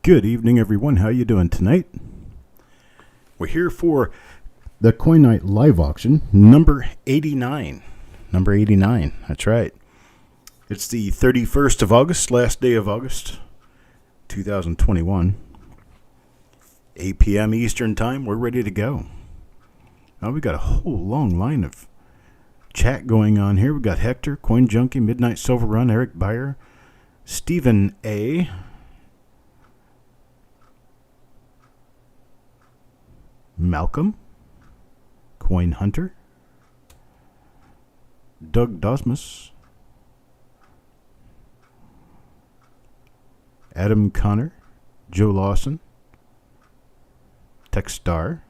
Good evening, everyone. How you doing tonight? We're here for the Coin Night live auction, number 89. Number 89, that's right. It's the 31st of August, last day of August, 2021. 8 p.m. Eastern Time, we're ready to go. Now we got a whole long line of chat going on here. We got Hector, Coin Junkie, Midnight Silver Run, Eric Byer, Stephen A., Malcolm, Coin Hunter, Doug Dosmus, Adam Connor, Joe Lawson, Techstar.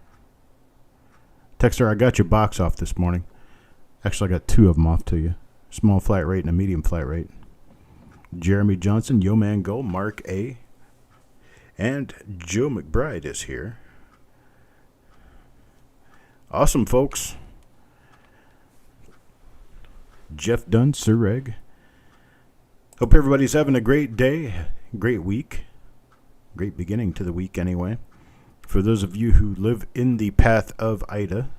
Techstar, I got your box off this morning. Actually, I got two of them off to you. Small flat rate and a medium flat rate. Jeremy Johnson, Yo Man Go, Mark A., and Joe McBride is here. Awesome, folks. Jeff Dunn, Sir Reg. Hope everybody's having a great day, great week. Great beginning to the week, anyway. For those of you who live in the path of Ida,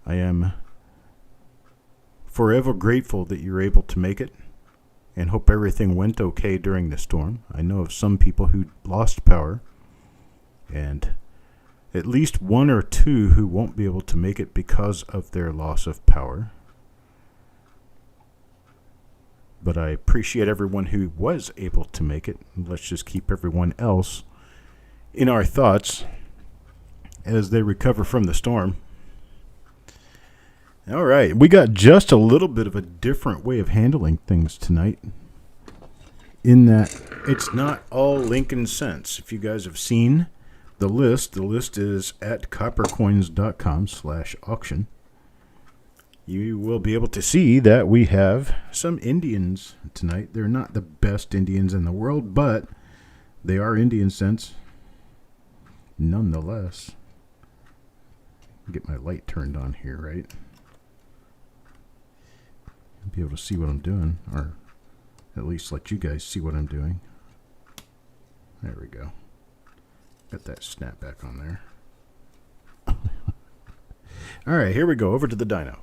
I am forever grateful that you're able to make it and hope everything went okay during the storm. I know of some people who lost power and at least one or two who won't be able to make it because of their loss of power. But I appreciate everyone who was able to make it. Let's just keep everyone else in our thoughts as they recover from the storm. All right, we got just a little bit of a different way of handling things tonight, in that it's not all Lincoln cents. If you guys have seen the list is at coppercoins.com/auction. You will be able to see that we have some Indians tonight. They're not the best Indians in the world, but they are Indian cents nonetheless. Get my light turned on here, right? Be able to see what I'm doing, or at least let you guys see what I'm doing. There we go. Got that snap back on there. All right, here we go. Over to the dyno.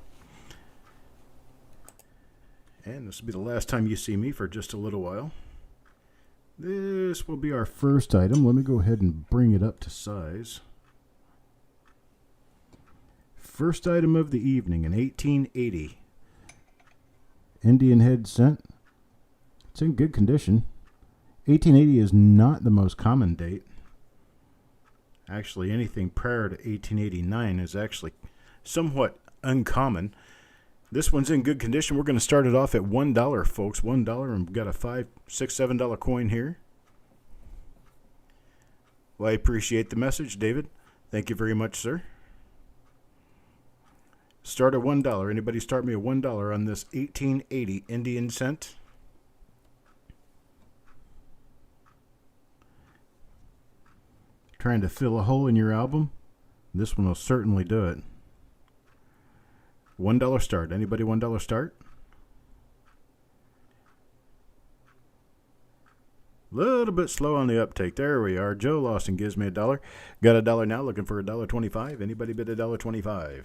And this will be the last time you see me for just a little while. This will be our first item. Let me go ahead and bring it up to size. First item of the evening, an 1880 Indian head cent. It's in good condition. 1880 is not the most common date. Actually, anything prior to 1889 is actually somewhat uncommon. This one's in good condition. We're going to start it off at $1, folks. $1, and we've got a $5, $6, $7 coin here. Well, I appreciate the message, David. Thank you very much, sir. Start at $1. Anybody start me at $1 on this 1880 Indian cent? Trying to fill a hole in your album? This one will certainly do it. $1 start. Anybody $1 start? Little bit slow on the uptake. There we are. Joe Lawson gives me $1. Got $1 now, looking for $1.25. Anybody bid $1.25?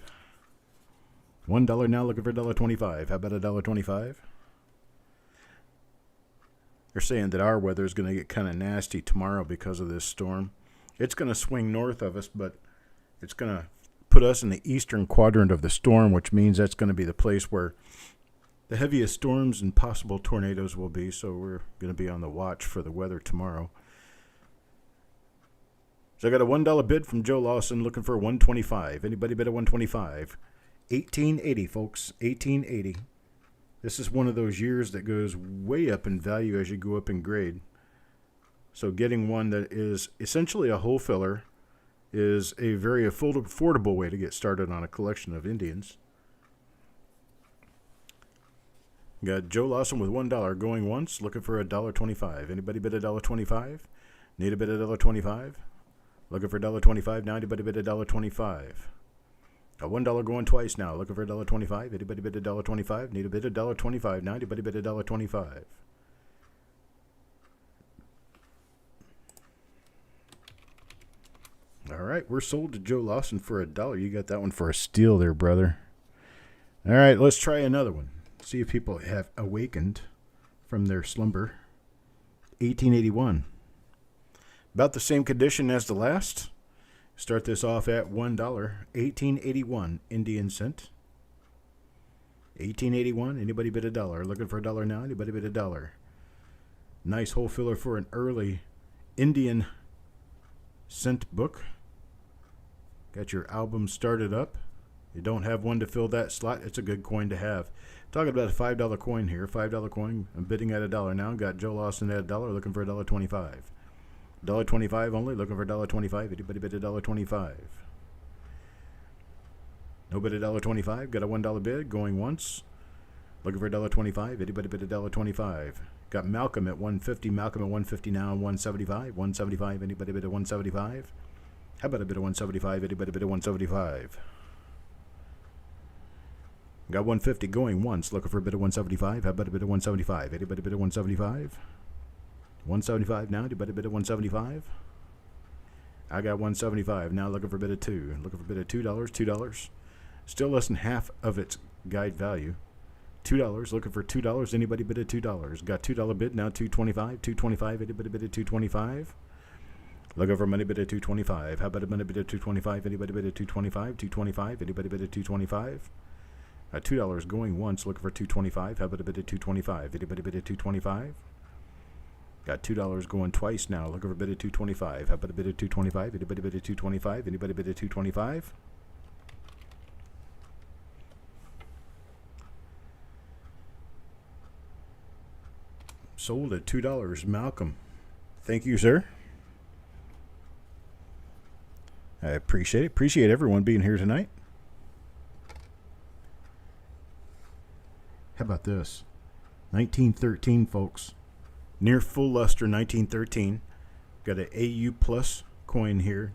$1 now, looking for $1.25. How about $1.25? They're saying that our weather is going to get kind of nasty tomorrow because of this storm. It's going to swing north of us, but it's going to put us in the eastern quadrant of the storm, which means that's going to be the place where the heaviest storms and possible tornadoes will be. So we're going to be on the watch for the weather tomorrow. So I got a $1 bid from Joe Lawson, looking for $1.25. Anybody bid $1.25? 1880, folks. 1880. This is one of those years that goes way up in value as you go up in grade. So getting one that is essentially a hole filler is a very affordable way to get started on a collection of Indians. Got Joe Lawson with $1 going once, looking for $1.25. Anybody bid $1.25? Need a bid $1.25? Looking for $1.25 now. Anybody bid $1.25? A $1 going twice now, looking for $1.25. Anybody bid $1.25? Need a bid $1.25 now. Anybody bid $1.25? All right, we're sold to Joe Lawson for $1. You got that one for a steal there, brother. All right, let's try another one. See if people have awakened from their slumber. 1881. About the same condition as the last. Start this off at $1. 1881 Indian cent. 1881. Anybody bid $1? Looking for $1 now? Anybody bid $1? Nice hole filler for an early Indian cent book. Got your album started up. You don't have one to fill that slot. It's a good coin to have. Talking about a $5 coin here. $5 coin. I'm bidding at $1 now. Got Joe Lawson at $1. Looking for $1.25. $1.25 only. Looking for $1.25. Anybody bid $1.25? No bid $1.25. Got a $1 bid. Going once. Looking for $1.25. Anybody bid $1.25? Got Malcolm at $1.50. Malcolm at $1.50 now. $1.75. $1.75. Anybody bid $1.75? How about a bid of $1.75? Anybody bid $1.75? Got $1.50 going once. Looking for a bid of $1.75. How about a bid of $1.75? Anybody bid $1.75? $1.75 now. Anybody bid $1.75? I got $1.75 now. Looking for a bid of $2. Looking for a bid of $2. $2. Still less than half of its guide value. $2. Looking for $2. Anybody bid at $2? Got $2 bid now. $2.25. $2.25. Anybody bid at $2.25? Looking for money bid at $2.25. How about a money bid at $2.25? Anybody bid at $2.25? $2.25. Anybody bid at $2.25? $2 going once. Looking for $2.25. How about a bid at $2.25? Anybody bid at $2.25? Got $2 going twice now. Looking for a bid at $2.25. How about a bid at $2.25? Anybody bid at $2.25? Anybody bid at $2.25? Sold at $2. Malcolm. Thank you, sir. I appreciate it. Appreciate everyone being here tonight. How about this? 1913, folks. Near full luster 1913. Got an AU plus coin here.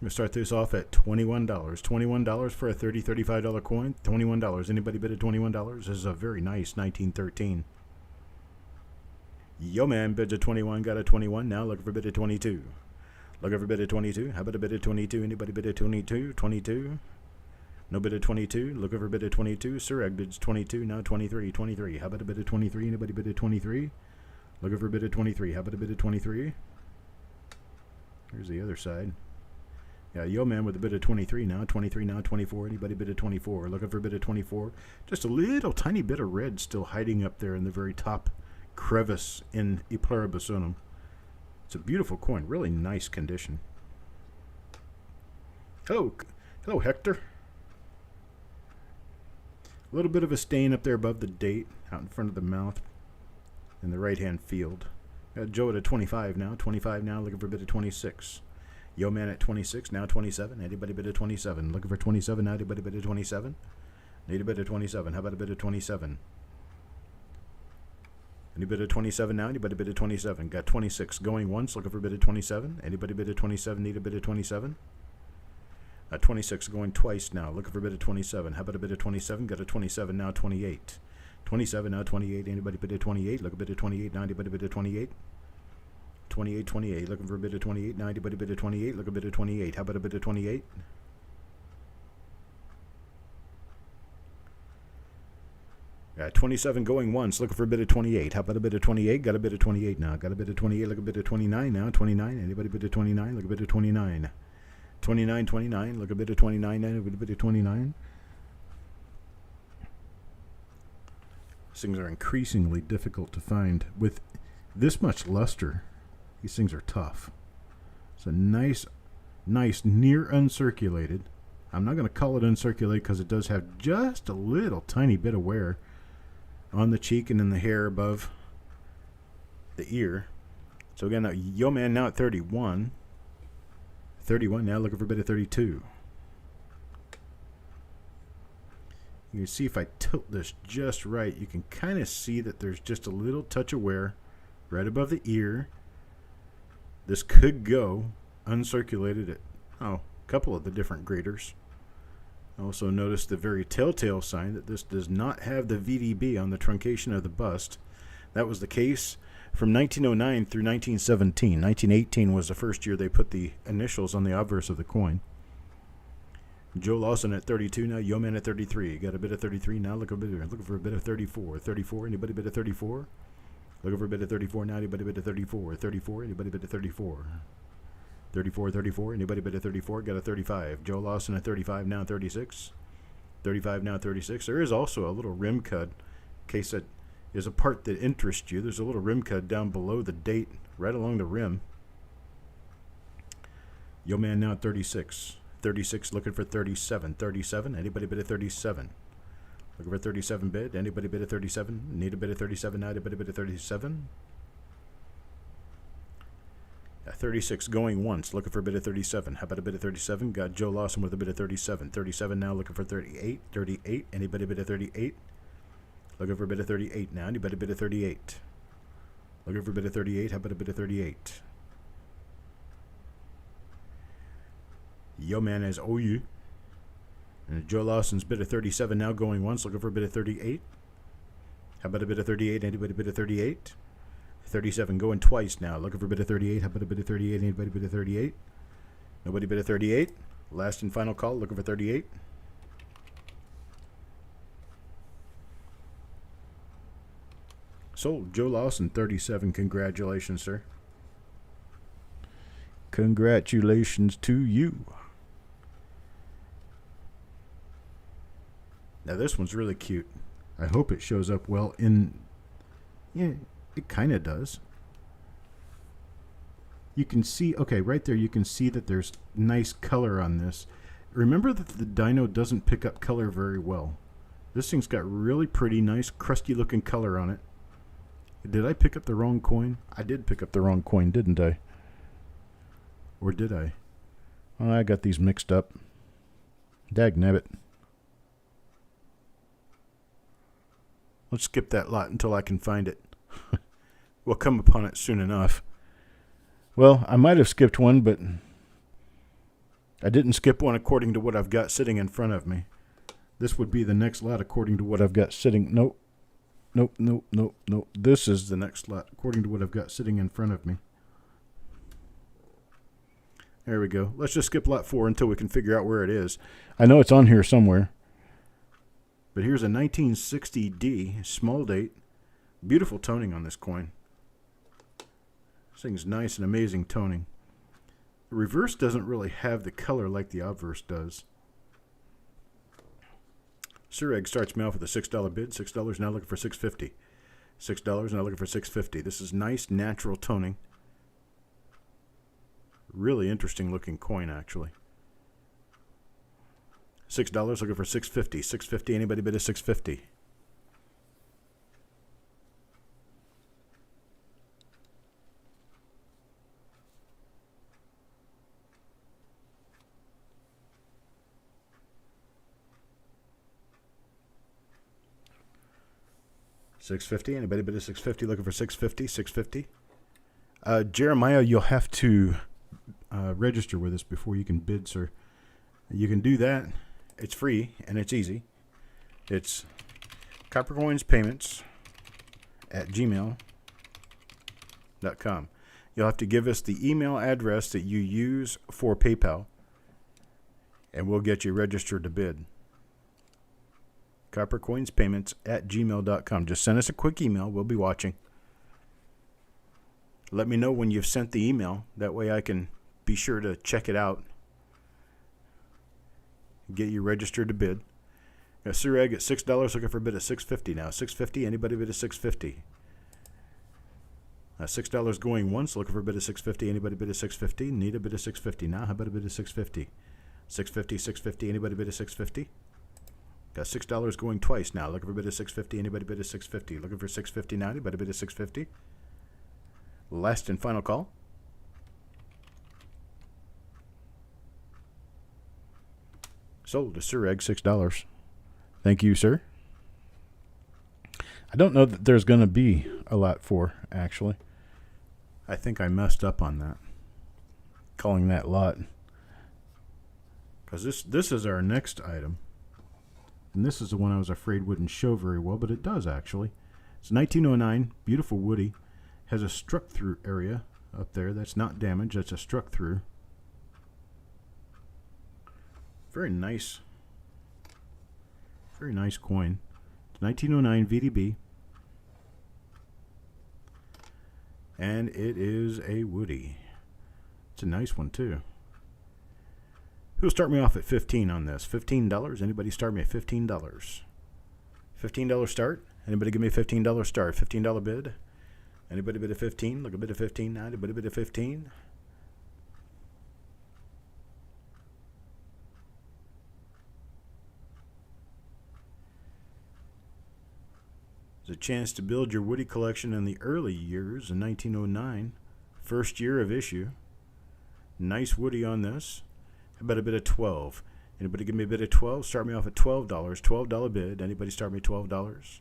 I'm going to start this off at $21. $21 for a $30, $35 coin. $21. Anybody bid at $21? This is a very nice 1913. Yo, man, bids at 21. Got a 21 now. Looking for a bid at 22. Looking for a bid at 22. How about a bid at 22? Anybody bid at 22? 22. No bid at 22. Looking for a bid at 22. Surag bids 22. Now 23. 23. How about a bid at 23? Anybody bid at 23? Looking for a bid at 23. How about a bid at 23? Here's the other side. Yeah, Yo Man with a bid at 23 now. 23 now. 24. Anybody bid at 24? Looking for a bid at 24. Just a little tiny bit of red still hiding up there in the very top crevice in E Pluribus Unum. It's a beautiful coin. Really nice condition. Hello, Hector. A little bit of a stain up there above the date, out in front of the mouth, in the right-hand field. Got Joe at a 25 now. 25 now, looking for a bid of 26. Yo Man at 26, now 27. Anybody bid of 27? Looking for 27 now. Anybody bid of 27? Need a bid of 27. How about a bid of 27? Any bid of 27 now? Anybody bid of 27? Got 26 going once. Looking for a bid of 27. Anybody bid of 27? Need a bid of 27? 26 going twice now. Looking for a bid of 27. How about a bid of 27? Got a 27 now. 28. 27 now. 28. Anybody bid of 28? Look a bid of 28 now. Anybody bid of 28? 28. 28. Looking for a bid of 28 now. Anybody bid of 28? Look a bid of 28. How about a bid of 28? Got 27 going once. Looking for a bid of 28. How about a bid of 28? Got a bid of 28 now. Got a bid of 28. Look a bid of 29 now. 29. Anybody bid of 29? Look a bid of 29. 29, 29. Look a bit of 29 now. Look a bit of 29. These things are increasingly difficult to find. With this much luster, these things are tough. It's a nice, near uncirculated. I'm not going to call it uncirculated because it does have just a little tiny bit of wear on the cheek and in the hair above the ear. So again, Yo Man now at 31. 31 now, looking for a bit of 32. You can see if I tilt this just right, you can kind of see that there's just a little touch of wear right above the ear. This could go uncirculated at a couple of the different graders. Also notice the very telltale sign that this does not have the VDB on the truncation of the bust. That was the case from 1909 through 1917. 1918 was the first year they put the initials on the obverse of the coin. Joe Lawson at 32 now. Yeoman at 33. Got a bit of 33 now. Looking for a bit of 34. 34. Anybody bit of 34? Looking for a bit of 34 now. Anybody bit of 34? 34. Anybody bit of 34? 34. 34. Anybody bit of 34? Got a 35. Joe Lawson at 35 now. 36. 35 now. 36. There is also a little rim cut. In case that is a part that interests you. There's a little rim cut down below the date, right along the rim. Yeoman now at 36. 36 looking for 37. 37. Anybody bid a 37? Looking for 37 bid. Anybody bid a 37? Need a bid of 37 now. Anybody bid a 37? 36 going once. Looking for a bid of 37. How about a bid of 37? Got Joe Lawson with a bid of 37. 37 now looking for 38. 38. Anybody bid a 38? Looking for a bid of 38 now. Anybody bid a 38? Looking for a bid of 38. How about a bid of 38? Yo man has OU. And Joe Lawson's bid of 37 now going once. Looking for a bid of 38. How about a bid of 38? Anybody bid of 38? 37 going twice now. Looking for a bid of 38. How about a bid of 38? Anybody bid of 38? Nobody bid of 38. Last and final call. Looking for 38. Sold. Joe Lawson, 37. Congratulations, sir. Congratulations to you. Now this one's really cute. I hope it shows up well in... Yeah, it kind of does. You can see... Okay, right there you can see that there's nice color on this. Remember that the dyno doesn't pick up color very well. This thing's got really pretty, nice, crusty looking color on it. Did I pick up the wrong coin? I did pick up the wrong coin, didn't I? Or did I? Oh, I got these mixed up. Dagnabbit. Let's skip that lot until I can find it. We'll come upon it soon enough. Well, I might have skipped one, but I didn't skip one according to what I've got sitting in front of me. This would be the next lot according to what I've got sitting... Nope. Nope, nope, nope, nope. This is the next lot according to what I've got sitting in front of me. There we go. Let's just skip lot 4 until we can figure out where it is. I know it's on here somewhere. But here's a 1960D, small date. Beautiful toning on this coin. This thing's nice and amazing toning. The reverse doesn't really have the color like the obverse does. Sureg starts me off with a $6 bid. $6 now looking for $6.50. $6 now looking for $6.50. This is nice, natural toning. Really interesting looking coin, actually. $6 looking for $6.50. $6.50. Anybody bid a $6.50? $6.50. Anybody bid a $6.50? Looking for $6.50? $6.50. Jeremiah, you'll have to register with us before you can bid, sir. You can do that. It's free and it's easy. It's Coppercoins payments at gmail.com. You'll have to give us the email address that you use for PayPal, and we'll get you registered to bid. Coppercoins payments at gmail.com. Just send us a quick email. We'll be watching. Let me know when you've sent the email. That way I can be sure to check it out. Get you registered to bid. Got Sureg at $6 looking for a bid of $6.50 now. $6.50. Anybody bid a $6.50? $6 going once. Looking for a bid of $6.50. Anybody bid a $6.50? Need a bid of $6.50 now. How about a bid of $6.50? $6.50. $6.50. Anybody bid a $6.50? Got $6 going twice now. Looking for a bid of $6.50. Anybody bid a $6.50? Looking for $6.50 now. Anybody bid a $6.50? Last and final call. Sold to Sureg, $6. Thank you, sir. I don't know that there's going to be a lot for, actually. I think I messed up on that, calling that lot. Because this is our next item. And this is the one I was afraid wouldn't show very well, but it does, actually. It's 1909, beautiful woody. Has a struck through area up there. That's not damaged. That's a struck through. Very nice. Very nice coin. It's 1909 VDB. And it is a Woody. It's a nice one too. Who'll start me off at 15 on this? $15? Anybody start me at $15? $15 start? Anybody give me a $15 start? $15 bid? Anybody bid a 15? Look, a bid of 15 now. Anybody bid a 15? There's a chance to build your Woody collection in the early years in 1909. First year of issue. Nice Woody on this. How about a bid of 12? Anybody give me a bid of 12? Start me off at $12. $12 bid. Anybody start me $12?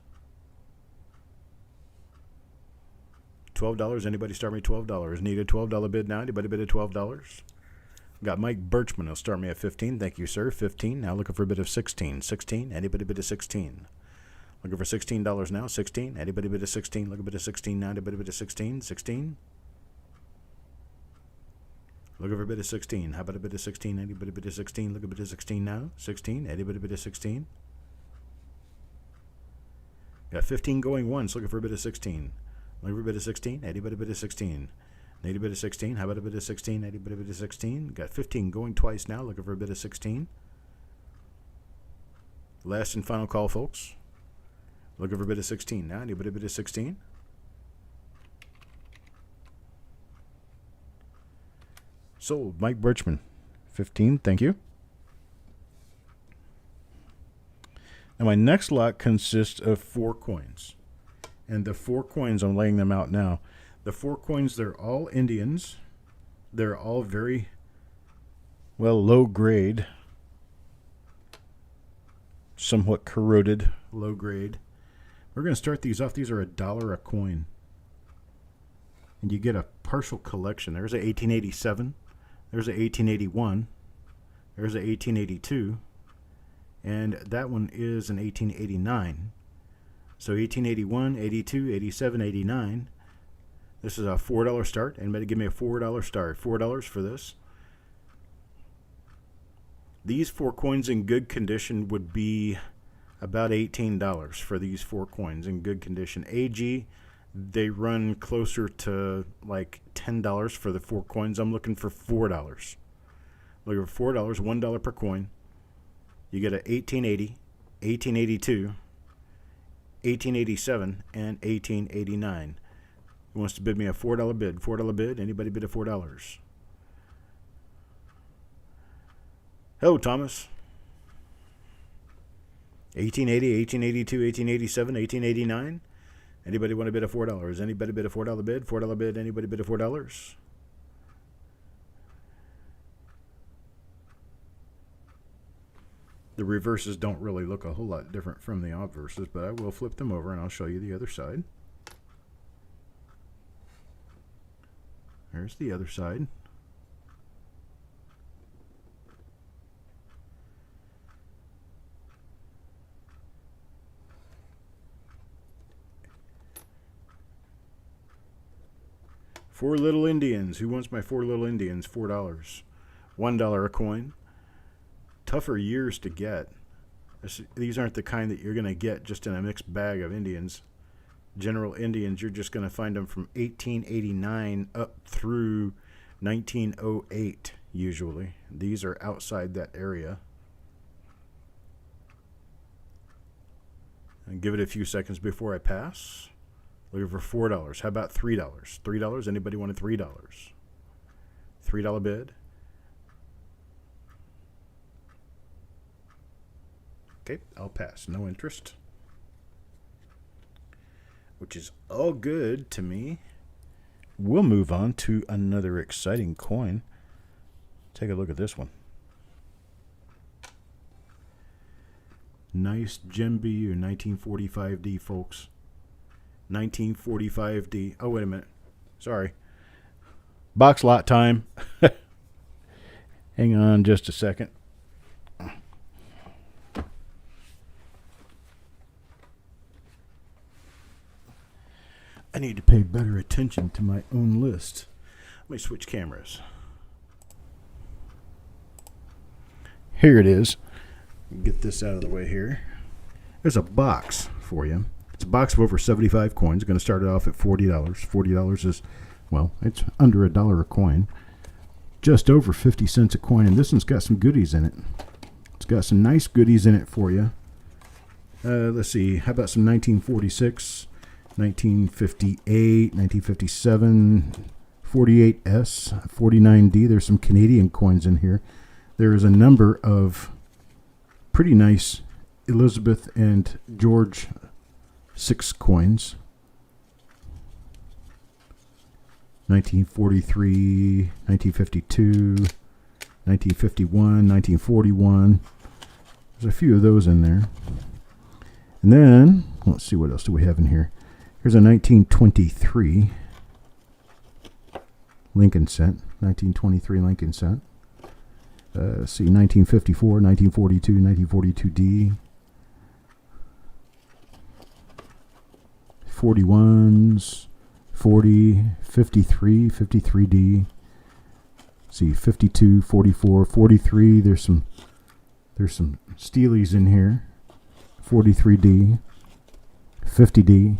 $12. Anybody start me $12? Need a $12 bid now? Anybody bid at $12? Got Mike Birchman. He'll start me at 15. Thank you, sir. 15. Now looking for a bid of 16. 16. Anybody bid at 16? Looking for $16 now. 16. Anybody bid at 16? Look a bid of 16 now. Anybody bid at 16? 16. Look for a bid of 16. How about a bid of 16? Anybody bid of 16? Look a bid of 16 now. 16. Anybody bid of 16? Got 15 going once. Looking for a bid of 16. Looking for a bid of 16. Anybody bid of 16? Anybody bid of 16? How about a bid of 16? Anybody bid of 16? Got 15 going twice now. Looking for a bid of 16. Last and final call, folks. Looking for a bid of 16 now. Anybody bid of 16? Sold. Mike Birchman. 15. Thank you. Now my next lot consists of 4 coins. And the 4 coins, I'm laying them out now. The 4 coins, they're all Indians. They're all very, well, low grade. Somewhat corroded, low grade. We're going to start these off. These are $1 a coin. And you get a partial collection. There's a 1887. There's a 1881. There's a 1882. And that one is an 1889. So 1881, 82, 87, 89. This is a $4 start. Anybody give me a $4 start? $4 for this. These 4 coins in good condition would be about $18 for these 4 coins in good condition. AG, they run closer to like $10 for the 4 coins. I'm looking for $4. Looking for $4, $1 per coin. You get a 1880, 1882, 1887, and 1889. Who wants to bid me a $4 bid? $4 bid? Anybody bid a $4? Hello, Thomas. 1880, 1882, 1887, 1889. Anybody want to bid a $4? Anybody bid a $4 bid? $4 bid? Anybody bid a $4? The reverses don't really look a whole lot different from the obverses, but I will flip them over and I'll show you the other side. There's the other side. Four Little Indians. Who wants my 4 Little Indians? $4. $1 a coin. Tougher years to get. These aren't the kind that you're going to get just in a mixed bag of Indians. General Indians, you're just going to find them from 1889 up through 1908 usually. These are outside that area. And give it a few seconds before I pass. Looking for $4. How about $3? $3? Anybody want a $3? $3 bid? Okay, I'll pass. No interest. Which is all good to me. We'll move on to another exciting coin. Take a look at this one. Nice Gembu 1945D, folks. 1945D. Oh, wait a minute. Sorry. Box lot time. Hang on just a second. I need to pay better attention to my own list. Let me switch cameras. Here it is. Get this out of the way here. There's a box for you. It's a box of over 75 coins. Going to start it off at $40. $40 is, well, it's under $1 a coin. Just over 50 cents a coin. And this one's got some goodies in it. It's got some nice goodies in it for you. Let's see. How about some 1946, 1958, 1957, 48S, 49D. There's some Canadian coins in here. There is a number of pretty nice Elizabeth and George 6 coins. 1943, 1952, 1951, 1941. There's a few of those in there. And then, let's see, what else do we have in here? Here's a 1923 Lincoln cent. 1923 Lincoln cent. Let's see, 1954, 1942, 1942D. 41s, 40, 53, 53D. See, 52, 44, 43. There's some Steelies in here. 43D, 50D.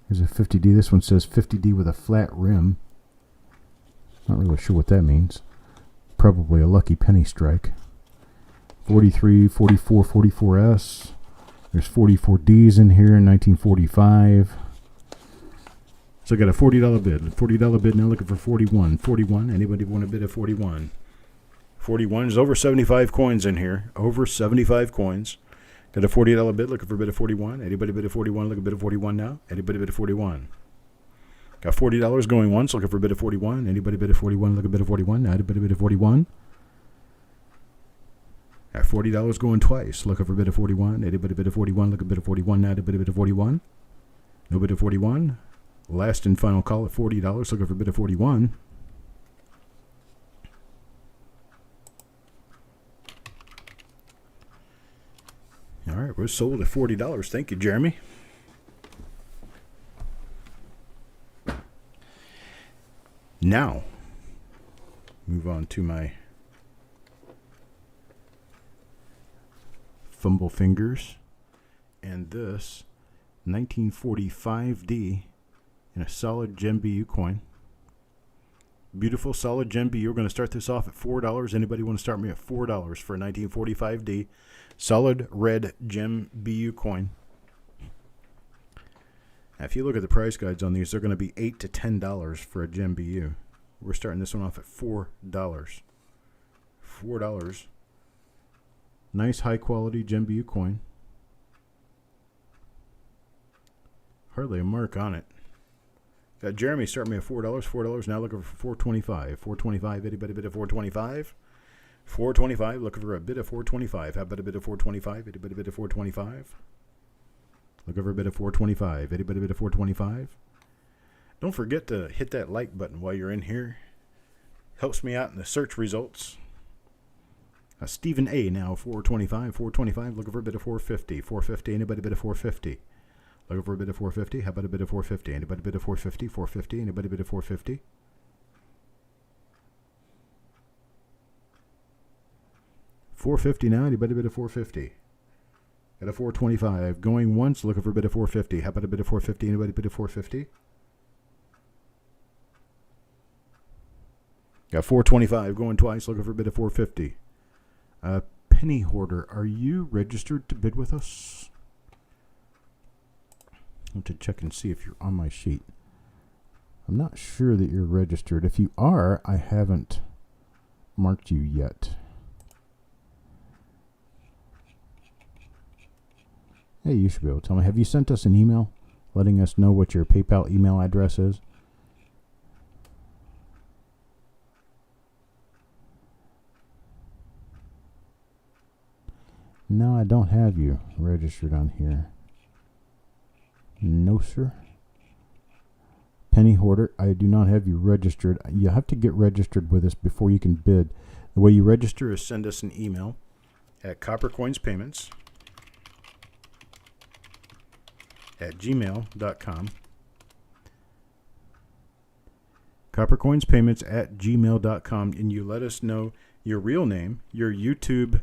Here's a 50D. This one says 50D with a flat rim. Not really sure what that means. Probably a lucky penny strike. 43, 44, 44S. There's 44Ds in here in 1945. So I got a $40 bid. $40 bid now, looking for 41. 41. Anybody want to bid at 41? 41 is over 75 coins in here. Over 75 coins. Got a $40 bid, looking for a bid of 41. Anybody bid at 41? Look at a bid of 41 now. Anybody bid at 41? Got $40 going once, looking for a bid of 41. Anybody bid at 41? Look at a bid of 41. Now anybody bid at 41? Got $40 going twice, looking for a bid of 41. Anybody bid at 41? Look at a bid of 41. Now anybody bid at 41? No bid at 41. Last and final call at $40, looking for a bid of 41. All right, we're sold at $40. Thank you, Jeremy. Now, move on to my fumble fingers. And this 1945D in a solid Gem BU coin. Beautiful solid Gem BU. We're going to start this off at $4. Anybody want to start me at $4 for a 1945D solid red Gem BU coin? Now, if you look at the price guides on these, they're going to be $8 to $10 for a Gem BU. We're starting this one off at $4. $4. Nice high quality Gem BU coin. Hardly a mark on it. Got Jeremy starting me at $4. $4 now, looking for $4.25. $4.25. Anybody bid at $4.25? $4.25. Looking for a bid of $4.25. How about a bid of $4.25? Anybody bid at $4.25? Looking for a bid of $4.25. Anybody bid at $4.25? Don't forget to hit that like button while you're in here. Helps me out in the search results. Stephen A. now $4.25. $4.25. Looking for a bid of $4.50. $4.50. Anybody bid at $4.50? Looking for a bid of $4.50. How about a bid of $4.50? Anybody bid of $4.50? $4.50. Anybody bid of $4.50? $4.50 now. Anybody bid of $4.50? At a $4.25. Going once. Looking for a bid of $4.50. How about a bid of $4.50? Anybody bid of $4.50? Got $4.25. Going twice. Looking for a bid of $4.50. Penny Hoarder, are you registered to bid with us? I want to check and see if you're on my sheet. I'm not sure that you're registered. If you are, I haven't marked you yet. Hey, you should be able to tell me. Have you sent us an email letting us know what your PayPal email address is? No, I don't have you registered on here. No, sir. Penny Hoarder, I do not have you registered. You have to get registered with us before you can bid. The way you register is send us an email at coppercoinspayments@gmail.com. coppercoinspayments@gmail.com, and you let us know your real name, your YouTube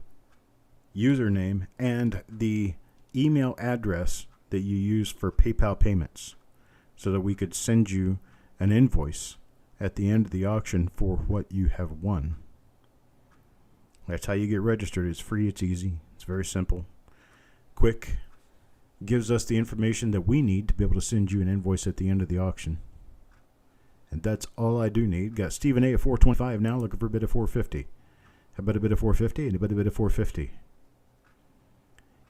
username, and the email address that you use for PayPal payments, so that we could send you an invoice at the end of the auction for what you have won. That's how you get registered. It's free, it's easy, it's very simple, quick, gives us the information that we need to be able to send you an invoice at the end of the auction. And that's all I do need. Got Stephen A at 425 now, looking for a bid of 450. How about a bid of 450? Anybody bid of 450?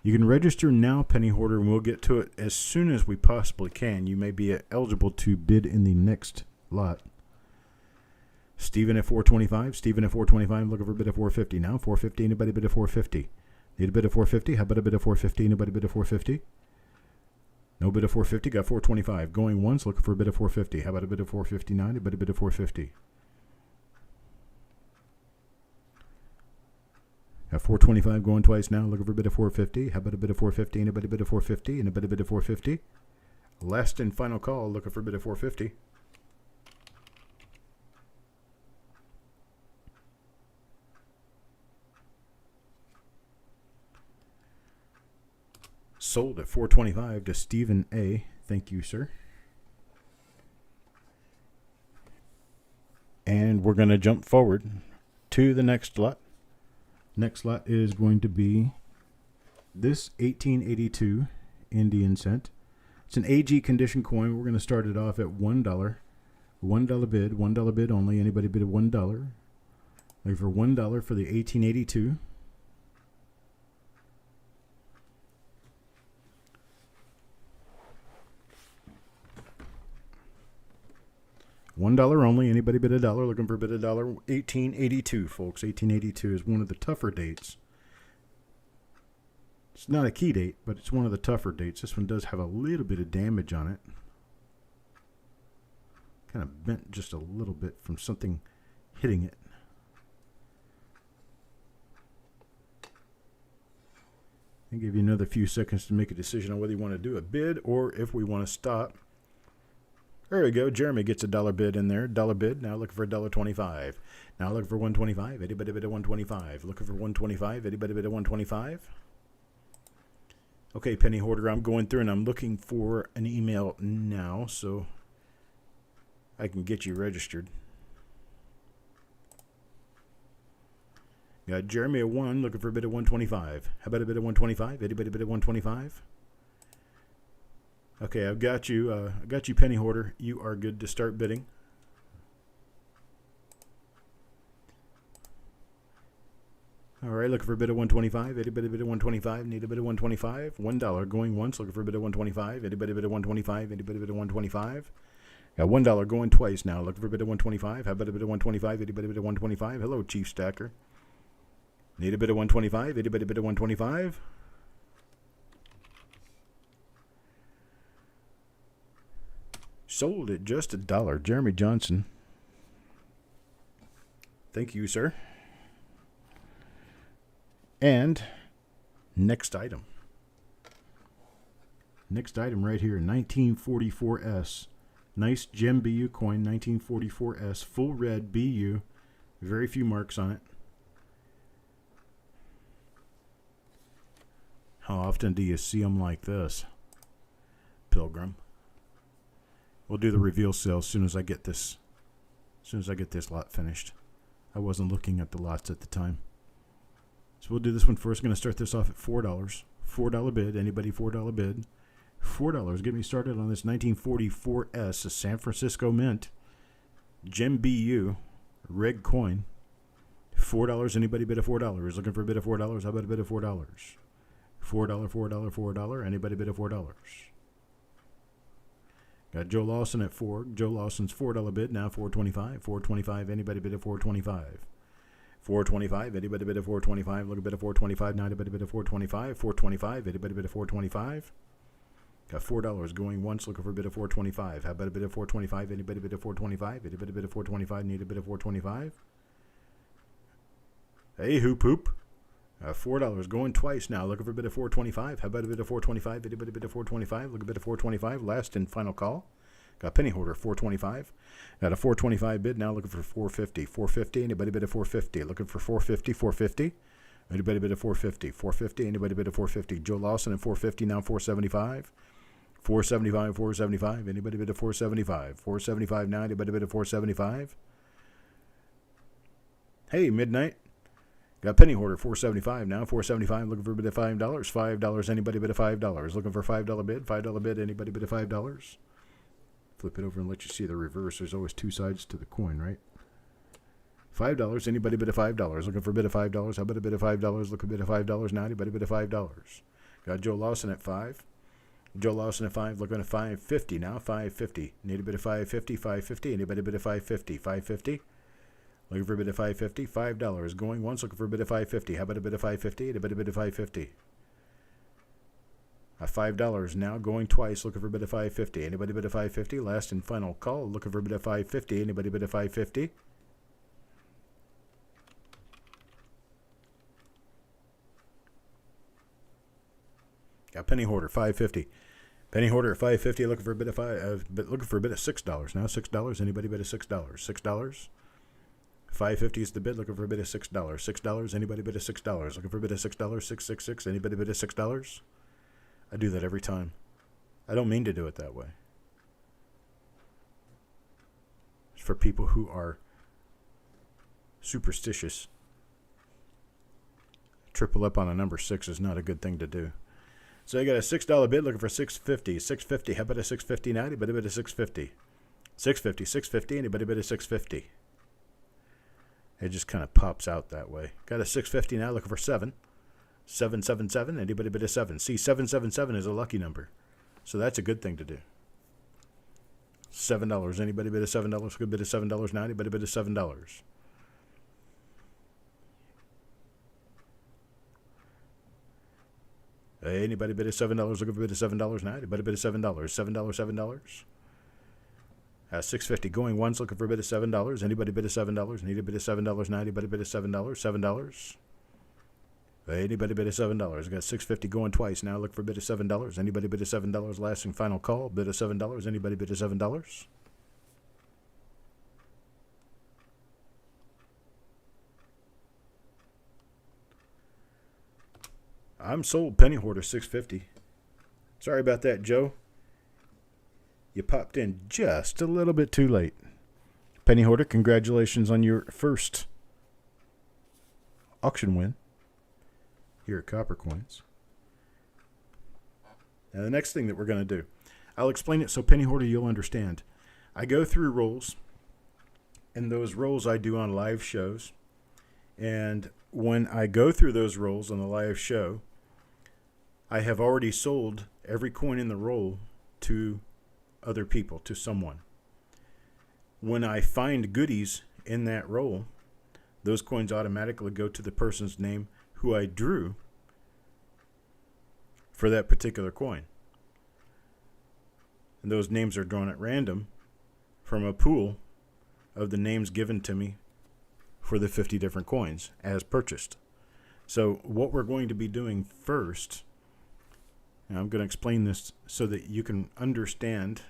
You can register now, Penny Hoarder, and we'll get to it as soon as we possibly can. You may be eligible to bid in the next lot. Stephen at 425. Stephen at 425, looking for a bid of 450 now. 450, anybody bid of 450? Need a bid of 450? How about a bid of 450? Anybody bid of 450? No bid of 450. Got 425. Going once, looking for a bid of 450. How about a bid of 459? Anybody bid of 450? Got 425 going twice now, looking for a bid of 450. How about a bid of 450? Anybody bid of 450? Anybody bid of 450? Last and final call, looking for a bid of 450. Sold at 425 to Stephen A. Thank you, sir. And we're going to jump forward to the next lot. Next lot is going to be this 1882 Indian cent. It's an AG condition coin. We're going to start it off at $1. $1 bid. $1 bid only. Anybody bid of $1? Looking for $1 for the 1882. $1 only. Anybody bid $1? Looking for a bid $1. 1882, folks. 1882 is one of the tougher dates. It's not a key date, but it's one of the tougher dates. This one does have a little bit of damage on it. Kind of bent just a little bit from something hitting it. I'll give you another few seconds to make a decision on whether you want to do a bid or if we want to stop. There we go. Jeremy gets a $1 bid in there. $1 bid. Now looking for $1.25. Now looking for $1.25. Anybody bid at $1.25? Looking for $1.25. Anybody bid at $1.25? Okay, Penny Hoarder, I'm going through and I'm looking for an email now so I can get you registered. Got Jeremy at 1, looking for a bid at $1.25. How about a bid at $1.25? Anybody bid at $1.25? Okay, I've got you. Penny Hoarder. You are good to start bidding. All right, looking for a bid at $1.25. Anybody bid at $1.25? Need a bid at $1.25? $1 going once. Looking for a bid at $1.25. Anybody bid at $1.25? Anybody bid at $1.25? Got $1 going twice now. Looking for a bid at $1.25. How about a bid at $1.25? Anybody bid at $1.25? Hello, Chief Stacker. Need a bid at $1.25? Anybody bid at $1.25? Sold at just $1. Jeremy Johnson. Thank you, sir. And next item. Next item right here, 1944S. Nice gem BU coin, 1944S. Full red BU. Very few marks on it. How often do you see them like this, Pilgrim? We'll do the reveal sale as soon as I get this. As soon as I get this lot finished. I wasn't looking at the lots at the time. So we'll do this one first. Going to start this off at $4. $4 bid. Anybody $4 bid? $4. Get me started on this 1944S, a San Francisco Mint. Gem BU. Reg coin. $4. Anybody bid of $4? Looking for a bid of $4? How about a bid of $4? $4, $4, $4. Anybody bid of $4? Got Joe Lawson at 4. Joe Lawson's $4 bid, now $4.25. $4.25. Anybody bid at $4.25? $4.25. Anybody bid at $4.25? Look a bid at $4.25. Now anybody bid at $4.25? $4.25. Anybody bid at $4.25? Got $4 going once. Looking for a bid at $4.25. How about a bid at $4.25? Anybody bid at $4.25? Anybody bid at $4.25? Need a bid at $4.25? Hey, hoop hoop. $4 going twice now. Looking for a bid of $4.25. How about a bid of $4.25? Anybody bid of $4.25? Look a bid of $4.25. Last and final call. Got penny hoarder 425. Got a 425 bid, now looking for 450. 450, anybody bid a 450? Looking for 450, 450. Anybody bid a 450? 450, anybody bid a 450? Joe Lawson at 450, now 475. 475, 475, anybody bid a 475? 475 now, anybody bid a 475? Hey, midnight. Got penny hoarder 475 now, 475, looking for a bid of $5. $5, anybody bid a $5? Looking for a $5 bid, $5 bid, anybody bid a $5? Flip it over and let you see the reverse. There's always two sides to the coin, right? $5, anybody bid a $5? Looking for a bid of $5? How about a bid of $5? Looking for a bid of $5 now, anybody bid a $5? Got Joe Lawson at 5. Joe Lawson at 5, looking at 550 now, 550. Need a bid of 550, 550, anybody bid a 550? 550? Looking for a bid of 550, $5. Going once, looking for a bid of 550. How about a bid of 550? Anybody bid of 550? $5 now, going twice, looking for a bid of 550. Anybody bid of 550? Last and final call, looking for a bid of 550. Anybody bid of 550? Got penny hoarder 550. Penny hoarder at 550, looking for a bid of looking for a bid of $6 now. $6. Anybody bid of $6? $6. 550 is the bid, looking for a bid of $6. $6. Anybody bid of $6? Looking for a bid of $6. 666. Anybody bid of $6? I do that every time. I don't mean to do it that way. It's for people who are superstitious. Triple up on a number 6 is not a good thing to do. So you got a $6 bid looking for $650. $650. How about a $650 now? Anybody bid a $650? $650. $650. Anybody bid a $650? It just kind of pops out that way. Got a $650 now looking for $7. $777. Anybody bid a $7? See, 777 is a lucky number. So that's a good thing to do. $7. Anybody bid a $7? Good bid a $7 now. Anybody bid a $7? Anybody bid a $7? Looking for bid a $7 now. Anybody bid a $7? $7, $7. 650 going once, looking for a bid of $7. Anybody bid a $7? Need a bid of $7 now. Anybody bid a $7? $7. Anybody bid a $7? Got 650 going twice now. Look for a bid of $7. Anybody bid a $7? Last and final call. Bid of $7. Anybody bid a $7? I'm sold. Penny hoarder 650. Sorry about that, Joe. You popped in just a little bit too late. Penny hoarder, congratulations on your first auction win here at Coppercoins. Now the next thing that we're going to do, I'll explain it so penny hoarder you'll understand. I go through rolls, and those rolls I do on live shows. And when I go through those rolls on the live show, I have already sold every coin in the roll to other people, to someone. When I find goodies in that roll, those coins automatically go to the person's name who I drew for that particular coin. And those names are drawn at random from a pool of the names given to me for the 50 different coins as purchased. So what we're going to be doing first, and I'm going to explain this so that you can understand.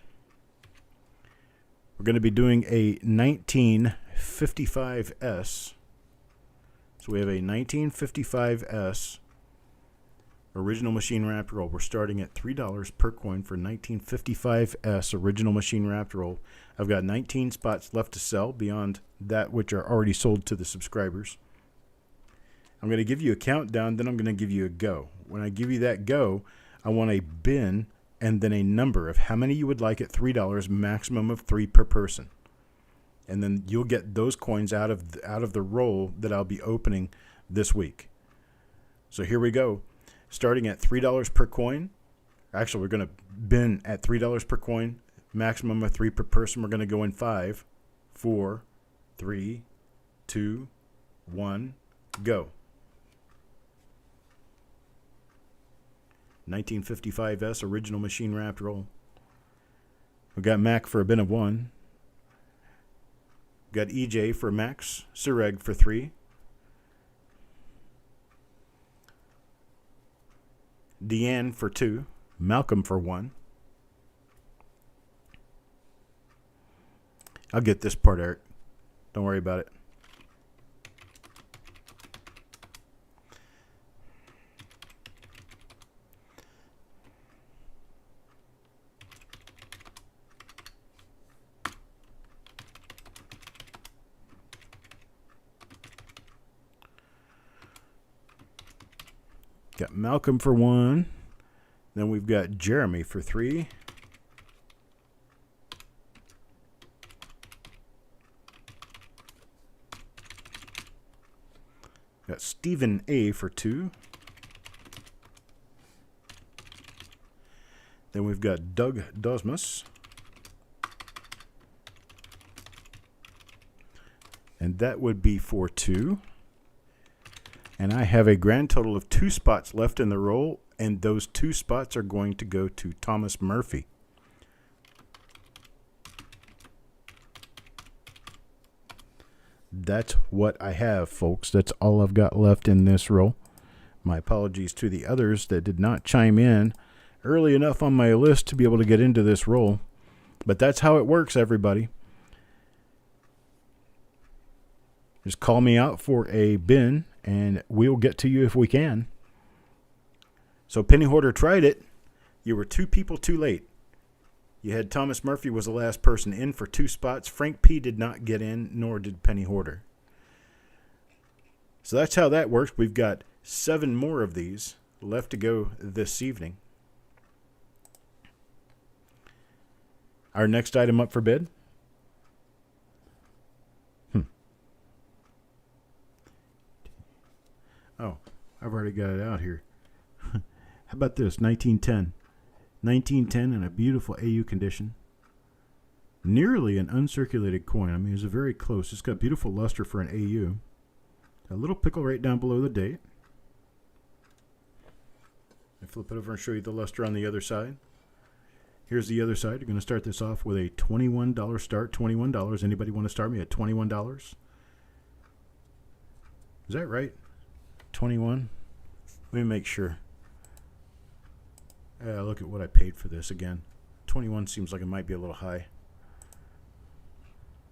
We're going to be doing a 1955S. So we have a 1955S original machine wrapped roll. We're starting at $3 per coin for 1955S original machine wrapped roll. I've got 19 spots left to sell beyond that which are already sold to the subscribers. I'm going to give you a countdown, then I'm going to give you a go. When I give you that go, I want a bin and then a number of how many you would like at $3, maximum of 3 per person. And then you'll get those coins out of the roll that I'll be opening this week. So here we go. Starting at $3 per coin. Actually, we're going to bin at $3 per coin, maximum of 3 per person. We're going to go in 5, 4, 3, 2, 1, go. 1955S original machine wrapped roll. We got Mac for a bin of 1. Got EJ for max, Sureg for 3. Deanne for 2. Malcolm for 1. I'll get this part, Eric. Don't worry about it. Got Malcolm for 1. Then we've got Jeremy for 3. Got Stephen A for 2. Then we've got Doug Dosmus. And that would be for 2. And I have a grand total of 2 spots left in the roll, and those 2 spots are going to go to Thomas Murphy. That's what I have, folks. That's all I've got left in this roll. My apologies to the others that did not chime in early enough on my list to be able to get into this roll. But that's how it works, everybody. Just call me out for a bin, and we'll get to you if we can. So Penny Hoarder tried it. You were 2 people too late. You had Thomas Murphy was the last person in for 2 spots. Frank P. did not get in, nor did Penny Hoarder. So that's how that works. We've got 7 more of these left to go this evening. Our next item up for bid. Oh, I've already got it out here. How about this? 1910. 1910 in a beautiful AU condition. Nearly an uncirculated coin. I mean, it's very close. It's got beautiful luster for an AU. A little pickle right down below the date. I flip it over and show you the luster on the other side. Here's the other side. You're going to start this off with a $21 start. $21. Anybody want to start me at $21? Is that right? 21. Let me make sure. Look at what I paid for this again. 21 seems like it might be a little high.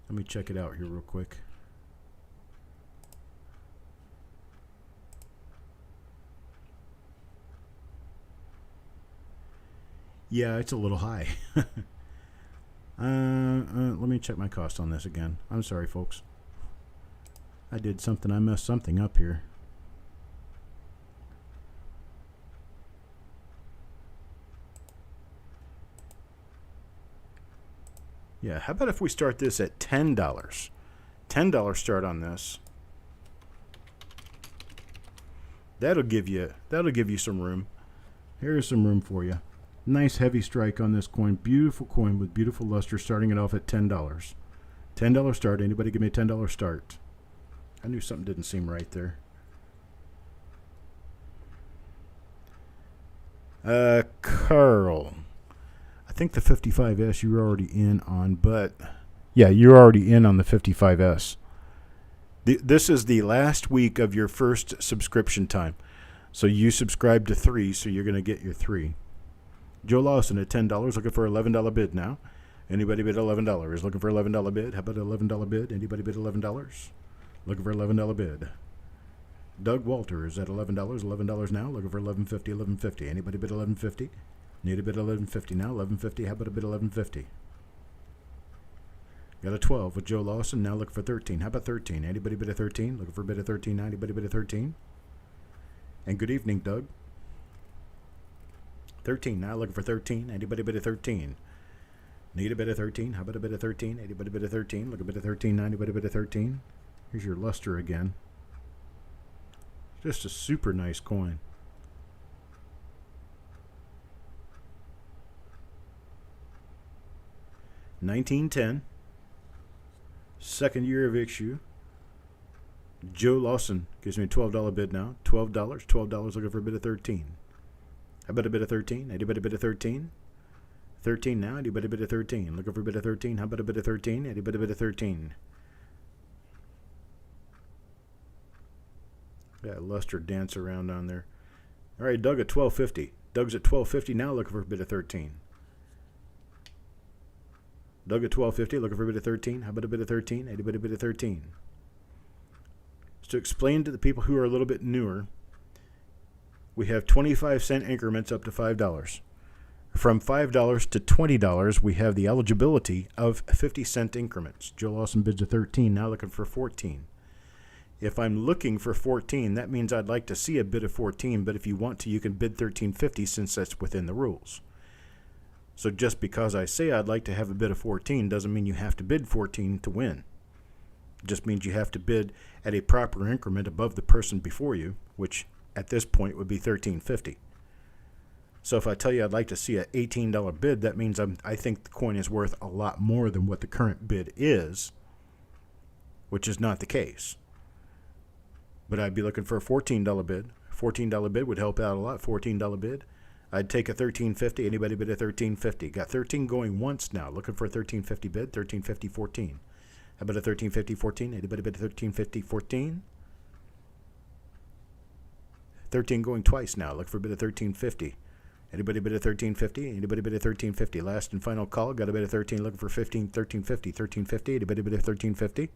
Let me check it out here real quick. Yeah, it's a little high. Let me check my cost on this again. I'm sorry, folks. I did something. I messed something up here. Yeah, how about if we start this at $10? $10 start on this. That'll give you some room. Here's some room for you. Nice heavy strike on this coin. Beautiful coin with beautiful luster, starting it off at $10. $10 start. Anybody give me a $10 start? I knew something didn't seem right there. Carl. I think the 55S you're already in on, but yeah, you're already in on the 55S. This is the last week of your first subscription time. So you subscribe to 3, so you're going to get your 3. Joe Lawson at $10, looking for $11 bid now. Anybody bid $11? Looking for $11 bid? How about $11 bid? Anybody bid $11? Looking for $11 bid. Doug Walters at $11, $11 now, looking for $11.50, $11.50. Anybody bid $11.50? Need a bid $11.50 now, $11.50. How about a bid $11.50? Got a 12 with Joe Lawson, now looking for 13. How about 13? Anybody bid a 13? Looking for a bid of 13 now. Anybody bid a 13? And good evening, Doug. 13 now, looking for 13. Anybody bid a 13? Need a bid of 13? How about a bid of 13? Anybody bid a 13? Look a bid of 13 now. Anybody bid a 13? Here's your luster again. Just a super nice coin. $19.10. Second year of issue. Joe Lawson gives me a $12 bid now. $12. $12 looking for a bid of 13. How about a bid of 13? Anybody bid of 13? 13 now. Anybody bid of 13? Looking for a bid of 13. How about a bid of 13? Anybody bid of 13? Yeah, luster dance around on there. All right, Doug at $12.50. Doug's at $12.50 now, looking for a bid of 13. Doug at $12.50, looking for a bid of 13. How about a bid of 13? Anybody bid of 13? So to explain to the people who are a little bit newer, we have 25-cent increments up to $5. From $5 to $20, we have the eligibility of 50-cent increments. Joe Lawson bids a 13, now looking for 14. If I'm looking for 14, that means I'd like to see a bid of 14, but if you want to, you can bid 13.50 since that's within the rules. So just because I say I'd like to have a bid of 14 doesn't mean you have to bid 14 to win. It just means you have to bid at a proper increment above the person before you, which at this point would be $13.50. So if I tell you I'd like to see an $18 bid, that means I think the coin is worth a lot more than what the current bid is, which is not the case. But I'd be looking for a $14 bid. $14 bid would help out a lot. $14 bid. I'd take a $13.50. Anybody bid a $13.50? Got 13 going once now. Looking for a $13.50 bid. $13.50, 14. How about a $13.50, 14? Anybody bid a $13.50, 14? 13 going twice now. Look for a bid of $13.50. Anybody bid a $13.50? Anybody bid a $13.50? Last and final call. Got a bid of 13. Looking for 15. $13.50. $13.50. Anybody bid a $13.50?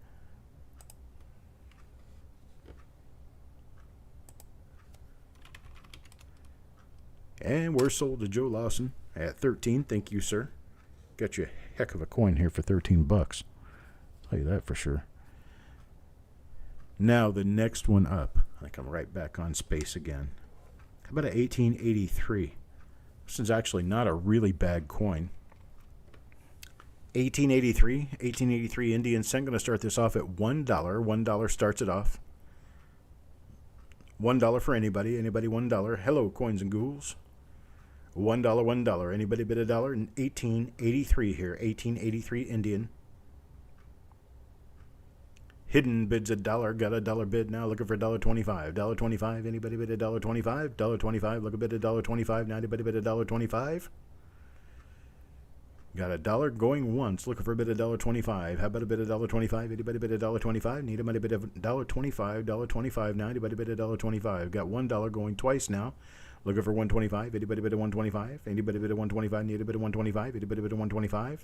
And we're sold to Joe Lawson at 13. Thank you, sir. Got you a heck of a coin here for $13. I'll tell you that for sure. Now the next one up. I think I'm right back on space again. How about a 1883? This is actually not a really bad coin. 1883 Indian cent. Going to start this off at $1. $1 starts it off. $1 for anybody. Anybody $1. Hello, coins and ghouls. $1, $1. Anybody bid a dollar? 1883 here. 1883 Indian. Hidden bids a dollar. Got a dollar bid now. Looking for $1.25. $1.25. Anybody bid a $1.25? $1.25. Look a bid a $1.25. Now anybody bid a $1.25? Got a dollar going once. Looking for a bid of $1.25. How about a bid of $1.25? Anybody bid a $1.25? Need a bid of $1.25. $1.25 now. Anybody bid a $1.25? Got $1 going twice now. Looking for $1.25. Anybody bid a $1.25? Anybody bid a $1.25? Need a bid of $1.25? Anybody bid a $1.25?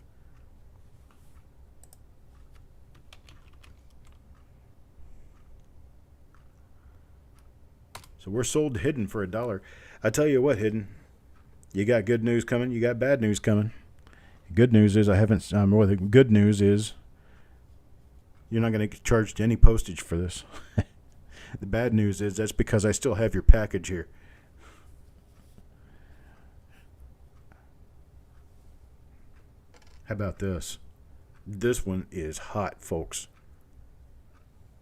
So we're sold to Hidden for $1. I tell you what, Hidden, you got good news coming. You got bad news coming. Good news is the good news is you're not going to get charged any postage for this. The bad news is that's because I still have your package here. How about this? This one is hot, folks.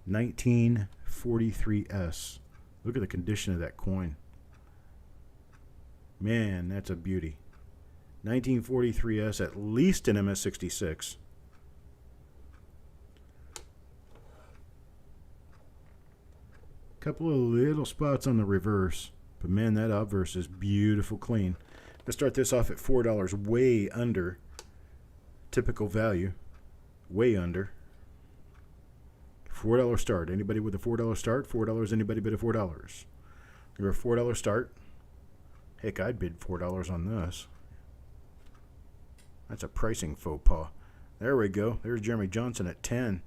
1943S. Look at the condition of that coin. Man, that's a beauty. 1943S, at least an MS66. Couple of little spots on the reverse, but man, that obverse is beautiful clean. Let's start this off at $4, way under typical value. Way under. $4 start. Anybody with a $4 start? $4. Anybody bid a $4? You're a $4 start. Heck, I'd bid $4 on this. That's a pricing faux pas. There we go. There's Jeremy Johnson at 10.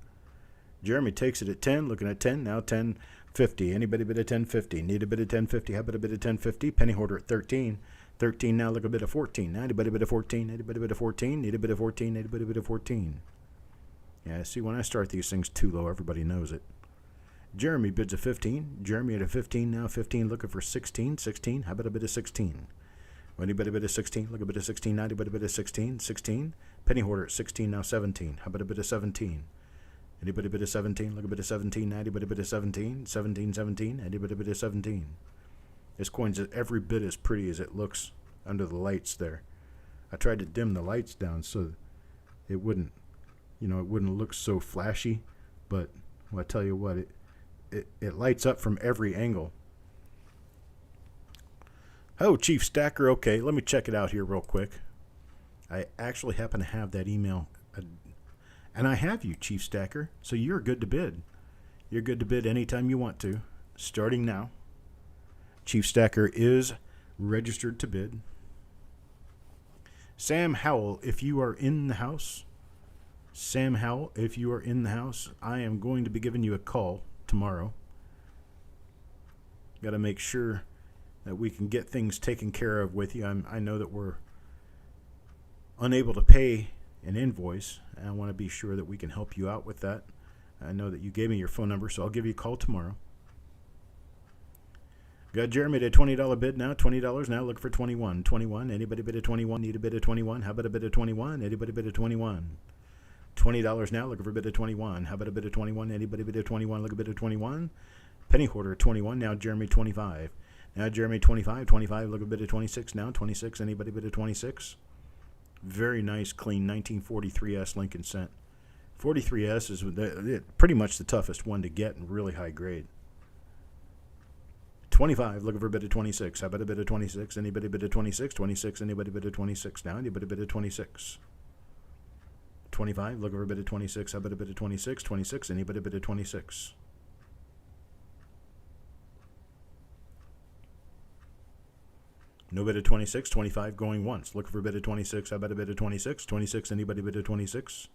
Jeremy takes it at 10. Looking at 10. Now 10.50. Anybody bid a 10.50? Need a bid of 10.50? How about a bid of 10.50? Penny hoarder at 13. 13 now. Look a bit of 14. Now anybody bid a 14? Anybody bid a 14? Need a bid of 14? Anybody bid a 14? Yeah, see, when I start these things too low, everybody knows it. Jeremy bids a 15. Jeremy at a 15 now. 15 looking for 16. 16. How about a bid of 16? Anybody bid a 16? Look a bit of 16. Now anybody bid a 16? 16. Penny hoarder at 16 now. 17. How about a bit of 17? Anybody bid a 17? Look a bit of 17. Now anybody bid a 17? 17. 17. Anybody bid a 17? This coin's every bit as pretty as it looks under the lights there. I tried to dim the lights down so it wouldn't, it wouldn't look so flashy, but well, I tell you what, it lights up from every angle. Oh, Chief Stacker, okay, let me check it out here real quick. I actually happen to have that email, and I have you, Chief Stacker, so you're good to bid. You're good to bid anytime you want to, starting now. Chief Stacker is registered to bid. Sam Howell, if you are in the house, Sam Howell, if you are in the house, I am going to be giving you a call tomorrow. Got to make sure that we can get things taken care of with you. I know that we're unable to pay an invoice, and I want to be sure that we can help you out with that. I know that you gave me your phone number, so I'll give you a call tomorrow. Got Jeremy at a $20 bid now, $20 now, look for 21. 21, anybody bid a 21, need a bid of 21, how about a bid of 21, anybody bid a 21? $20 now, looking for a bid of 21, how about a bid of 21, anybody bid of 21, look a bid of 21? Penny hoarder 21, now Jeremy 25. Now Jeremy 25, 25, look a bid of 26 now, 26, anybody bid of 26? Very nice, clean 1943S Lincoln cent. 43S is pretty much the toughest one to get and really high grade. 25, looking for a bid of 26. How about a bid of 26? Anybody bid of 26? 26, anybody bid of 26 now? Anybody bid of 26? 25, looking for a bid of 26. How about a bid of 26? 26, anybody bid of 26? No bid of 26. 25 going once. Looking for a bid of 26. How about a bid of 26? 26, anybody bid of 26?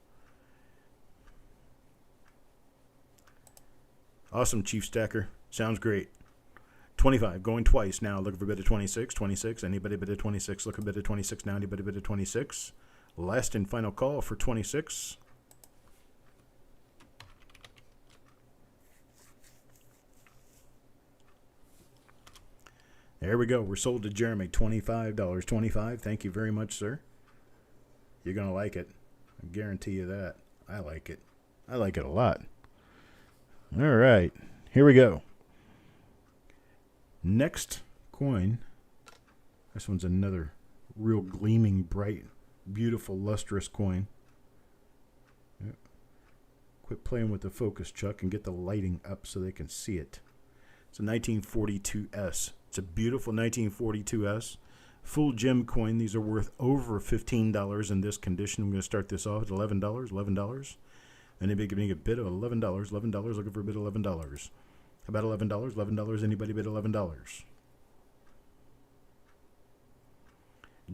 Awesome, Chief Stacker. Sounds great. 25 going twice now. Looking for a bid of 26. 26, anybody bid of 26? Look a bid of 26 now. Anybody bid of 26? Last and final call for 26. There we go. We're sold to Jeremy. $25. 25. Thank you very much, sir. You're going to like it. I guarantee you that. I like it. I like it a lot. All right. Here we go. Next coin. This one's another real gleaming, bright, beautiful, lustrous coin. Yep. Quit playing with the focus, Chuck, and get the lighting up so they can see it. It's a 1942S. It's a beautiful 1942S. Full gem coin. These are worth over $15 in this condition. I'm going to start this off at $11. $11. Anybody giving a bid of $11? $11. Looking for a bid of $11. How about $11? $11. Anybody bid $11?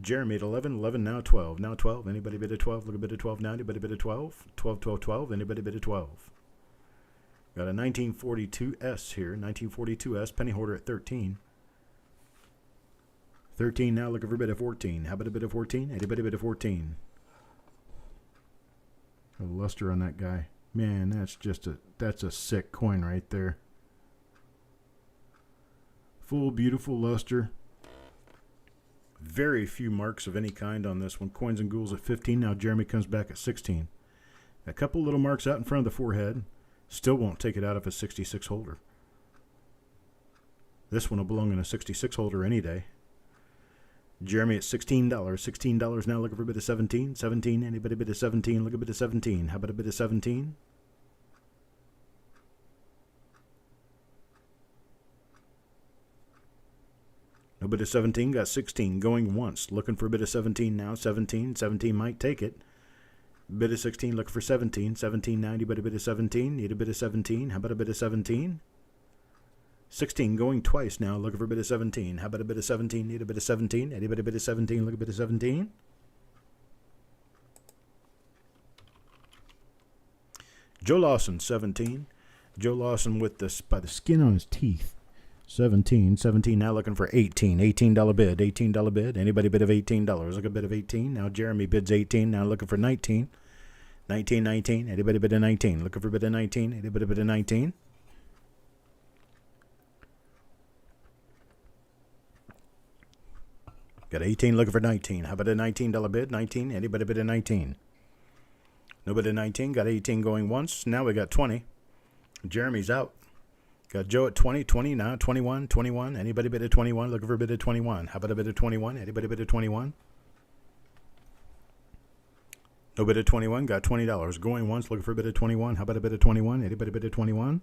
Jeremy at 11. 11 now 12. Now 12. Anybody bid a 12? Look a bid of 12 now. Anybody bid a 12? 12, 12, 12. Anybody bid a 12? Got a 1942S here. 1942S. Penny hoarder at 13. 13 now, looking for a bid of 14. How about a bid of 14? Anybody bid of 14? A luster on that guy. Man, that's a sick coin right there. Full, beautiful luster. Very few marks of any kind on this one. Coins and ghouls at 15. Now Jeremy comes back at 16. A couple little marks out in front of the forehead. Still won't take it out of a 66 holder. This one will belong in a 66 holder any day. Jeremy at $16. $16 now, looking for a bid of 17. 17, anybody bid of 17? Look a bid of 17. How about a bid of 17? No bid of 17, got 16 going once. Looking for a bid of 17 now. 17, 17 might take it. Bid of 16, looking for 17. 17 now, anybody bid of 17? Need a bid of 17. How about a bid of 17? 16 going twice now, looking for a bit of 17. How about a bit of 17? Need a bit of 17. Anybody bit of 17? Look a bit of 17. Joe Lawson, 17. Joe Lawson with this by the skin on his teeth. 17. 17 now, looking for 18. $18 bid. $18 bid. Anybody bid of $18? Look a bit of 18. Now Jeremy bids 18. Now looking for 19. 19, 19. Anybody bid of 19? Looking for a bit of 19. Anybody bid of 19? Got 18 looking for 19. How about a $19 bid? 19. Anybody bid a 19? Nobody 19. Got 18 going once. Now we got 20. Jeremy's out. Got Joe at 20. 20 now. 21. 21. Anybody bid a 21? Looking for a bid of 21. How about a bid of 21? Anybody bid a 21? No bid of 21. Got $20 going once. Looking for a bid of 21. How about a bid of 21? Anybody bid of 21?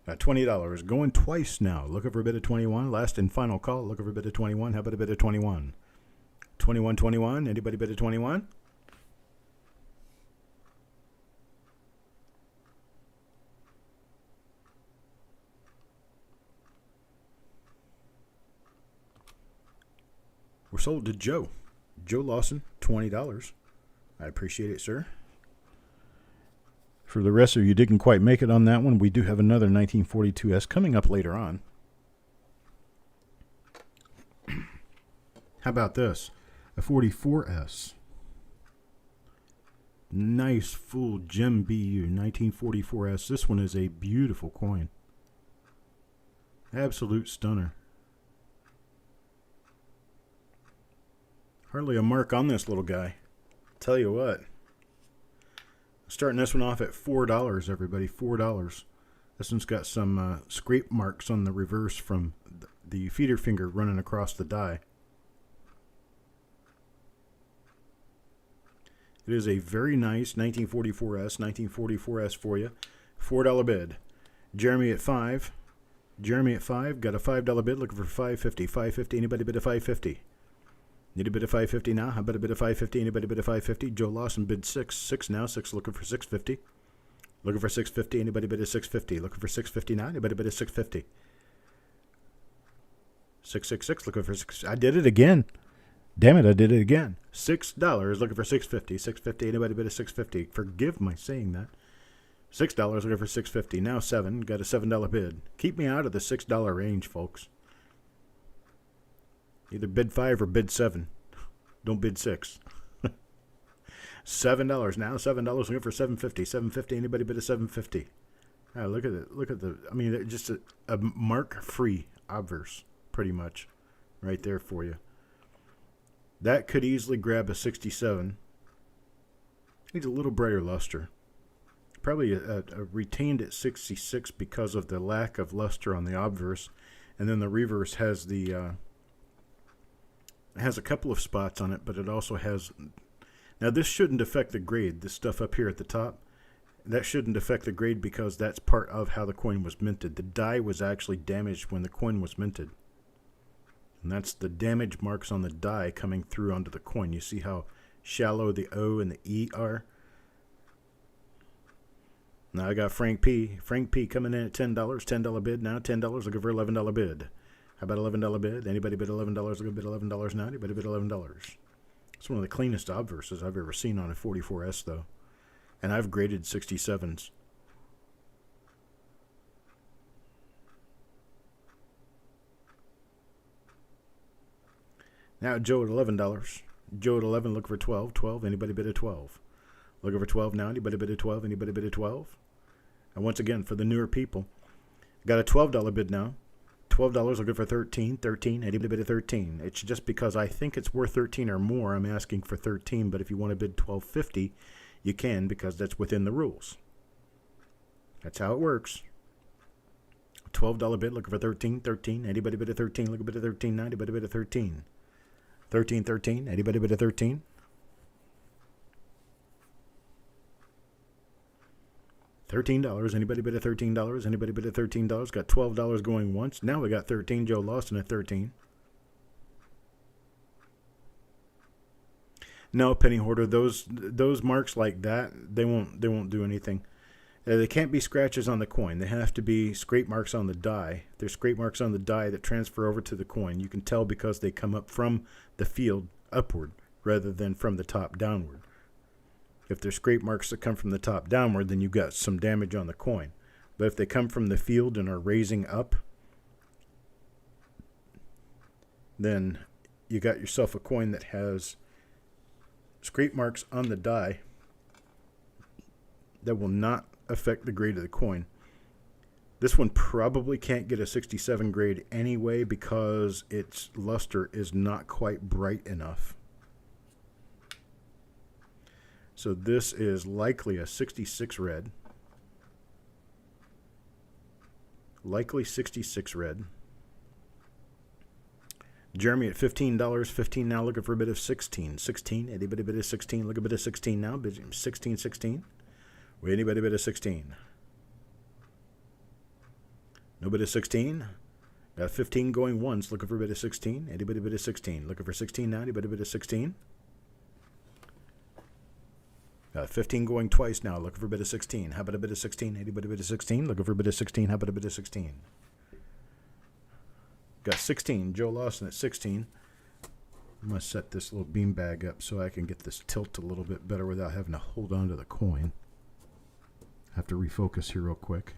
Got $20 going twice now. Looking for a bit of 21. Last and final call. Looking for a bit of 21. How about a bit of 21? 21, 21. Anybody bid of 21? We're sold to Joe. Joe Lawson, $20. I appreciate it, sir. For the rest of you didn't quite make it on that one, we do have another 1942S coming up later on. How about this? A 44S. Nice full gem BU 1944S. This one is a beautiful coin. Absolute stunner. Hardly a mark on this little guy. Tell you what. Starting this one off at $4, everybody. $4. This one's got some scrape marks on the reverse from the feeder finger running across the die. It is a very nice 1944S. 1944S for you. $4 bid. Jeremy at 5. Jeremy at 5. Got a $5 bid. Looking for $5.50. $5.50. Anybody bid a $5.50? Need a bid of $5.50 now? How about a bid of $5.50? Anybody bid a $5.50? Joe Lawson bid 6. 6 now. 6 looking for $6.50. Looking for $6.50. Anybody bid a $6.50? Looking for $6.50 now? Anybody bid a $6.50? 666 looking for 6. I did it again. Damn it, I did it again. $6 looking for $6.50. $6.50. Anybody bid a $6.50? Forgive my saying that. $6 looking for $6.50. Now 7. Got a $7 bid. Keep me out of the $6 range, folks. Either bid 5 or bid 7. Don't bid 6. $7 now. $7 looking for $7.50. $7.50. Anybody bid a $7.50? Look at it. Look at the. I mean, just a mark-free obverse, pretty much, right there for you. That could easily grab a 67. Needs a little brighter luster. Probably a retained at 66 because of the lack of luster on the obverse, and then the reverse has the. It has a couple of spots on it, but it also has. Now this shouldn't affect the grade. This stuff up here at the top, that shouldn't affect the grade because that's part of how the coin was minted. The die was actually damaged when the coin was minted. And that's the damage marks on the die coming through onto the coin. You see how shallow the O and the E are? Now I got Frank P. Frank P coming in at $10. $10 bid now. $10 looking for $11 bid. How about $11 bid? Anybody bid $11? Looking bid $11 now? Anybody bid $11? It's one of the cleanest obverses I've ever seen on a 44S though. And I've graded 67s. Now Joe at $11. Joe at 11 looking for 12. 12. Anybody bid a 12? Looking for 12 now. Anybody bid a 12? Anybody bid a 12? And once again, for the newer people, got a $12 bid now. $12 looking for 13. 13. Anybody bid a 13? It's just because I think it's worth 13 or more. I'm asking for 13, but if you want to bid $12.50, you can because that's within the rules. That's how it works. $12 bid looking for 13. 13. Anybody bid a 13? Looking bid a 13 now. Anybody bid a 13? 13, 13. Anybody bid a 13? $13. Anybody bid a $13? Anybody bid a $13? Got $12 going once. Now we got 13. Joe Lawson at 13. No, penny hoarder. Those marks like that, they won't do anything. They can't be scratches on the coin. They have to be scrape marks on the die. There's scrape marks on the die that transfer over to the coin. You can tell because they come up from the field upward rather than from the top downward. If there's scrape marks that come from the top downward, then you've got some damage on the coin. But if they come from the field and are raising up, then you got yourself a coin that has scrape marks on the die that will not affect the grade of the coin. This one probably can't get a 67 grade anyway because its luster is not quite bright enough. So this is likely a 66 red. Likely 66 red. Jeremy at $15. 15 now looking for a bit of 16. 16. Anybody bid a 16? Look a bit of 16 now. 16, 16. Wait, anybody bid a 16? No bid of 16. Got 15 going once. Looking for a bit of 16. Anybody bid a 16? Looking for 16 now. Anybody bid a 16? Got 15 going twice now. Looking for a bit of 16. How about a bit of 16? Anybody bid a 16? Looking for a bit of 16. How about a bit of 16? Got 16. Joe Lawson at 16. I'm going to set this little beanbag up so I can get this tilt a little bit better without having to hold on to the coin. Have to refocus here real quick.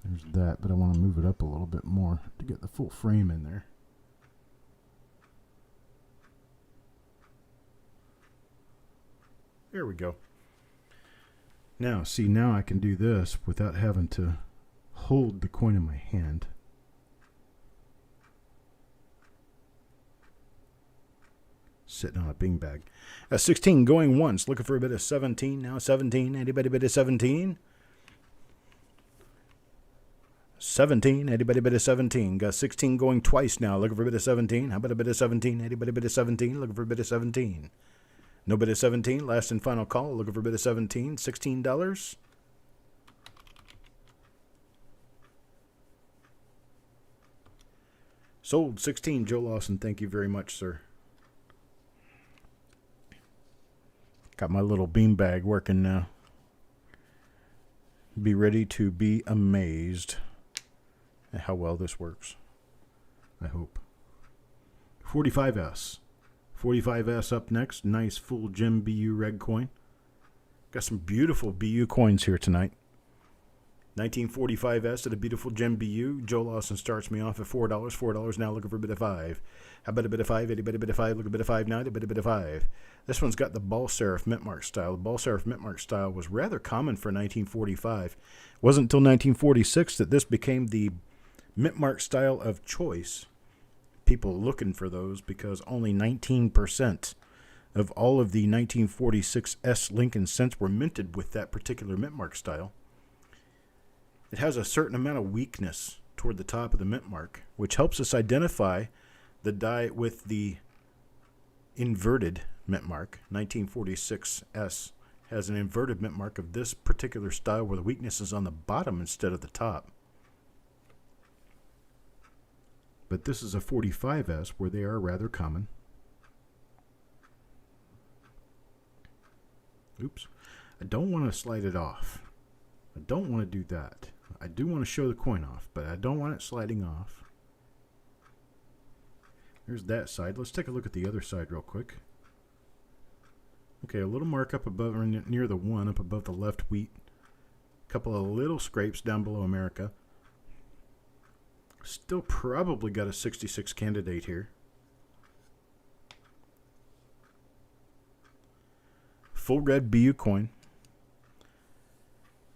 There's that, but I want to move it up a little bit more to get the full frame in there. There we go. Now, see, now I can do this without having to hold the coin in my hand. Sitting on a beanbag. 16 going once. Looking for a bit of 17. Now 17. Anybody bit of 17? 17. Anybody bit of 17? Got 16 going twice now. Looking for a bit of 17. How about a bit of 17? Anybody bit of 17? Looking for a bit of 17. No bit of 17. Last and final call. Looking for a bit of 17. $16. Sold 16. Joe Lawson. Thank you very much, sir. Got my little beanbag working now. Be ready to be amazed at how well this works. I hope. 45S. 45S up next. Nice full gem BU reg coin. Got some beautiful BU coins here tonight. 1945S at a beautiful gem BU. Joe Lawson starts me off at $4. $4 now, looking for a bit of 5. How about a bit of 5? Anybody a bit of 5? Look a bit of 5 now. A bit of 5. This one's got the ball serif mint mark style. The ball serif mint mark style was rather common for 1945. It wasn't until 1946 that this became the mint mark style of choice. People looking for those because only 19% of all of the 1946 S Lincoln cents were minted with that particular mint mark style. It has a certain amount of weakness toward the top of the mint mark, which helps us identify the die with the inverted mint mark. 1946S has an inverted mint mark of this particular style where the weakness is on the bottom instead of the top. But this is a 45S where they are rather common. Oops. I don't want to slide it off. I don't want to do that. I do want to show the coin off, but I don't want it sliding off. There's that side. Let's take a look at the other side real quick. Okay, a little mark up above, or near the 1, up above the left wheat. A couple of little scrapes down below America. Still probably got a 66 candidate here. Full red BU coin.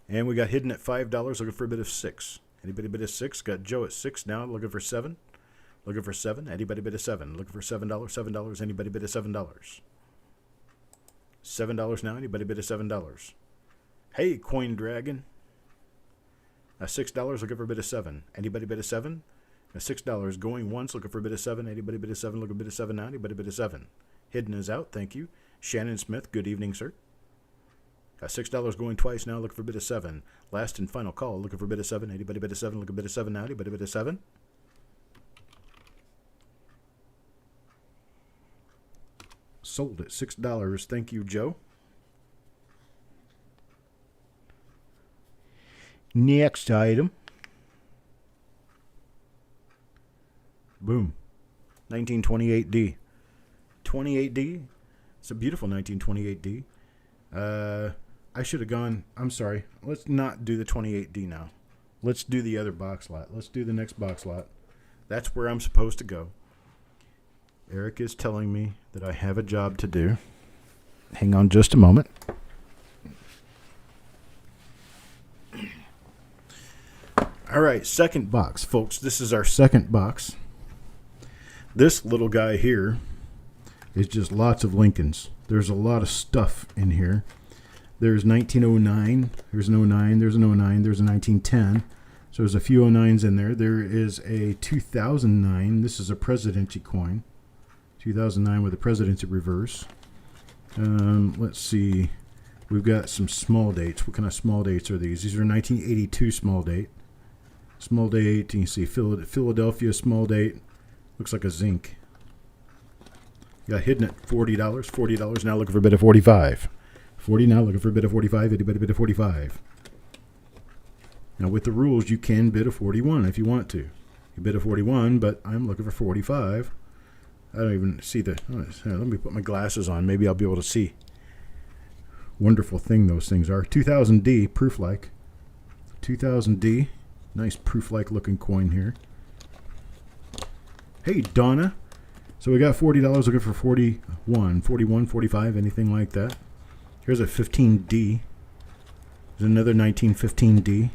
And we got hidden at $5, looking for a bit of 6. Anybody bit of 6? Got Joe at 6 now, looking for 7. Looking for 7. Anybody bit of 7? Looking for $7. $7. Anybody bit of $7? $7 now. Anybody bit of $7? Hey, Coin Dragon. $6, looking for a bit of 7. Anybody bit of 7? $6 going once, looking for a bit of 7. Anybody bit of 7? Looking for a bit of 7 now. Anybody bit of 7? Hidden is out. Thank you. Shannon Smith. Good evening, sir. $6 going twice now, looking for a bit of 7. Last and final call, looking for a bit of 7. Anybody bit of 7? Looking for a bit of 7 now. Anybody bit of 7? Sold at $6. Thank you, Joe. Next item. Boom. 1928D. 28D. It's a beautiful 1928D. I should have gone, I'm sorry. Let's not do the 28D now. Let's do the other box lot. Let's do the next box lot. That's where I'm supposed to go. Eric is telling me that I have a job to do. Hang on just a moment. All right, second box, folks. This is our second box. This little guy here is just lots of Lincolns. There's a lot of stuff in here. There's 1909. There's an 09. There's an 09. There's a 1910. So there's a few 09s in there. There is a 2009. This is a presidency coin. 2009 with a presidency reverse. Let's see. We've got some small dates. What kind of small dates are these? These are 1982 small date. Small date. You can see Philadelphia small date. Looks like a zinc. Got hidden at $40. $40 now, looking for a bit of 45. 40 now, looking for a bit of 45. Anybody bid a 45? Now with the rules, you can bid a 41 if you want to. You bid a 41, but I'm looking for 45. I don't even see the. Let me put my glasses on. Maybe I'll be able to see. wonderful thing those things are. 2000D, proof-like. 2000D. Nice proof-like looking coin here. Hey, Donna. So we got $40 looking for 41, 41, 45, anything like that. Here's a 15D. There's another 1915D.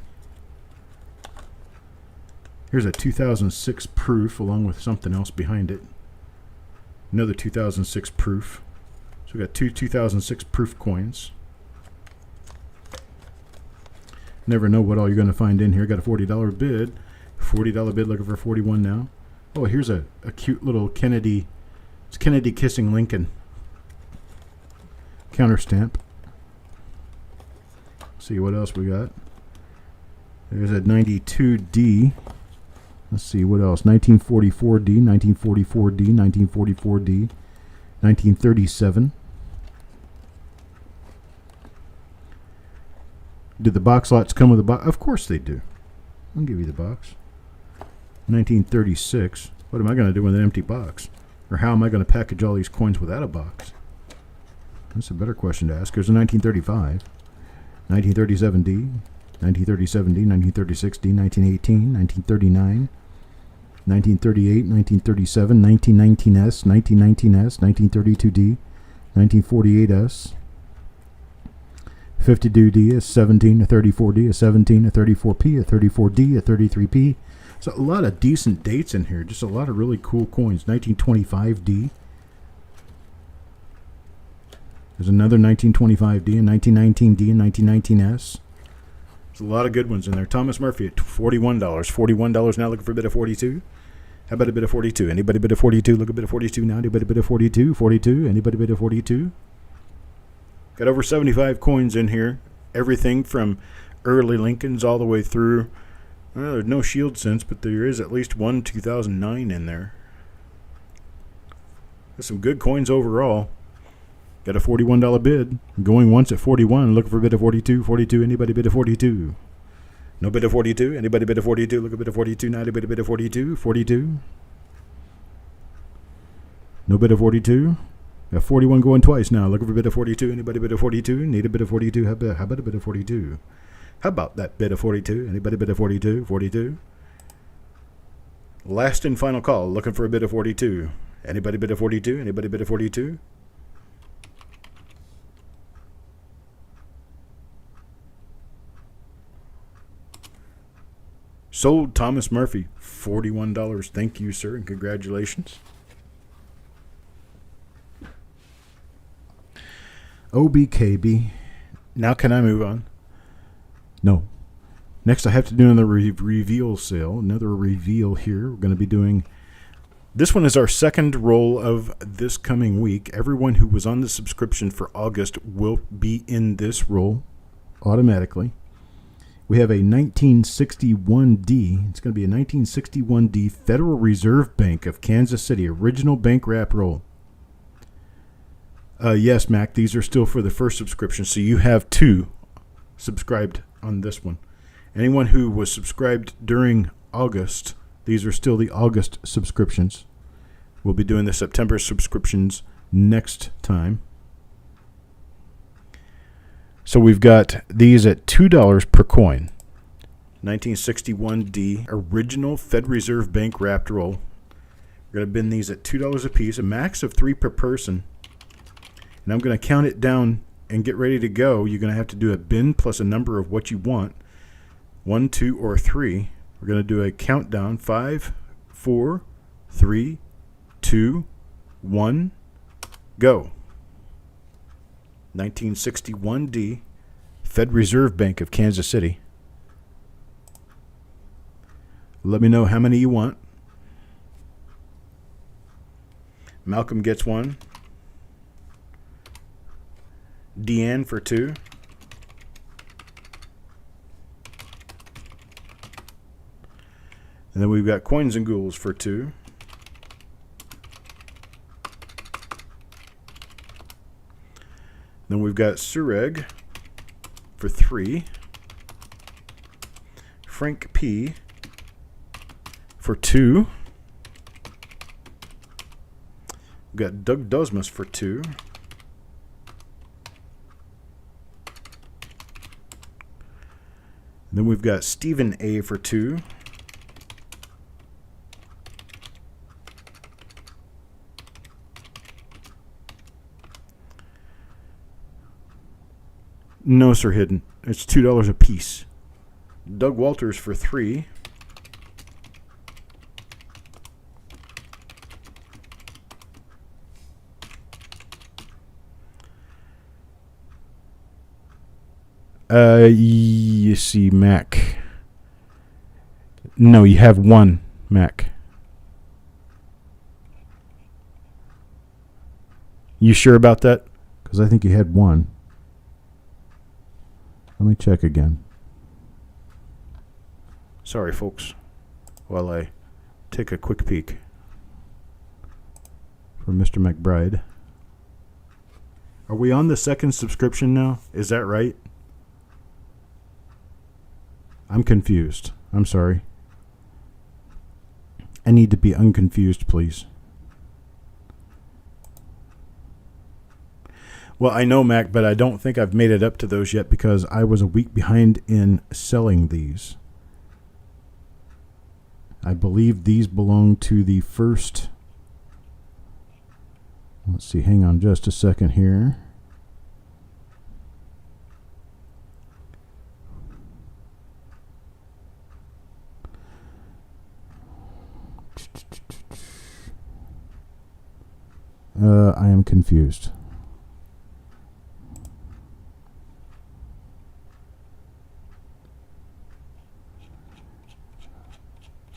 Here's a 2006 proof along with something else behind it. Another 2006 proof. So we got two 2006 proof coins. Never know what all you're going to find in here. Got a $40 bid. $40 bid looking for 41 now. Oh, here's a cute little Kennedy. It's Kennedy kissing Lincoln. Counter stamp. See what else we got. There's a 92D. Let's see what else. 1944D, 1944D, 1944D, 1937. Did the box lots come with a box? Of course they do. I'll give you the box. 1936. What am I going to do with an empty box? Or how am I going to package all these coins without a box? That's a better question to ask. There's a 1935, 1937D, 1937D, 1936D, 1918, 1939, 1938, 1937, 1919S, 1919S, 1932D, 1948S, 52D, a 17, a 34D, a 17, a 34P, a 34D, a 33P. So a lot of decent dates in here. Just a lot of really cool coins. 1925D. There's another 1925D, a 1919D, and 1919S. There's a lot of good ones in there. Thomas Murphy at $41. $41 now, looking for a bid of 42. How about a bid of 42? Anybody bid of 42? Look a bid of 42 now. Anybody bid of 42? 42. Anybody bid of 42? Got over 75 coins in here. Everything from early Lincolns all the way through. Well, there's no shield since, but there is at least one 2009 in there. There's some good coins overall. Got a $41 bid. Going once at 41. Looking for a bid of 42. 42. Anybody bid of 42? No bid of 42. Anybody bid of 42? Look a bid of 42. Now anybody bid of 42? 42. No bid of 42. Got 41 going twice now. Looking for a bid of 42. Anybody bid of 42? Need a bid of 42? How about a bid of 42? How about that bid of 42? Anybody bid of 42? 42. Last and final call. Looking for a bid of 42. Anybody bid of 42? Anybody bid of 42? Sold Thomas Murphy, $41. Thank you, sir, and congratulations. OBKB. Now can I move on? No. Next I have to do another reveal sale. Another reveal here. We're going to be doing... This one is our second roll of this coming week. Everyone who was on the subscription for August will be in this roll automatically. We have a 1961D. It's going to be a 1961D Federal Reserve Bank of Kansas City original bank wrap roll. Yes, Mac, these are still for the first subscription, so you have two subscribed on this one. Anyone who was subscribed during August, these are still the August subscriptions. We'll be doing the September subscriptions next time. So we've got these at $2 per coin. 1961D original Fed Reserve Bank wrapped roll. We're going to bin these at $2 a piece, a max of 3 per person. And I'm going to count it down and get ready to go. You're going to have to do a bin plus a number of what you want. 1, 2, or 3. We're going to do a countdown. 5, 4, 3, 2, 1, go. 1961D Fed Reserve Bank of Kansas City. Let me know how many you want. Malcolm gets one. Deanne for 2. And then we've got Coins and Ghouls for 2. Then we've got Sureg for 3. Frank P for 2. We've got Doug Dosmus for 2. Then we've got Stephen A for 2. No, sir, hidden. It's $2 a piece. Doug Walters for 3. You see Mac. No, you have 1 Mac. You sure about that? Because I think you had 1. Let me check again. Sorry, folks, while I take a quick peek for Mr. McBride. Are we on the 2nd subscription now? Is that right? I'm confused. I'm sorry. I need to be unconfused, please. Well, I know, Mac, but I don't think I've made it up to those yet because I was a week behind in selling these. I believe these belong to the first. Let's see, hang on just a second here. I am confused.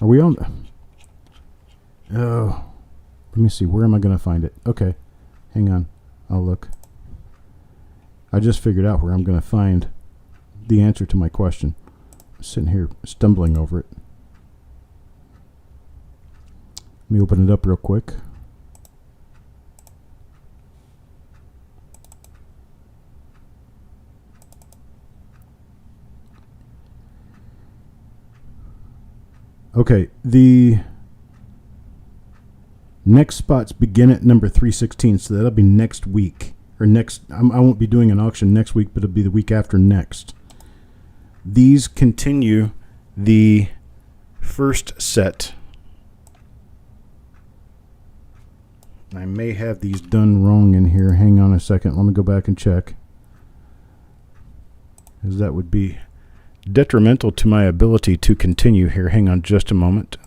Are we on? Oh, let me see. Where am I going to find it? Okay, hang on. I'll look. I just figured out where I'm going to find the answer to my question. I'm sitting here stumbling over it. Let me open it up real quick. Okay, the next spots begin at number 316, so that'll be next week. Or next, I won't be doing an auction next week, but it'll be the week after next. These continue the first set. I may have these done wrong in here. Hang on a second. Let me go back and check. Because that would be detrimental to my ability to continue here. Hang on just a moment.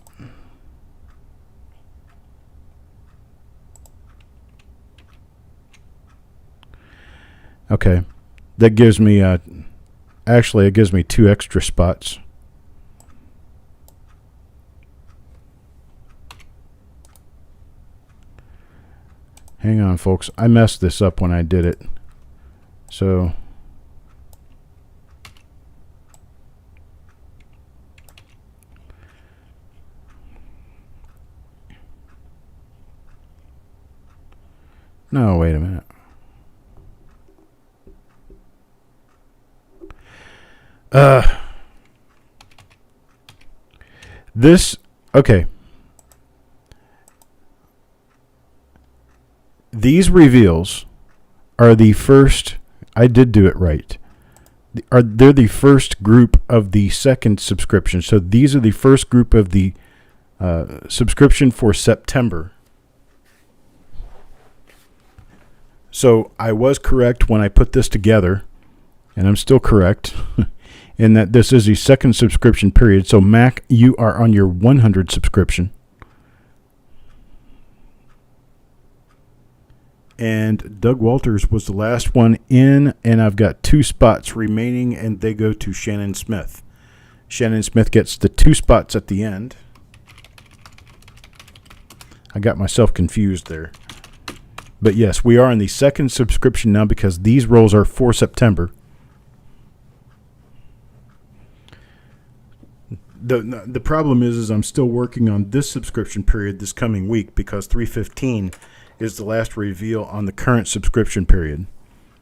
Okay. That gives me, actually, it gives me 2 extra spots. Hang on, folks. I messed this up when I did it. So no, wait a minute. Okay. These reveals are the first, I did do it right. They're the first group of the second subscription. So these are the first group of the subscription for September. So I was correct when I put this together, and I'm still correct in that this is the second subscription period. So Mac, you are on your 100 subscription. And Doug Walters was the last one in, and I've got 2 spots remaining, and they go to Shannon Smith. Shannon Smith gets the 2 spots at the end. I got myself confused there. But yes, we are in the second subscription now because these rolls are for September. The problem is I'm still working on this subscription period this coming week because 315 is the last reveal on the current subscription period.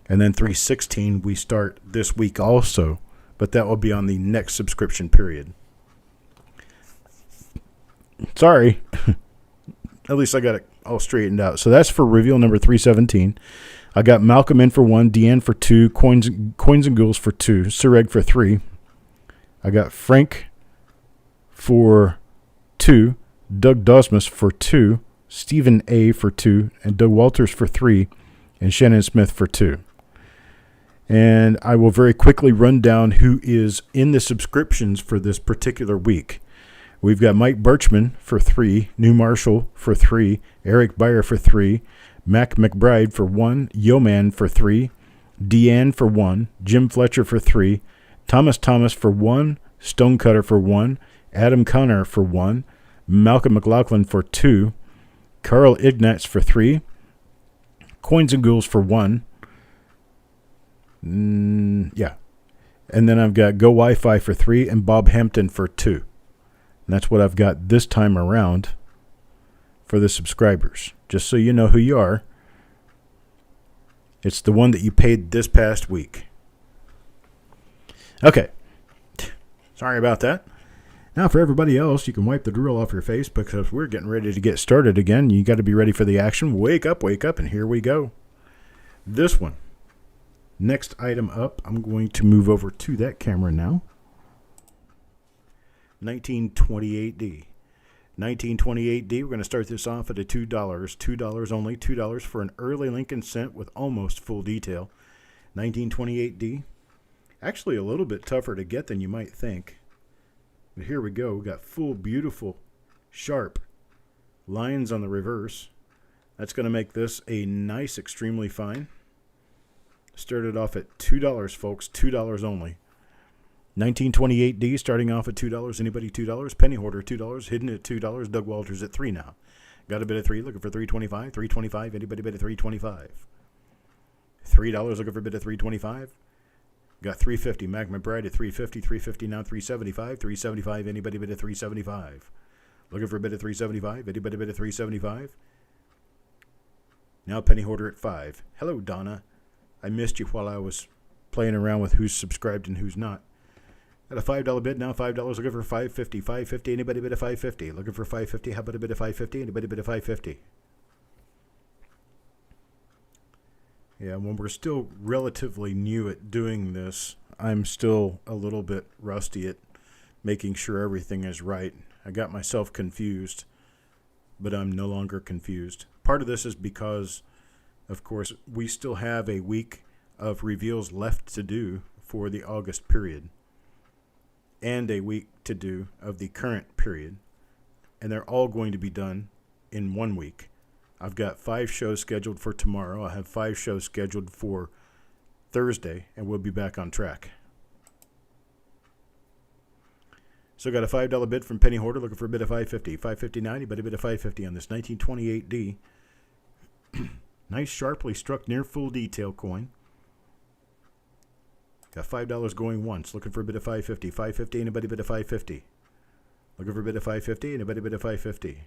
And then 316 we start this week also, but that will be on the next subscription period. Sorry. At least I got it all straightened out. So that's for reveal number 317. I got Malcolm in for 1, Deanne for 2, Coins and Ghouls for 2, Sureg for 3. I got Frank for 2, Doug Dosmus for 2, Stephen A. for 2, and Doug Walters for 3, and Shannon Smith for 2. And I will very quickly run down who is in the subscriptions for this particular week. We've got Mike Birchman for 3, New Marshall for 3, Eric Beyer for 3, Mac McBride for 1, Yeoman for 3, Deanne for 1, Jim Fletcher for 3, Thomas for 1, Stonecutter for 1, Adam Connor for 1, Malcolm McLaughlin for 2, Carl Ignatz for 3, Coins and Ghouls for 1. Yeah. And then I've got Go Wi-Fi for 3 and Bob Hampton for 2. And that's what I've got this time around for the subscribers. Just so you know who you are. It's the one that you paid this past week. Okay. Sorry about that. Now for everybody else, you can wipe the drool off your face because we're getting ready to get started again. You got to be ready for the action. Wake up, and here we go. This one. Next item up, I'm going to move over to that camera now. 1928D. 1928D, we're going to start this off at a $2. $2 only. $2 for an early Lincoln cent with almost full detail. 1928D. Actually a little bit tougher to get than you might think. But here we go. We got full, beautiful, sharp lines on the reverse. That's going to make this a nice, extremely fine. Started off at $2, folks. $2 only. 1928D starting off at $2. Anybody $2? Penny Hoarder $2. Hidden at $2. Doug Walters at 3 now. Got a bid of 3. Looking for 325. 325. Anybody bid at 325? $3 looking for a bid of 325. Got 350. Mac McBride at 350. 350 now. 375. 375. Anybody bid at 375? Looking for a bid of 375. Anybody bid at 375? Now Penny Hoarder at 5. Hello, Donna. I missed you while I was playing around with who's subscribed and who's not. Got a $5 bid now. $5 looking for 550. 550. Anybody bid at 550? Looking for 550. How about a bid of 550? Anybody bid at 550? Yeah, when we're still relatively new at doing this, I'm still a little bit rusty at making sure everything is right. I got myself confused, but I'm no longer confused. Part of this is because, of course, we still have a week of reveals left to do for the August period and a week to do of the current period, and they're all going to be done in 1 week. I've got 5 shows scheduled for tomorrow. I have 5 shows scheduled for Thursday, and we'll be back on track. So got a $5 bid from Penny Hoarder, looking for a bid of 550. 559, but a bid of 550 on this 1928D. Nice, sharply struck near full detail coin. Got $5 going once, looking for a bid of 550. 550, anybody bid of 550? Looking for a bid of 550, anybody bid of 550?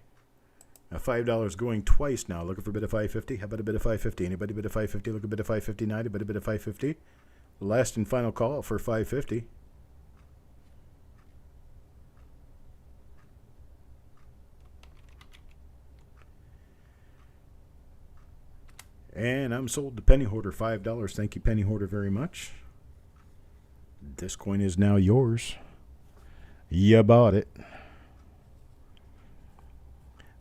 Now $5 going twice now, looking for a bid of 550. How about a bid of 550? Anybody bid of 550? Look a bid of 559, anybody bid of 550? Last and final call for 550. And I'm sold to Penny Hoarder, $5. Thank you, Penny Hoarder, very much. This coin is now yours. You bought it.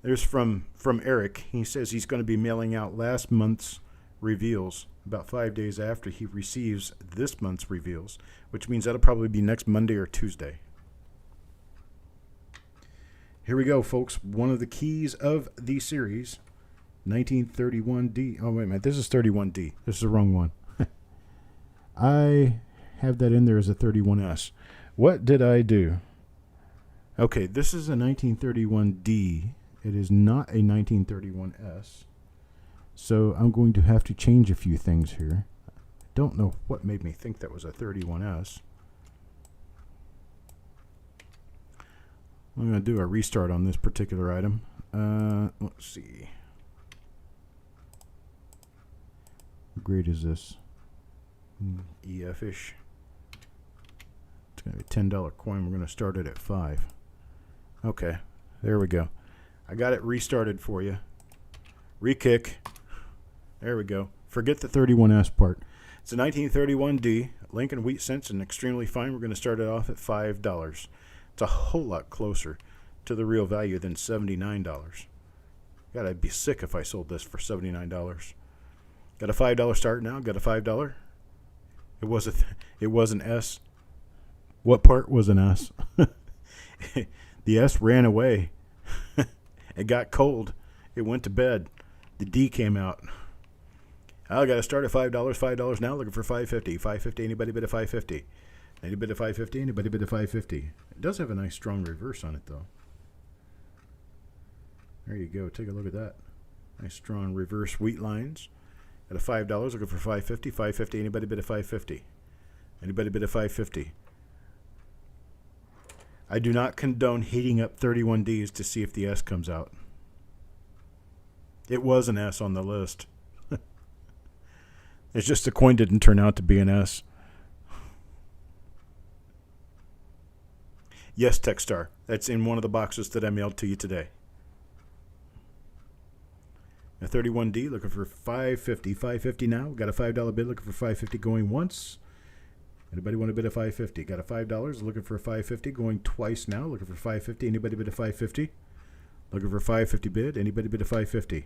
There's from Eric. He says he's going to be mailing out last month's reveals about 5 days after he receives this month's reveals, which means that'll probably be next Monday or Tuesday. Here we go, folks. One of the keys of the series, 1931D. Oh, wait a minute. This is 31D. This is the wrong one. I have that in there as a 31S. What did I do? Okay, this is a 1931D. It is not a 1931S. So I'm going to have to change a few things here. I don't know what made me think that was a 31S. I'm going to do a restart on this particular item. Let's see. What grade is this? EF-ish. It's going to be a $10 coin. We're going to start it at 5. Okay, there we go. I got it restarted for you. Re-kick. There we go. Forget the 31S part. It's a 1931D, Lincoln Wheat Cents, and extremely fine. We're going to start it off at $5. It's a whole lot closer to the real value than $79. God, I'd be sick if I sold this for $79. Got a $5 start now. Got a $5. It was an S. What part was an S? The S ran away. It got cold. It went to bed. The D came out. I got to start at $5. $5 now. Looking for $5.50. $5.50. Anybody bid at $5.50? Anybody bid at $5.50? Anybody bid at $5.50? It does have a nice strong reverse on it though. There you go. Take a look at that. Nice strong reverse wheat lines. At a $5, looking for $5.50. $5.50. Anybody bid at $5.50? Anybody bid at $5.50? I do not condone heating up 31Ds to see if the S comes out. It was an S on the list. It's just the coin didn't turn out to be an S. Yes, Techstar. That's in one of the boxes that I mailed to you today. A 31D looking for $5.50. $5.50 now. Got a $5 bid looking for $5.50 going once. Anybody want to bid a $5.50? Got a $5 looking for a $5.50 going twice now. Looking for $5.50. Anybody bid a $5.50? Looking for $5.50 bid. Anybody bid a $5.50?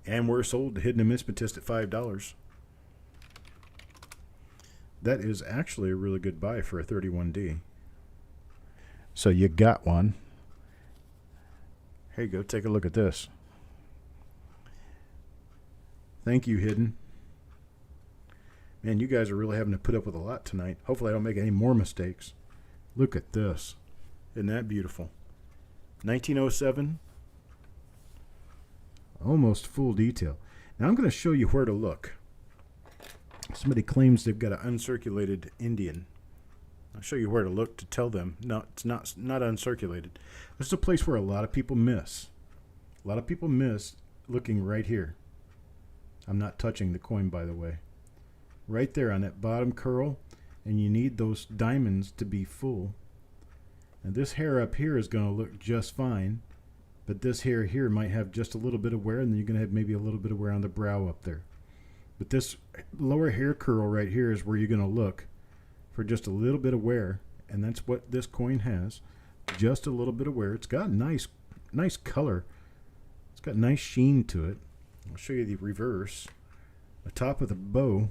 And we're sold to Hidden Numismatist at $5. That is actually a really good buy for a 31D. So you got one. Here you go. Take a look at this. Thank you, Hidden. Man, you guys are really having to put up with a lot tonight. Hopefully I don't make any more mistakes. Look at this. Isn't that beautiful? 1907. Almost full detail. Now I'm going to show you where to look. Somebody claims they've got an uncirculated Indian. I'll show you where to look to tell them. No, it's not uncirculated. This is a place where a lot of people miss. A lot of people miss looking right here. I'm not touching the coin, by the way. Right there on that bottom curl, and you need those diamonds to be full. And this hair up here is going to look just fine, but this hair here might have just a little bit of wear, and then you're going to have maybe a little bit of wear on the brow up there. But this lower hair curl right here is where you're going to look for just a little bit of wear, and that's what this coin has. Just a little bit of wear. It's got nice color. It's got nice sheen to it. I'll show you the reverse. The top of the bow,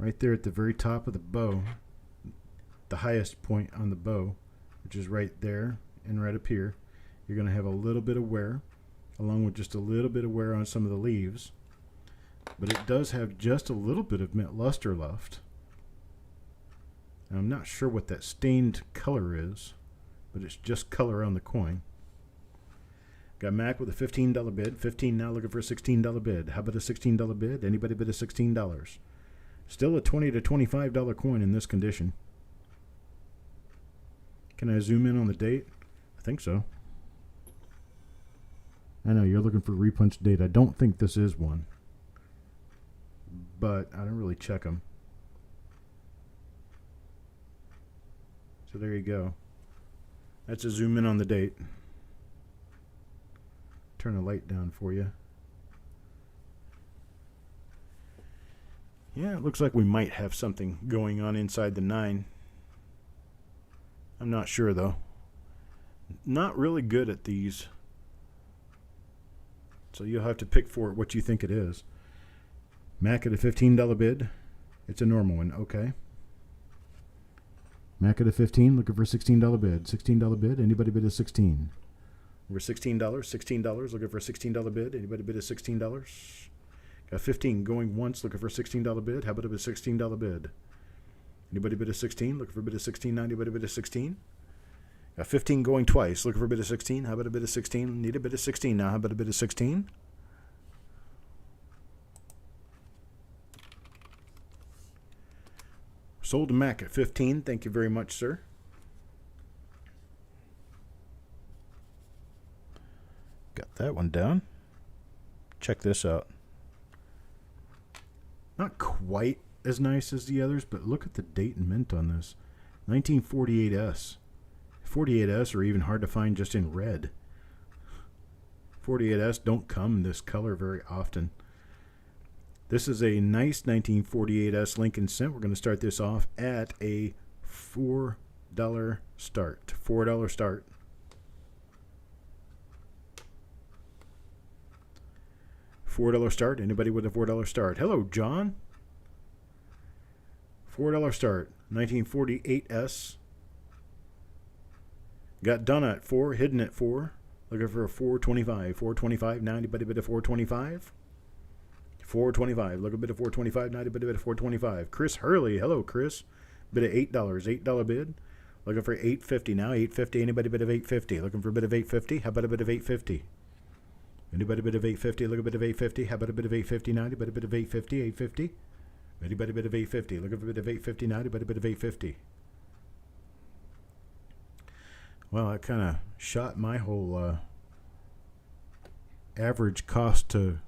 right there at the very top of the bow, the highest point on the bow, which is right there and right up here, you're going to have a little bit of wear, along with just a little bit of wear on some of the leaves. But it does have just a little bit of mint luster left. And I'm not sure what that stained color is, but it's just color on the coin. Got Mac with a $15 bid. 15 now, looking for a $16 bid. How about a $16 bid? Anybody bid a $16? Still a $20 to $25 coin in this condition. Can I zoom in on the date? I think so. I know you're looking for repunch date. I don't think this is one, but I don't really check them. So there you go. That's a zoom in on the date. Turn the light down for you. Yeah, it looks like we might have something going on inside the 9. I'm not sure though. Not really good at these. So you'll have to pick for it what you think it is. Mac at a $15 bid. It's a normal one. Okay. Mac at a 15, looking for a $16 bid. $16 bid. Anybody bid a 16? We're $16. $16, looking for a $16 bid. Anybody bid a $16? Got 15 going once, looking for a $16 bid. How about a $16 bid? Anybody bid a 16? Looking for a bid of 16 now. Anybody bid a 16? Got 15 going twice, looking for a bid of 16. How about a bid of 16? Need a bid of 16 now. How about a bid of 16? Sold to Mac at 15. Thank you very much, sir. Got that one down. Check this out. Not quite as nice as the others, but look at the date and mint on this. 1948S. 48S are even hard to find just in red. 48S don't come this color very often. This is a nice 1948S Lincoln Cent. We're going to start this off at a $4 start. $4 start. $4 start. Anybody with a $4 start? Hello, John. $4 start. 1948S. Got done at 4, hidden at 4. Looking for a 425. 425 now. Anybody bid a 425? 425. Look a bit of 425 now. Anybody bid a 425? Chris Hurley. Hello, Chris. Bid of $8. $8 bid. Looking for 850 now. 850. Anybody bid of 850? Looking for a bit of 850? How about a bit of 850? Anybody bid of 850? Look a bit of 850. How about a bit of 850 now? Anybody bid of 850? 850? Anybody bid of 850? Look at a bit of 850 now. Anybody bid of 850? Well, I kind of shot my whole average cost to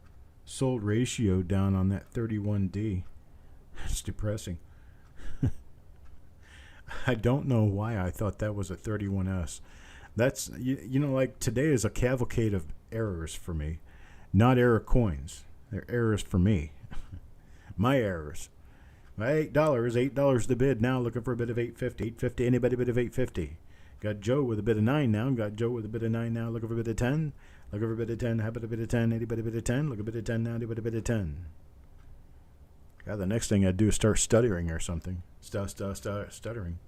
sold ratio down on that 31D. It's depressing. I don't know why I thought that was a 31S. That's, you know, like today is a cavalcade of errors for me. Not error coins. They're errors for me. My errors. $8. $8 the bid now. Looking for a bit of 850. 850. Anybody bid of 850? Got Joe with a bit of 9 now. Got Joe with a bit of 9 now. Looking for a bit of 10. Looking for a bit of 10. How about a bit of 10? Anybody bit of 10? Look a bit of 10 now. Anybody bit of 10? God, the next thing I'd do is start stuttering or something. Stuttering.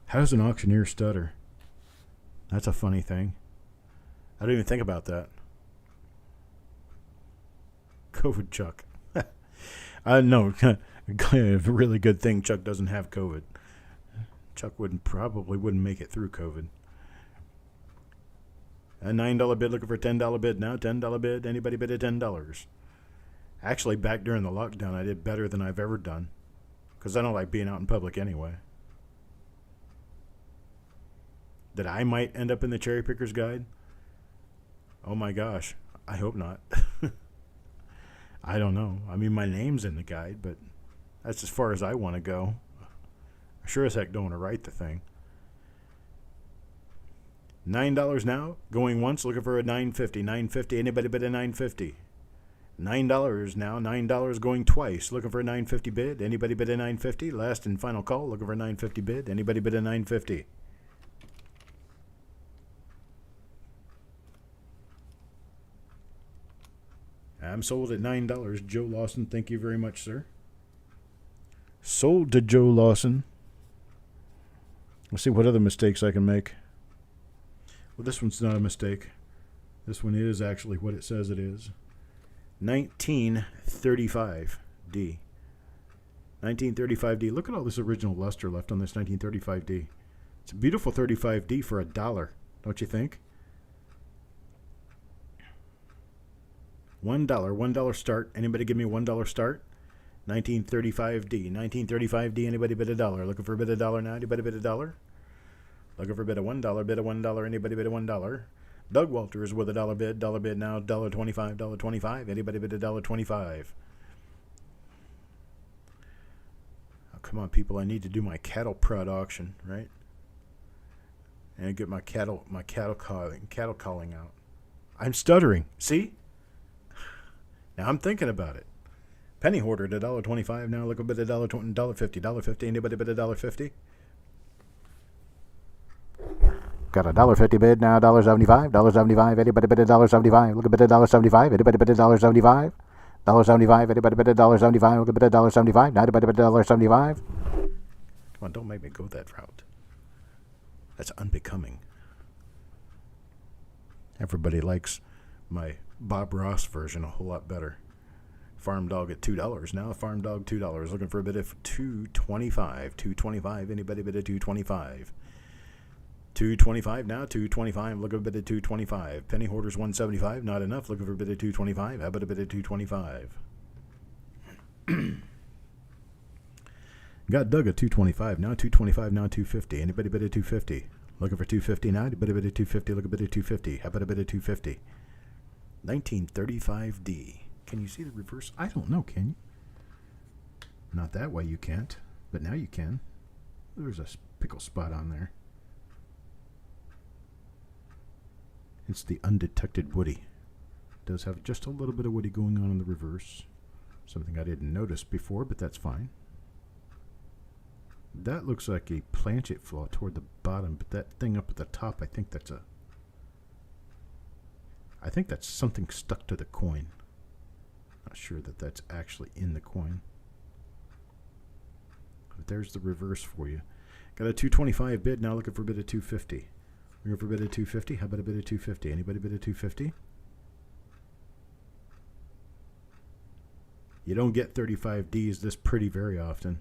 How does an auctioneer stutter? That's a funny thing. I didn't even think about that. COVID Chuck. No, a really good thing Chuck doesn't have COVID. Chuck probably wouldn't make it through COVID. A $9 bid looking for a $10 bid now. $10 bid. Anybody bid at $10? Actually, back during the lockdown, I did better than I've ever done. Because I don't like being out in public anyway. That I might end up in the Cherry Picker's Guide? Oh my gosh. I hope not. I don't know. I mean, my name's in the guide, but that's as far as I want to go. I sure as heck don't want to write the thing. $9 now. Going once, looking for a $9.50. $9.50. Anybody bid a $9.50? $9 now. $9 going twice. Looking for a $9.50 bid. Anybody bid a $9.50? Last and final call. Looking for a $9.50 bid. Anybody bid a $9.50? I'm sold at $9. Joe Lawson, thank you very much, sir. Sold to Joe Lawson. Let's see what other mistakes I can make. Well, this one's not a mistake. This one is actually what it says it is. 1935D. 1935D. Look at all this original luster left on this 1935D. It's a beautiful 35D for $1, don't you think? $1 start. Anybody give me $1 start? 1935D. 1935D. Anybody bid $1? Looking for a bid $1 now? Anybody bid $1? Looking for a bid of $1. Bid of $1. Anybody bid $1? Doug Walters with $1 bid. $1 bid now. $1.25. $1.25. Anybody bid $1.25? Oh, come on, people. I need to do my cattle prod auction, right? And get my cattle calling out. I'm stuttering. See? Now I'm thinking about it. Penny hoarder at $1.25 now. Look a bit at $1.50. $1.50. Anybody bid $1.50? Got a $1.50 bid now. $1.75. $1.75. Anybody bid $1.75? Look a bit at $1.75. Anybody bid $1.75? $1.75. Anybody bid $1.75? Look a bit at $1.75. Now anybody bid $1.75? Come on, don't make me go that route. That's unbecoming. Everybody likes my Bob Ross version a whole lot better. Farm dog at $2 now. Farm dog $2. Looking for a bid of $2.25. $2.25. Anybody bid at $2.25? $2.25 now. $2.25. Look at a bid at $2.25. Penny hoarders $1.75. Not enough. Looking for a bid at $2.25. How about a bid at $2.25? Got Doug at $2.25 now. $2.25 now. $2.50. Anybody bid at $2.50? Looking for $2.50 now. Anybody bid at $2.50? Look a bid at $2.50. How about a bid at $2.50? 1935D. Can you see the reverse? I don't know, can you? Not that way you can't, but now you can. There's a pickle spot on there. It's the undetected Woody. It does have just a little bit of Woody going on in the reverse. Something I didn't notice before, but that's fine. That looks like a planchet flaw toward the bottom, but that thing up at the top, I think that's something stuck to the coin. Not sure that that's actually in the coin. But there's the reverse for you. Got a 225 bid, now looking for a bid of 250. Looking for a bid of 250? How about a bid of 250? Anybody bid of 250? You don't get 35Ds this pretty very often.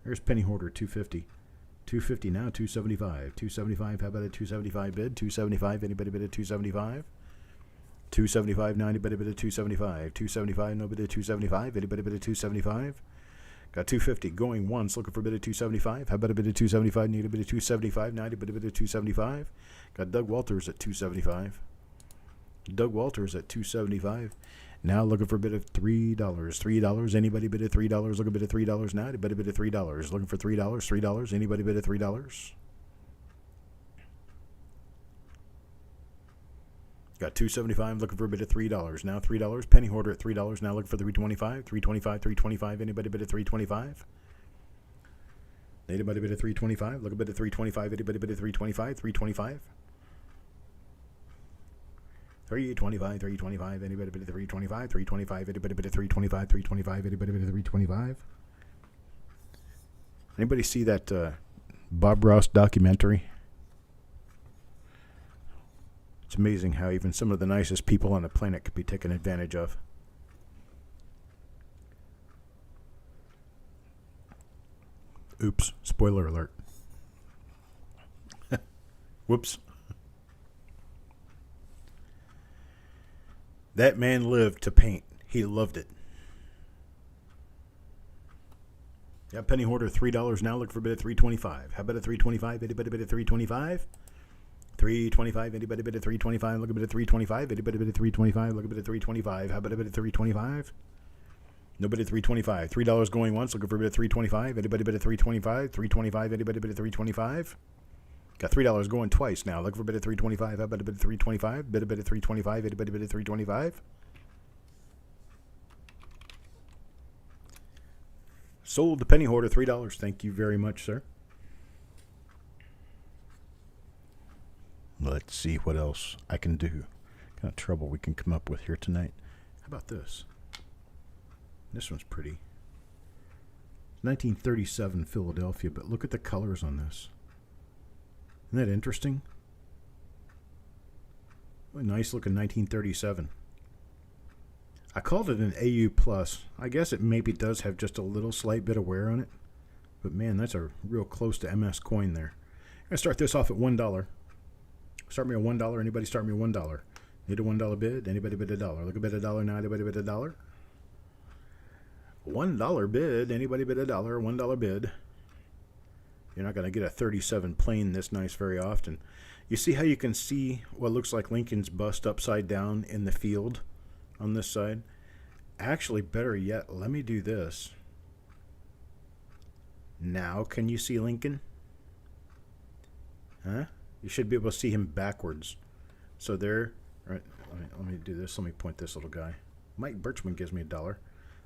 There's Penny Hoarder, 250. 250 now, 275. 275, how about a 275 bid? 275, anybody bid of 275? 275, now anybody bid of 275? 275, nobody bid of 275? Anybody bid of 275? Got 250 going once, looking for a bid of 275. How about a bid of 275? Need a bid of 275. Now a bid of 275. Got Doug Walters at 275. Doug Walters at 275. Now looking for a bid of $3. $3. Anybody bid of $3? Looking bid of $3 now. Anybody bid of $3? Looking for $3. $3. Anybody bid of $3? Got 275, looking for a bid of $3. Now $3. Penny Hoarder at $3. Now looking for 325. 325, 325. Anybody bid of 325? Anybody bid of 325? Look a bid of 325. Anybody bid of 325? 325. 325, 325. Anybody bid of 325? 325. Anybody bid of 325? 325. Anybody bid of 325? Anybody see that Bob Ross documentary? It's amazing how even some of the nicest people on the planet could be taken advantage of. Oops. Spoiler alert. Whoops. That man lived to paint. He loved it. Got Penny Hoarder, $3 now. Look for a bid of 325. How about a 325? Anybody bid of 325? 325. Anybody bid of 325? Look a bit of 325. Anybody bid of 325? Look a bit of 325. How about a bid of 325? No bid of 325. $3 going once. Looking for a bid of 325. Anybody bid of 325? 325. Anybody bid of 325? Got $3 going twice now. Looking for a bid of 325. How about a bid of 325? Bid of 325. Anybody bid of 325? Sold to Penny Hoarder, $3. Thank you very much, sir. Let's see what else I can do. What kind of trouble we can come up with here tonight. How about this? This one's pretty. 1937 Philadelphia, but look at the colors on this. Isn't that interesting? What a nice looking 1937. I called it an AU Plus. I guess it maybe does have just a little slight bit of wear on it. But man, that's a real close to MS coin there. I'm going to start this off at $1. Start me at $1. Anybody start me at $1? Need a $1 bid? Anybody bid $1? Look a bid $1 now. Anybody bid $1? $1 bid. Anybody bid $1? $1 bid. You're not going to get a 37 plain this nice very often. You see how you can see what looks like Lincoln's bust upside down in the field on this side? Actually, better yet, let me do this. Now, can you see Lincoln? Huh? You should be able to see him backwards. So there, right, let me do this. Let me point this little guy. Mike Birchman gives me $1.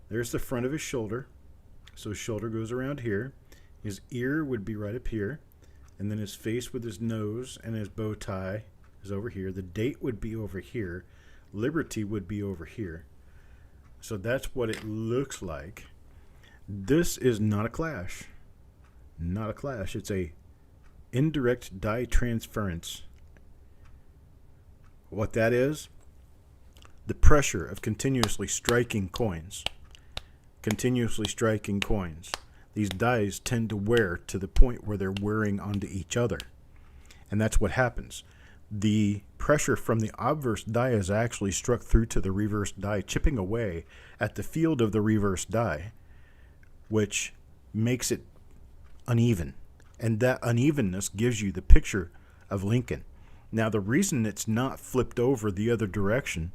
There's the front of his shoulder. So his shoulder goes around here. His ear would be right up here. And then his face with his nose and his bow tie is over here. The date would be over here. Liberty would be over here. So that's what it looks like. This is not a clash. Not a clash. It's a indirect die transference. What that is, the pressure of continuously striking coins. Continuously striking coins. These dies tend to wear to the point where they're wearing onto each other. And that's what happens. The pressure from the obverse die is actually struck through to the reverse die, chipping away at the field of the reverse die, which makes it uneven. And that unevenness gives you the picture of Lincoln. Now, the reason it's not flipped over the other direction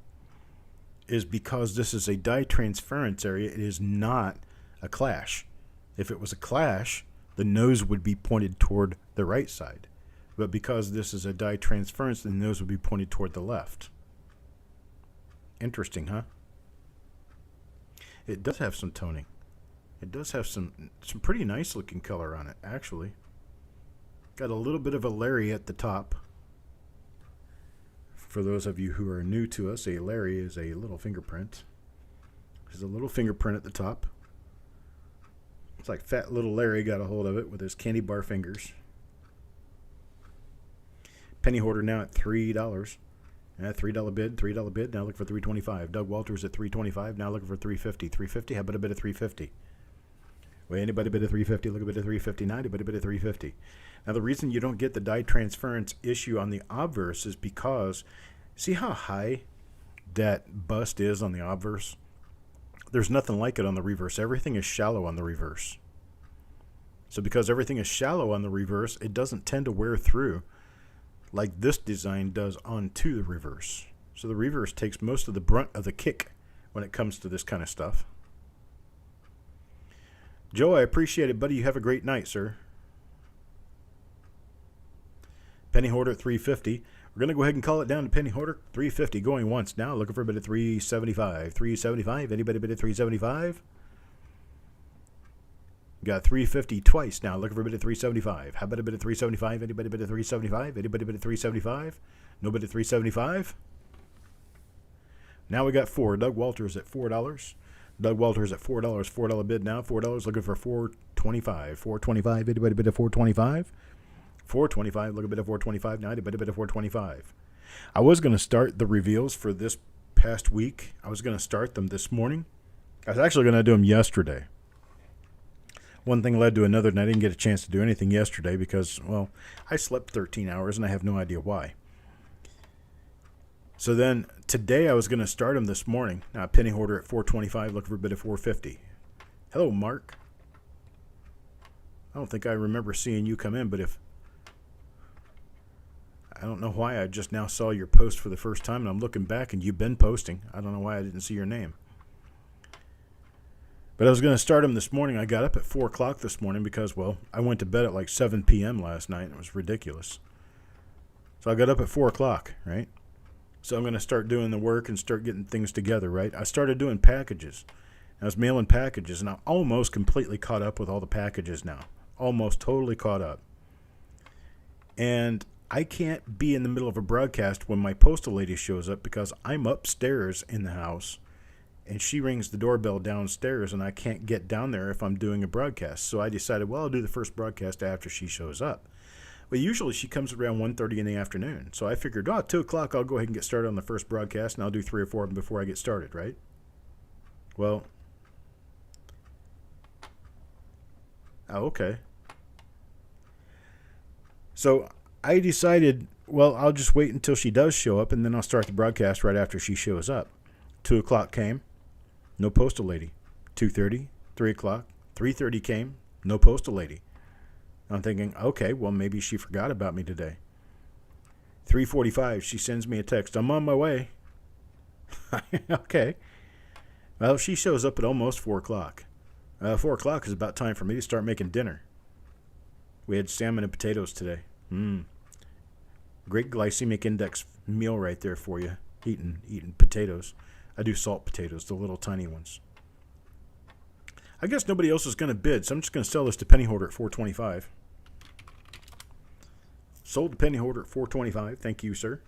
is because this is a die transference area. It is not a clash. If it was a clash, the nose would be pointed toward the right side. But because this is a die transference, then those would be pointed toward the left. Interesting, huh? It does have some toning. It does have some pretty nice looking color on it, actually. Got a little bit of a Larry at the top. For those of you who are new to us, a Larry is a little fingerprint. There's a little fingerprint at the top. It's like fat little Larry got a hold of it with his candy bar fingers. Penny Hoarder now at $3. $3 bid, $3 bid. Now looking for $3.25. Doug Walters at $3.25. Now looking for $3.50. $3.50. How about a bid of $3.50? Well, anybody bid of $3.50? Look a bid of $3.50. Now anybody bid of $3.50. Now the reason you don't get the die transference issue on the obverse is because see how high that bust is on the obverse? There's nothing like it on the reverse. Everything is shallow on the reverse. So because everything is shallow on the reverse, it doesn't tend to wear through like this design does onto the reverse. So the reverse takes most of the brunt of the kick when it comes to this kind of stuff. Joe, I appreciate it, buddy. You have a great night, sir. Penny Hoarder at $3.50. We're going to go ahead and call it down to Penny Hoarder. $3.50 going once now. Looking for a bid of $3.75. $3.75. Anybody bid at $3.75? Got $3.50 twice now. Looking for a bid of $3.75. How about a bid of $3.75? Anybody bid at $3.75? Anybody bid at $3.75? No bid at $3.75? Now we got $4. Doug Walters at $4. Doug Walters at $4. $4 bid now. $4 looking for $4.25. $4.25. Anybody bid at $4.25? $4.25. Look a bit of $4.25 now. Anybody bid at $4.25? I was going to start the reveals for this past week. I was going to start them this morning. I was actually going to do them yesterday. One thing led to another, and I didn't get a chance to do anything yesterday because, well, I slept 13 hours, and I have no idea why. So then today I was going to start them this morning. Now, Penny Hoarder at $4.25, looking for a bid of $4.50. Hello, Mark. I don't think I remember seeing you come in, but if I don't know why I just now saw your post for the first time, and I'm looking back, and you've been posting. I don't know why I didn't see your name. But I was going to start them this morning. I got up at 4 o'clock this morning because, well, I went to bed at like 7 p.m. last night. It was ridiculous. So I got up at 4 o'clock, right? So I'm going to start doing the work and start getting things together, right? I started doing packages. I was mailing packages, and I'm almost completely caught up with all the packages now. Almost totally caught up. And I can't be in the middle of a broadcast when my postal lady shows up because I'm upstairs in the house. And she rings the doorbell downstairs, and I can't get down there if I'm doing a broadcast. So I decided, well, I'll do the first broadcast after she shows up. Well, usually she comes around 1:30 in the afternoon. So I figured, 2 o'clock, I'll go ahead and get started on the first broadcast, and I'll do 3 or 4 of them before I get started, right? Well, okay. So I decided, well, I'll just wait until she does show up, and then I'll start the broadcast right after she shows up. 2 o'clock came. No postal lady. 2:30, 3 o'clock, 3:30 came. No postal lady. I'm thinking, okay, well, maybe she forgot about me today. 3:45, she sends me a text. I'm on my way. Okay. Well, she shows up at almost 4 o'clock. 4 o'clock is about time for me to start making dinner. We had salmon and potatoes today. Great glycemic index meal right there for you. Eating potatoes. I do salt potatoes, the little tiny ones. I guess nobody else is going to bid, so I'm just going to sell this to Penny Hoarder at $4.25. Sold to Penny Hoarder at $4.25. Thank you, sir.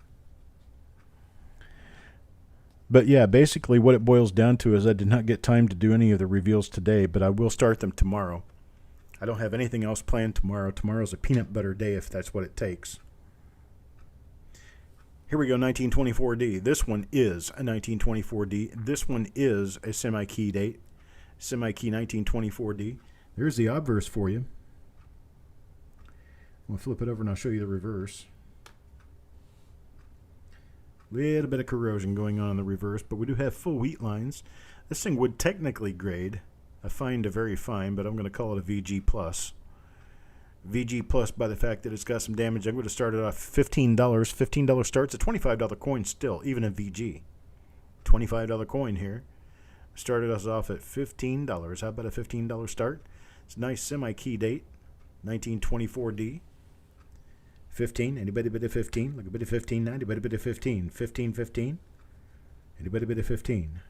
But yeah, basically what it boils down to is I did not get time to do any of the reveals today, but I will start them tomorrow. I don't have anything else planned tomorrow. Tomorrow's a peanut butter day if that's what it takes. Here we go, 1924D. This one is a 1924D. This one is a semi-key date. Semi-key 1924D. There's the obverse for you. We'll flip it over and I'll show you the reverse. Little bit of corrosion going on in the reverse, but we do have full wheat lines. This thing would technically grade a fine to very fine, but I'm going to call it a VG+. VG plus by the fact that it's got some damage. I'm going to start it off $15. $15 starts a $25 coin still, even a VG. $25 coin here. Started us off at $15. How about a $15 start? It's a nice semi-key date, 1924D. 15. Anybody bid a 15? Look a bid a 15 now. Anybody bid a 15? 15, 15. Anybody bid a 15?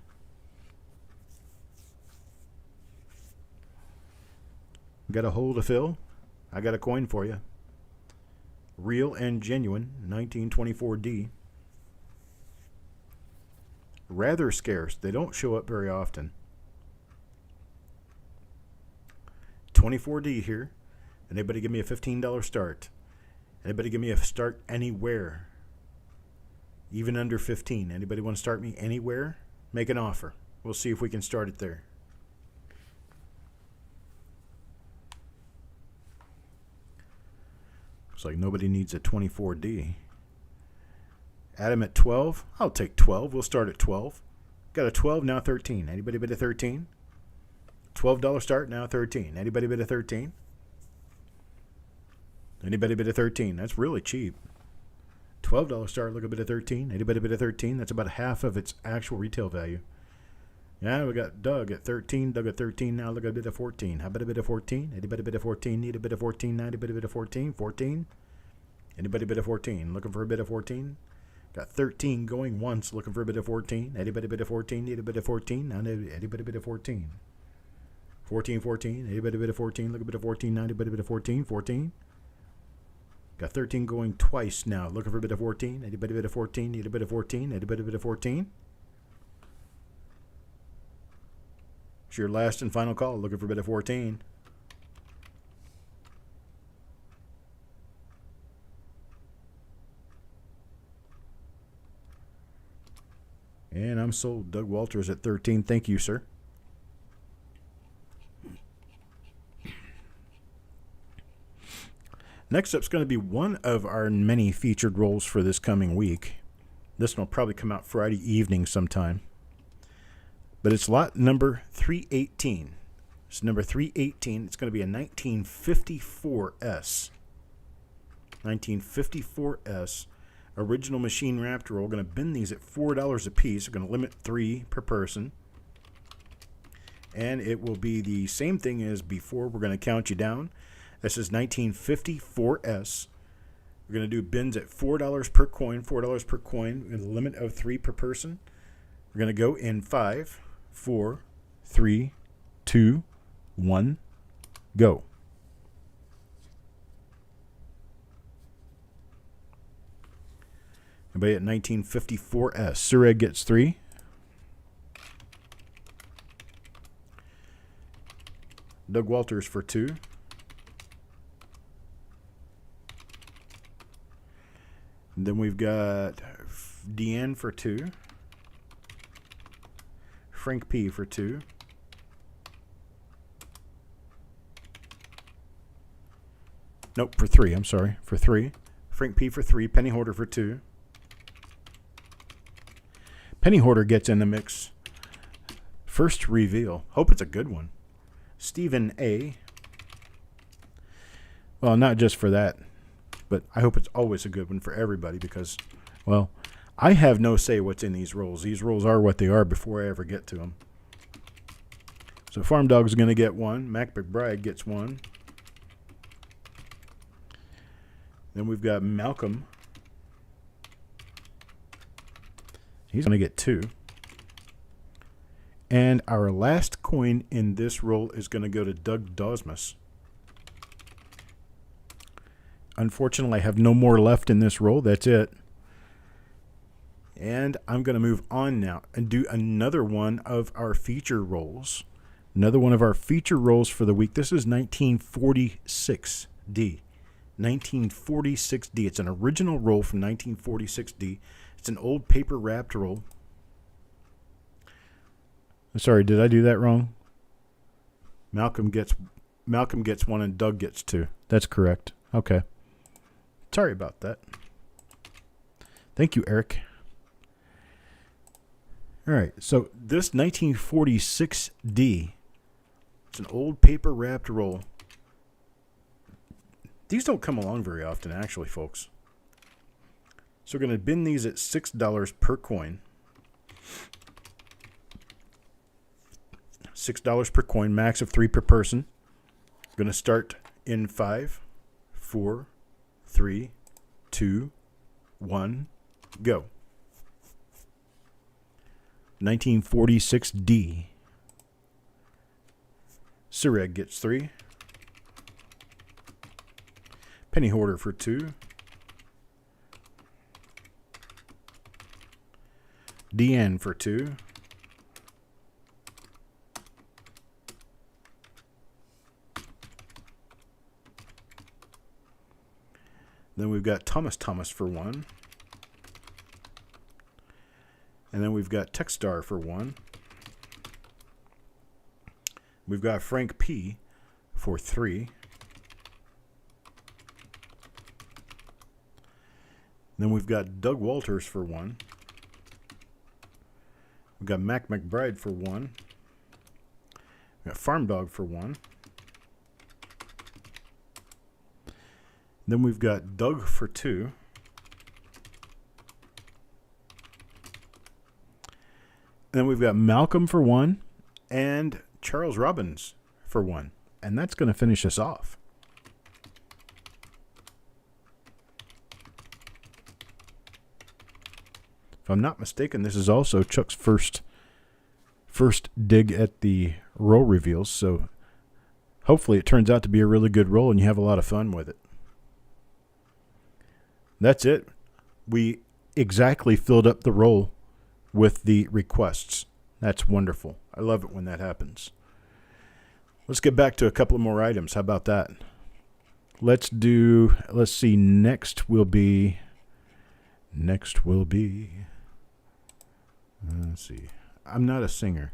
Got a hole to fill? I got a coin for you. Real and genuine 1924D. Rather scarce. They don't show up very often. 24D here. Anybody give me a $15 start? Anybody give me a start anywhere? Even under 15. Anybody want to start me anywhere? Make an offer. We'll see if we can start it there. Looks like nobody needs a 24D. Adam at 12. I'll take 12. We'll start at 12. Got a 12, now 13. Anybody bid a 13? $12 start, now 13. Anybody bid a 13? Anybody bid a 13? That's really cheap. $12 start, look a bit of 13. Anybody bid a 13? That's about half of its actual retail value. Yeah, we got Doug at 13. Doug at 13 now. Look at a bit of 14. How about a bit of 14? Anybody bid a 14? Need a bit of 14 now. Anybody bid a 14? 14? Anybody bid a 14? Looking for a bit of 14? Got 13 going once. Looking for a bit of 14. Anybody bid a 14? Need a bit of 14? Now anybody bid a 14? 14, 14. Anybody bid a 14? Look a bit of 14 now. Anybody bid a 14? 14? Got 13 going twice now. Looking for a bit of 14. Anybody bid a 14? Need a bit of 14? Anybody bid a 14? It's your last and final call. Looking for a bit of 14. And I'm sold. Doug Walters at 13. Thank you, sir. Next up is going to be one of our many featured rolls for this coming week. This one will probably come out Friday evening sometime. But it's lot number 318. It's number 318. It's going to be a 1954S. 1954S. Original machine wrapped roll. Going to bin these at $4 a piece. We're going to limit 3 per person. And it will be the same thing as before. We're going to count you down. This is 1954S. We're going to do bins at $4 per coin. $4 per coin with a limit of 3 per person. We're going to go in 5, 4, 3, 2, 1, go. Everybody at 1954S. Sureg gets 3. Doug Walters for 2. And then we've got Deanne for 2. Frank P for 2. Nope, for 3. I'm sorry. For 3. Frank P for 3. Penny Hoarder for 2. Penny Hoarder gets in the mix. First reveal. Hope it's a good one. Stephen A. Well, not just for that, but I hope it's always a good one for everybody because, well, I have no say what's in these rolls. These rolls are what they are before I ever get to them. So Farm Dog's going to get 1. Mac McBride gets 1. Then we've got Malcolm. He's going to get 2. And our last coin in this roll is going to go to Doug Dosmus. Unfortunately, I have no more left in this roll. That's it. And I'm going to move on now and do another one of our feature rolls. Another one of our feature rolls for the week. This is 1946D. 1946D. It's an original roll from 1946D. It's an old paper wrapped roll. Sorry, did I do that wrong? Malcolm gets 1 and Doug gets 2. That's correct. Okay. Sorry about that. Thank you, Eric. All right, so this 1946D, it's an old paper wrapped roll. These don't come along very often, actually, folks. So we're going to bin these at $6 per coin. $6 per coin, max of 3 per person. Going to start in 5, 4, 3, 2, 1, go. 1946D. Sireg gets 3. Penny Hoarder for 2. DN for 2. Then we've got Thomas for 1. And then we've got Techstar for 1. We've got Frank P for 3. Then we've got Doug Walters for 1. We've got Mac McBride for 1. We've got Farm Dog for 1. Then we've got Doug for 2. Then we've got Malcolm for 1 and Charles Robbins for 1. And that's going to finish us off. If I'm not mistaken, this is also Chuck's first dig at the roll reveals. So hopefully it turns out to be a really good roll and you have a lot of fun with it. That's it. We exactly filled up the roll with the requests. That's wonderful. I love it when that happens. Let's get back to a couple of more items. How about that? Let's see, next will be, let's see. I'm not a singer.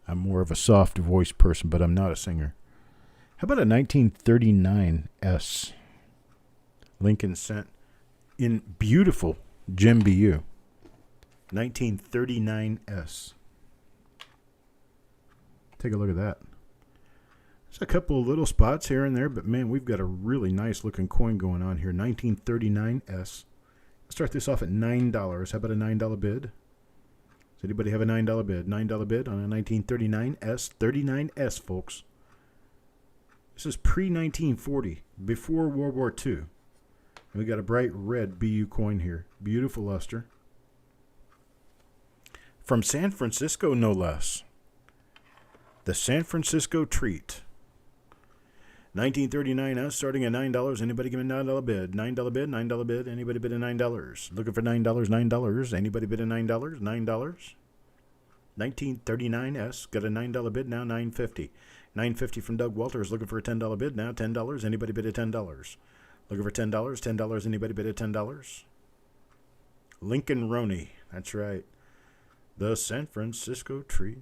I'm more of a soft voice person, but I'm not a singer. How about a 1939 S? Lincoln Cent in beautiful Gem BU. 1939 S. Take a look at that. There's a couple of little spots here and there, but man, we've got a really nice looking coin going on here. 1939 S. Let's start this off at $9. How about a $9 bid? Does anybody have a $9 bid? $9 bid on a 1939 S. 39S, folks. This is pre-1940, before World War II. And we got a bright red BU coin here. Beautiful luster. From San Francisco, no less. The San Francisco Treat. 1939 S, starting at $9. Anybody give me a $9 bid? $9 bid, $9 bid. Anybody bid a $9? Looking for $9, $9. Anybody bid a $9? $9. 1939 S, got a $9 bid now, $9.50. $9.50 from Doug Walters, looking for a $10 bid now, $10. Anybody bid a $10? Looking for $10, $10. Anybody bid a $10? Lincoln Roney, that's right. The San Francisco Treat.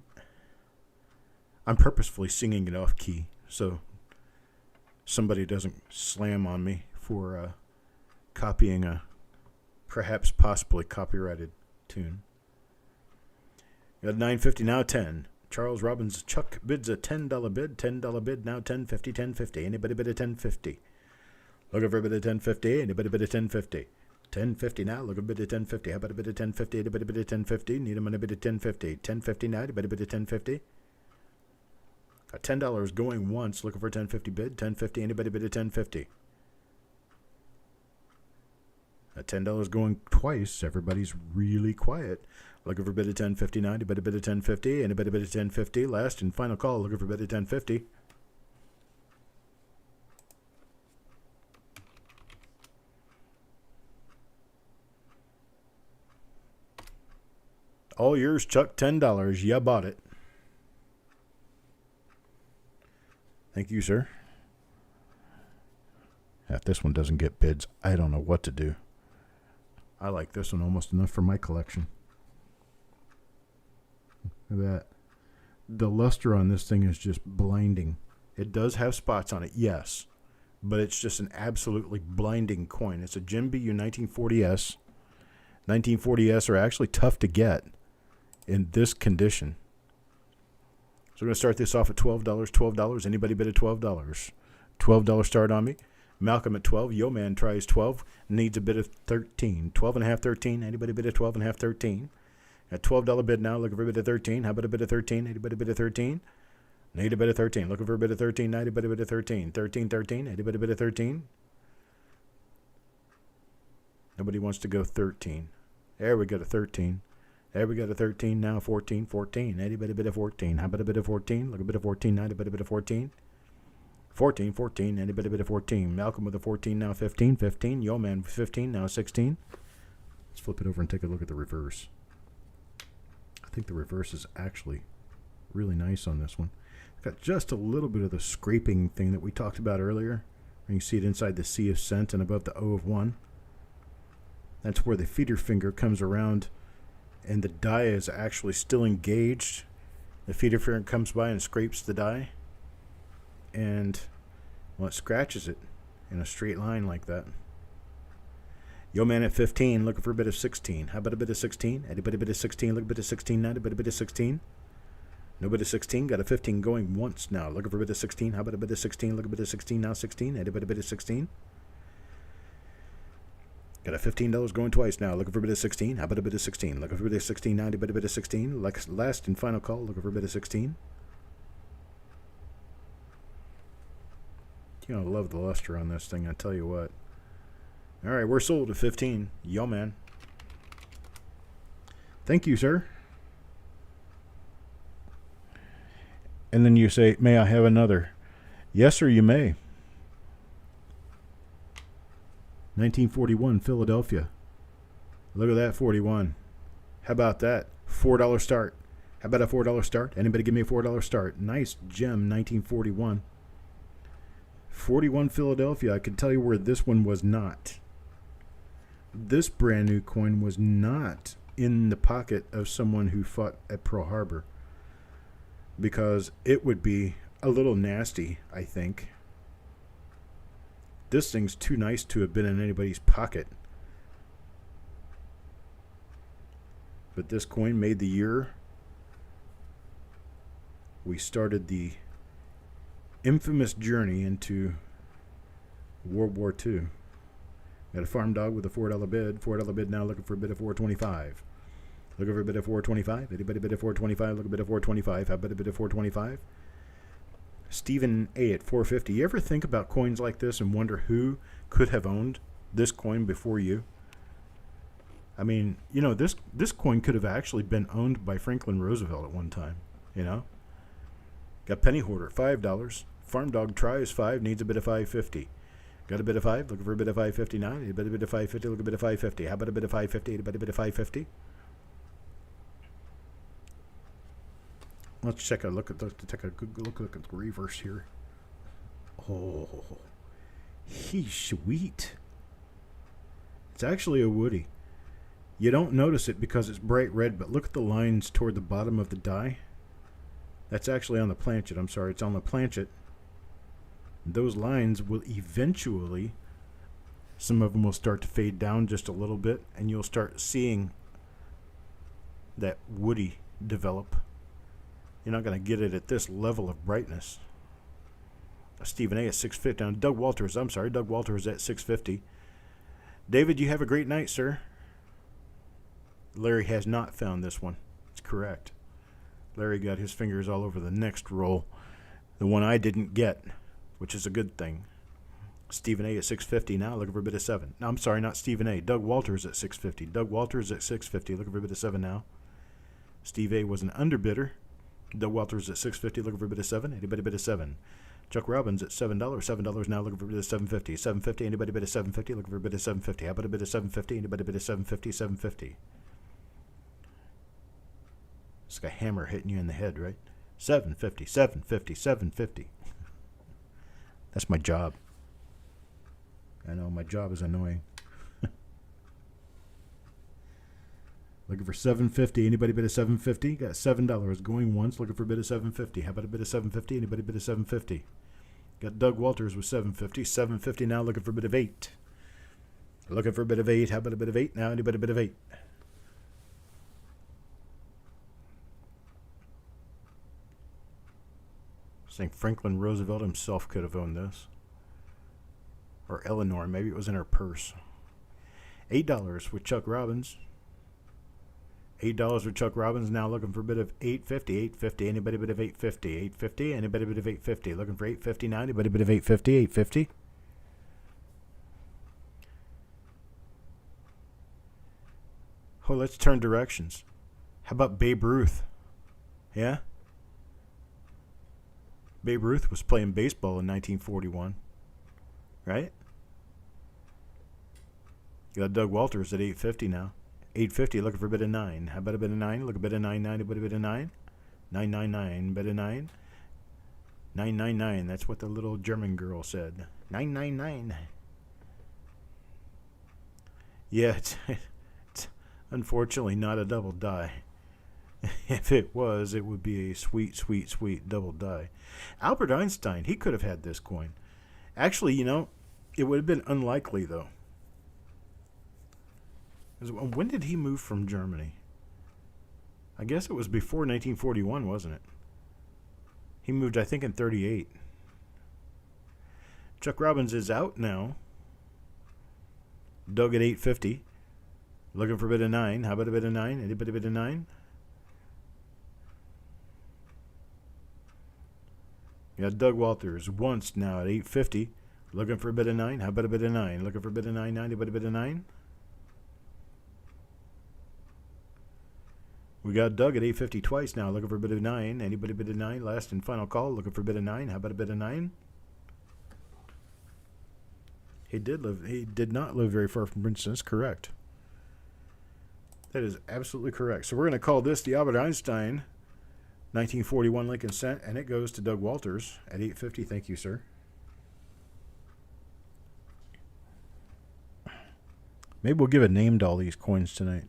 I'm purposefully singing it off key so somebody doesn't slam on me for copying a perhaps possibly copyrighted tune. Got $9.50 now, $10. Charles Robbins Chuck bids a $10 bid. $10 bid now, $10.50, $10.50. Anybody bid a $10.50? Looking for a bid of $10.50. Anybody bid a $10.50? $10.50 now. Looking for a bid of $10.50. How about a bid of $10.50? Anybody bid a $10.50? Need a money bid of $10.50. $10.50 now. Anybody bid a $10.50? Got $10 going once. Looking for a $10.50 bid. $10.50. Anybody bid a $10.50? At $10 going twice. Everybody's really quiet. Looking for a bid of $10.50 now. Anybody bid a $10.50? Anybody bid a $10.50? Last and final call. Looking for a bid of $10.50. All yours, Chuck. $10. You bought it. Thank you, sir. If this one doesn't get bids, I don't know what to do. I like this one almost enough for my collection. Look at that. The luster on this thing is just blinding. It does have spots on it, yes. But it's just an absolutely blinding coin. It's a Gem BU 1940S. 1940S are actually tough to get in this condition. So we're going to start this off at $12. $12. Anybody bid at $12? $12 start on me. Malcolm at 12. Yo Man tries 12. Needs a bid of 13. 12.5, 13. Anybody bid at 12.5, 13? At $12 bid now. Looking for a bid of 13. How about a bid of 13? Anybody bid of 13? Need a bid of 13. Looking for a bid of 13. Anybody bid of 13? 13, 13. Anybody bid of 13? Nobody wants to go 13. There we go to 13. There we go to 13. Now 14. 14. Anybody bit of 14? How about a bit of 14? Look a bit of 14 now. Anybody bit of 14? 14. 14. Anybody bit of 14? Malcolm with a 14. Now 15. 15. Yo man with 15. Now 16. Let's flip it over and take a look at the reverse. I think the reverse is actually really nice on this one. It's got just a little bit of the scraping thing that we talked about earlier. You can see it inside the C of cent and above the O of 1. That's where the feeder finger comes around and the die is actually still engaged. The feeder finger comes by and scrapes the die. And, well, it scratches it in a straight line like that. Yo man at 15, looking for a bit of 16. How about a bit of 16? Anybody bit of 16? Look a bit of 16 now. Anybody bit of 16? No bit of 16. Got a 15 going once now. Looking for a bit of 16. How about a bit of 16? Look a bit of 16 now. 16. Anybody bit of 16? Got a $15 going twice now. Looking for a bit of 16. How about a bit of 16? Looking for a bit of 16 now. Anybody bit of 16? Last and final call. Looking for a bit of 16. You know, I love the luster on this thing. I tell you what. All right, we're sold at 15. Yo, man. Thank you, sir. And then you say, may I have another? Yes, sir, you may. 1941, Philadelphia. Look at that, 41. How about that? $4 start. How about a $4 start? Anybody give me a $4 start? Nice gem, 1941. 41 Philadelphia. I can tell you where this one was not. This brand new coin was not in the pocket of someone who fought at Pearl Harbor, because it would be a little nasty, I think. This thing's too nice to have been in anybody's pocket. But this coin made the year we started the infamous journey into World War II. Got a farm dog with a $4 bid. $4 bid now, looking for a bit of $4.25. Looking for a bit of $4.25. Anybody bid of $4.25? Look a bit of $4.25. How about a bit of $4.25? Stephen A at $4.50. You ever think about coins like this and wonder who could have owned this coin before you? I mean, you know, this coin could have actually been owned by Franklin Roosevelt at one time, you know? Got penny hoarder, $5. Farm dog tries 5, needs a bit of $5.50. Got a bit of 5, looking for a bit of $5.50 now. Need a bit of $5.50, look a bit of $5.50. How about a bit of $5.50? Anybody a bit of $5.50? Let's take a look at the reverse here. Oh, he's sweet. It's actually a woody. You don't notice it because it's bright red, but look at the lines toward the bottom of the die. That's actually on the planchet. I'm sorry, it's on the planchet. Those lines will eventually, some of them will start to fade down just a little bit, and you'll start seeing that woody develop. You're not going to get it at this level of brightness. Stephen A at $6.50. Now, Doug Walters at $6.50. David, you have a great night, sir. Larry has not found this one. It's correct. Larry got his fingers all over the next roll. The one I didn't get, which is a good thing. Stephen A at $6.50 now, looking for a bit of 7. No, I'm sorry, not Stephen A. Doug Walters at $6.50. Doug Walters at $6.50, looking for a bit of 7 now. Steve A was an underbidder. Doug Walters at $6.50, looking for a bit of 7. Anybody bid of 7? Chuck Robbins at $7. $7 now, looking for a bit of $7.50. $7.50. Anybody bid of $7.50, looking for a bit of $7.50. How about a bit of $7.50? Anybody bid of $7.50? $7.50. It's like a hammer hitting you in the head, right? $7.50. $7.50. $7.50. That's my job. I know my job is annoying. Looking for $7.50. Anybody bid of $7.50? Got $7 going once. Looking for a bit of $7.50. How about a bit of $7.50? Anybody bid of $7.50? Got Doug Walters with $7.50. $7.50 now. Looking for a bit of 8. Looking for a bit of 8. How about a bit of 8 now? Anybody a bit of 8? I think Franklin Roosevelt himself could have owned this. Or Eleanor. Maybe it was in her purse. $8 with Chuck Robbins. $8 with Chuck Robbins. Now looking for a bit of $8.50. $8.50. Anybody bit of $8.50? $8.50. Anybody bit of $8.50? Looking for $8.50 now. Anybody bit of $8.50? $8.50. Oh, let's turn directions. How about Babe Ruth? Yeah? Babe Ruth was playing baseball in 1941. Right? You got Doug Walters at 850 now. 850, looking for a bit of 9. How about a bit of 9? Look a bit of 990, a bit of 9. 999, bit of 9. 999, that's what the little German girl said. 999. Yeah, it's unfortunately not a double die. If it was, it would be a sweet, sweet, sweet double die. Albert Einstein, he could have had this coin. Actually, it would have been unlikely, though. When did he move from Germany? I guess it was before 1941, wasn't it? He moved, I think, in 38. Chuck Robbins is out now. Doug at 850. Looking for a bit of 9. How about a bit of 9? Anybody bit of 9? You got Doug Walters once now at 850. Looking for a bit of 9. How about a bit of 9? Looking for a bit of 9. Anybody bit of 9? We got Doug at 850 twice now. Looking for a bit of 9. Anybody bit of 9? Last and final call. Looking for a bit of 9. How about a bit of 9? He did not live very far from Princeton. That's correct. That is absolutely correct. So we're going to call this the Albert Einstein 1941 Lincoln Cent, and it goes to Doug Walters at 850. Thank you, sir. Maybe we'll give a name to all these coins tonight.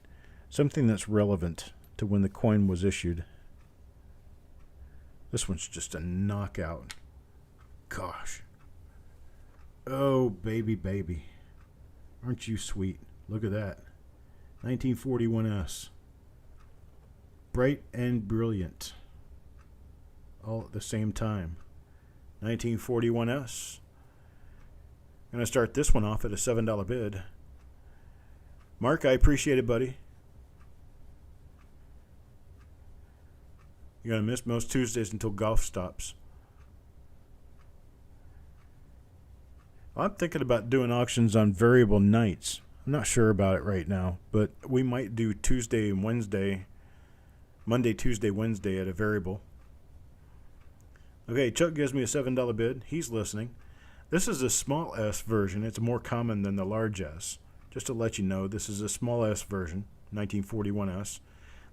Something that's relevant to when the coin was issued. This one's just a knockout. Gosh. Oh, baby, baby. Aren't you sweet? Look at that. 1941S. Bright and brilliant. All at the same time. 1941S. I'm going to start this one off at a $7 bid. Mark, I appreciate it, buddy. You're going to miss most Tuesdays until golf stops. I'm thinking about doing auctions on variable nights. I'm not sure about it right now, but we might do Tuesday and Wednesday, Monday, Tuesday, Wednesday at a variable. Okay, Chuck gives me a $7 bid. He's listening. This is a small S version. It's more common than the large S. Just to let you know, this is a small S version, 1941S.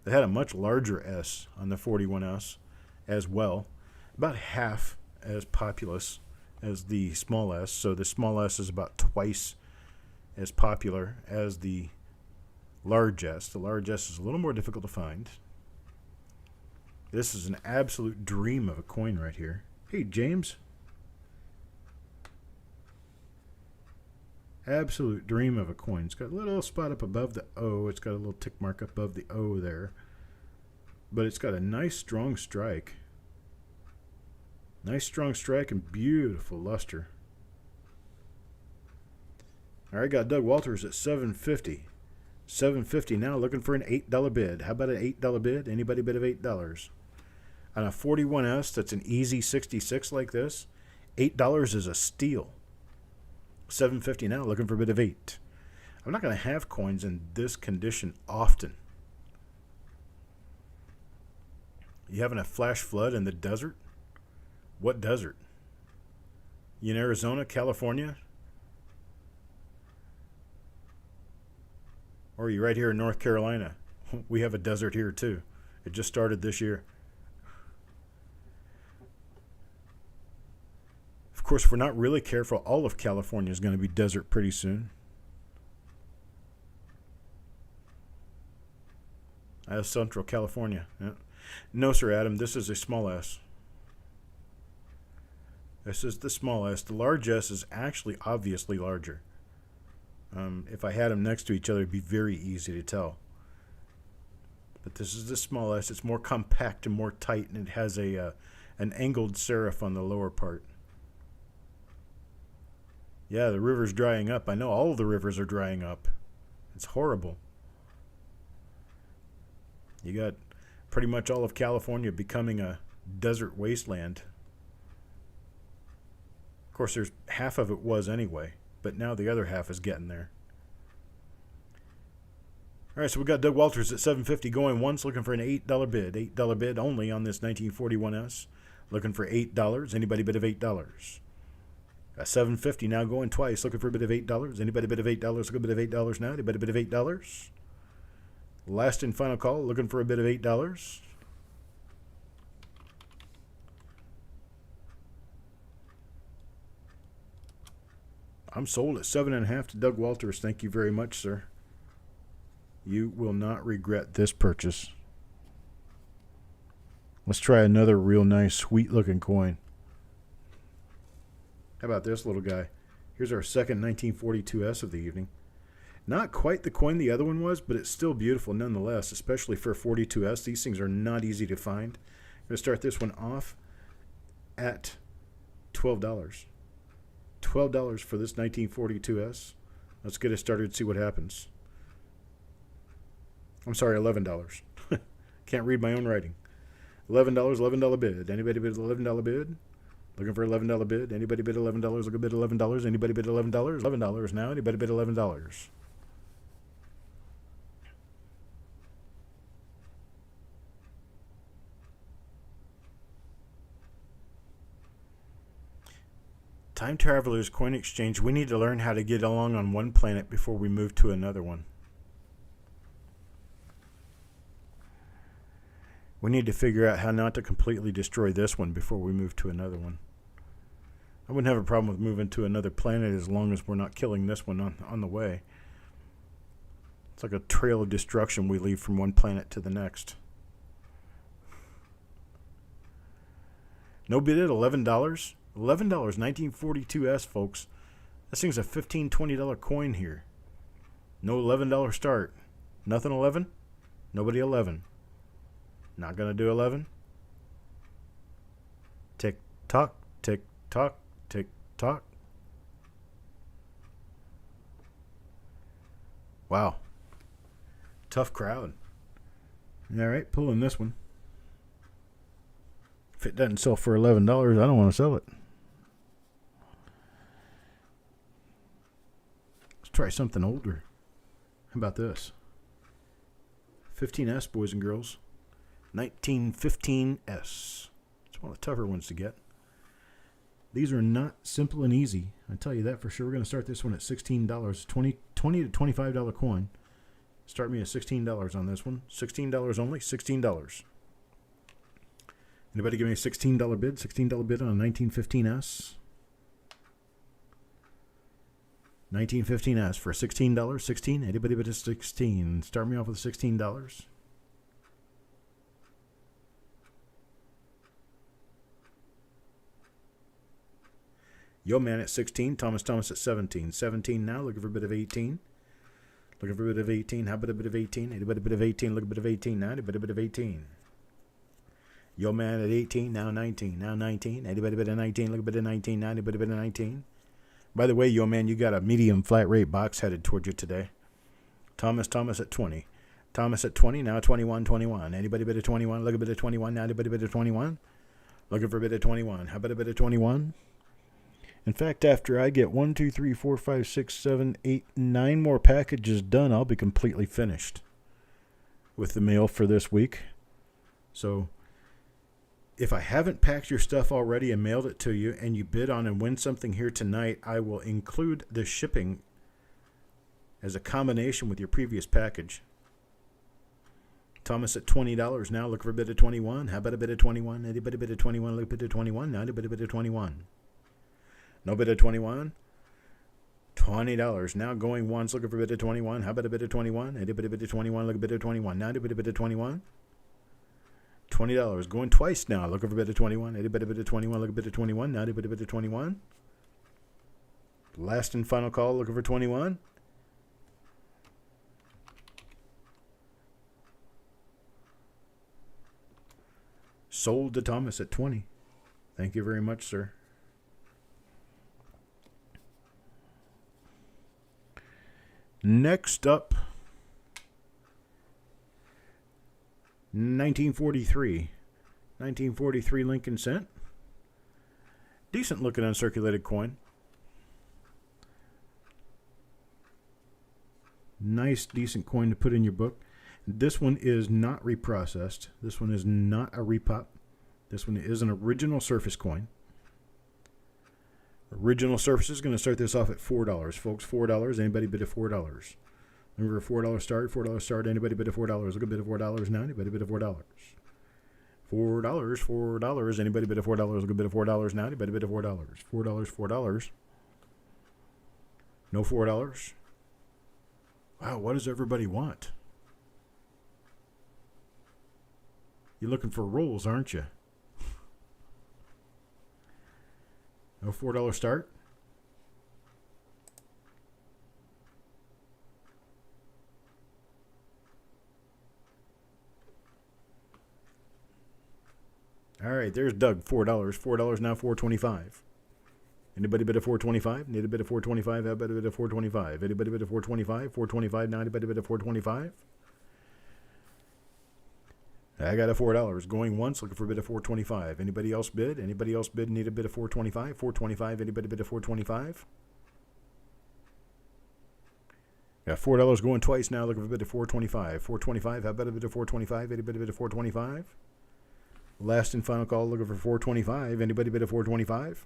They had a much larger S on the 41S as well. About half as populous as the small S. So the small S is about twice as popular as the large S. The large S is a little more difficult to find. This is an absolute dream of a coin right here. Hey, James. Absolute dream of a coin. It's got a little spot up above the O. It's got a little tick mark above the O there. But it's got a nice strong strike. Nice strong strike and beautiful luster. All right, got Doug Walters at $750. $750 now, looking for an $8 bid. How about an $8 bid? Anybody bid of $8? On a 41S, that's an easy 66 like this, $8 is a steal. $750 now, looking for a bid of 8. I'm not going to have coins in this condition often. You having a flash flood in the desert? What desert? You in Arizona, California? Or are you right here in North Carolina? We have a desert here too. It just started this year. Of course, if we're not really careful, all of California is going to be desert pretty soon. That's Central California. Yeah. No, sir, Adam, this is a small S. This is the small S. The large S is actually obviously larger. If I had them next to each other, it'd be very easy to tell. But this is the small S. It's more compact and more tight, and it has an angled serif on the lower part. Yeah, the river's drying up. I know all of the rivers are drying up. It's horrible. You got pretty much all of California becoming a desert wasteland. Of course, there's half of it was anyway, but now the other half is getting there. All right, so we got Doug Walters at $7.50 going once, looking for an $8 bid. $8 bid only on this 1941S. Looking for $8. Anybody bid of $8? Got $7.50 now going twice, looking for a bid of $8. Anybody bid of $8? Look a bid of $8 now. Anybody bid of $8? Last and final call, looking for a bid of $8. I'm sold at 7.5 to Doug Walters. Thank you very much, sir. You will not regret this purchase. Let's try another real nice, sweet-looking coin. How about this little guy? Here's our second 1942S of the evening. Not quite the coin the other one was, but it's still beautiful nonetheless, especially for a 42S. These things are not easy to find. I'm going to start this one off at $12. $12 for this 1942S. Let's get it started and see what happens. I'm sorry, $11. Can't read my own writing. $11, $11 bid. Anybody bid $11 bid? Looking for $11 bid. Anybody bid $11? Look a bid $11. Anybody bid $11? $11 now. Anybody bid $11? Time Travelers Coin Exchange. We need to learn how to get along on one planet before we move to another one. We need to figure out how not to completely destroy this one before we move to another one. I wouldn't have a problem with moving to another planet as long as we're not killing this one on the way. It's like a trail of destruction we leave from one planet to the next. No bid at $11? $11, 1942S, folks. This thing's a $15, $20 coin here. No $11 start. Nothing 11? Nobody 11. Not going to do 11. Tick tock, tick tock, tick tock. Wow. Tough crowd. All right, pulling this one. If it doesn't sell for $11, I don't want to sell it. Let's try something older. How about this? 15S, boys and girls. 1915S. It's one of the tougher ones to get. These are not simple and easy. I tell you that for sure. We're going to start this one at $16. $20 to $25 coin. Start me at $16 on this one. $16 only. $16. Anybody give me a $16 bid? $16 bid on a 1915S. 1915S for $16. 16. Anybody bid a 16? Start me off with $16. Yo Man at 16, Thomas at 17. 17 now, looking for a bit of 18. Looking for a bit of 18. How about a bit of 18? Anybody a bit of 18? Look a bit of 18 now. Anybody a bit of 18? Yo Man at 18, now 19. Now 19. Anybody a bit of 19? Look a bit of 19 now. Anybody a bit of 19? By the way, Yo Man, you got a medium flat rate box headed toward you today. Thomas at 20. Thomas at 20, now 21, 21. Anybody a bit of 21? Look a bit of 21 now. Anybody a bit of 21? Looking for a bit of 21. How about a bit of 21? In fact, after I get 1, 2, 3, 4, 5, 6, 7, 8, 9 more packages done, I'll be completely finished with the mail for this week. So if I haven't packed your stuff already and mailed it to you and you bid on and win something here tonight, I will include the shipping as a combination with your previous package. Thomas at $20 now. Look for a bid of 21. How about a bid of 21? Anybody bid of 21? Look a bid of 21. Now anybody bid of 21? No bid of 21. $20 now going once. Looking for a bid of 21. How about a bid of 21? Anybody bid of 21? Look a bid of 21. Now anybody bid of 21? $20 going twice now. Looking for a bid of 21. Anybody bid of 21? Look a bid of 21. Now anybody bid of 21? Last and final call. Looking for 21. Sold to Thomas at 20. Thank you very much, sir. Next up, 1943. 1943 Lincoln cent. Decent looking uncirculated coin. Nice, decent coin to put in your book. This one is not reprocessed. This one is not a repop. This one is an original surface coin. Original surface is going to start this off at $4, folks. $4. Anybody bid at $4? Remember, $4 start. $4 start. Anybody bid at $4? Look a bid at $4 now. Anybody bid at $4? $4. $4. Anybody bid at $4? Look a bid at $4 now. Anybody bid at $4? $4. $4. No $4. Wow, what does everybody want? You're looking for rolls, aren't you? No $4 start. All right, there's Doug, $4. $4 now, $4.25. Anybody bid at $4.25? Need a bid at $4.25? I bet a bid at $4.25. Anybody bid at $4.25? $4.25 now. Anybody bid at $4.25? I got a $4 going once, looking for a bid of $4.25. Anybody else bid? Anybody else bid? Need a bid of $4.25? $4.25. Anybody bid of $4.25? Got $4 going twice now, looking for a bid of $4.25. $4.25. How about a bid of $4.25? Anybody bid of $4.25? Last and final call, looking for $4.25. Anybody bid of $4.25?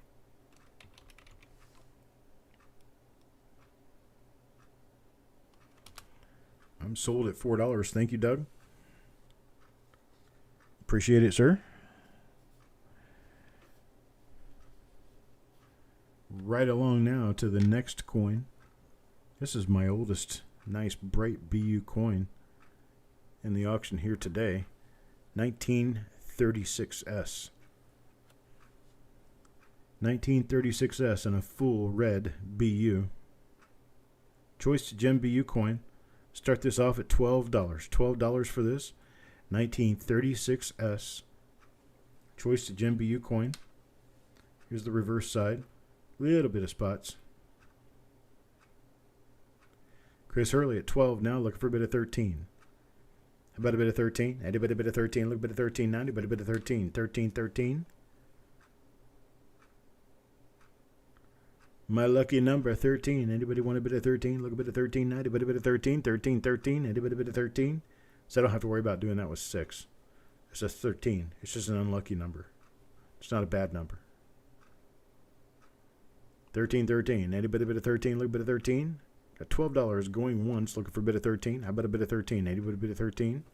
I'm sold at $4. Thank you, Doug. Appreciate it, sir. Right along now to the next coin. This is my oldest nice bright BU coin in the auction here today. 1936S. 1936S in a full red BU. Choice to gem BU coin. Start this off at $12. $12 for this. 1936S. Choice to gem BU coin. Here's the reverse side. Little bit of spots. Chris Hurley at 12 now, looking for a bit of 13. How about a bit of 13? Anybody bit of 13? Look a bit of 13 now. Anybody bit of 13? 13, 13. My lucky number, 13. Anybody want a bit of 13? Look a bit of 13 now. Anybody bit of 13? 13, 13. Anybody bit of 13? So I don't have to worry about doing that with 6. It's just 13. It's just an unlucky number. It's not a bad number. 13, 13. Anybody bit of 13? Look a bit of 13. Got $12 going once, looking for a bit of 13. How about a bit of 13? Anybody bit of 13?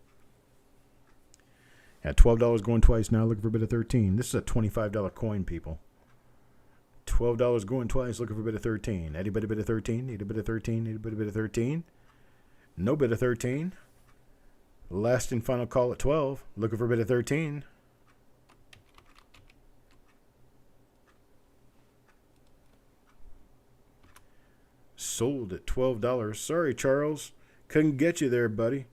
Got $12 going twice now, looking for a bit of 13. This is a $25 coin, people. $12 going twice, looking for a bit of 13. Anybody bit of 13? Need a bit of 13? Anybody bit of 13? No bit of 13. Last and final call at 12, looking for a bit of 13. Sold at $12. Sorry, Charles. Couldn't get you there, buddy.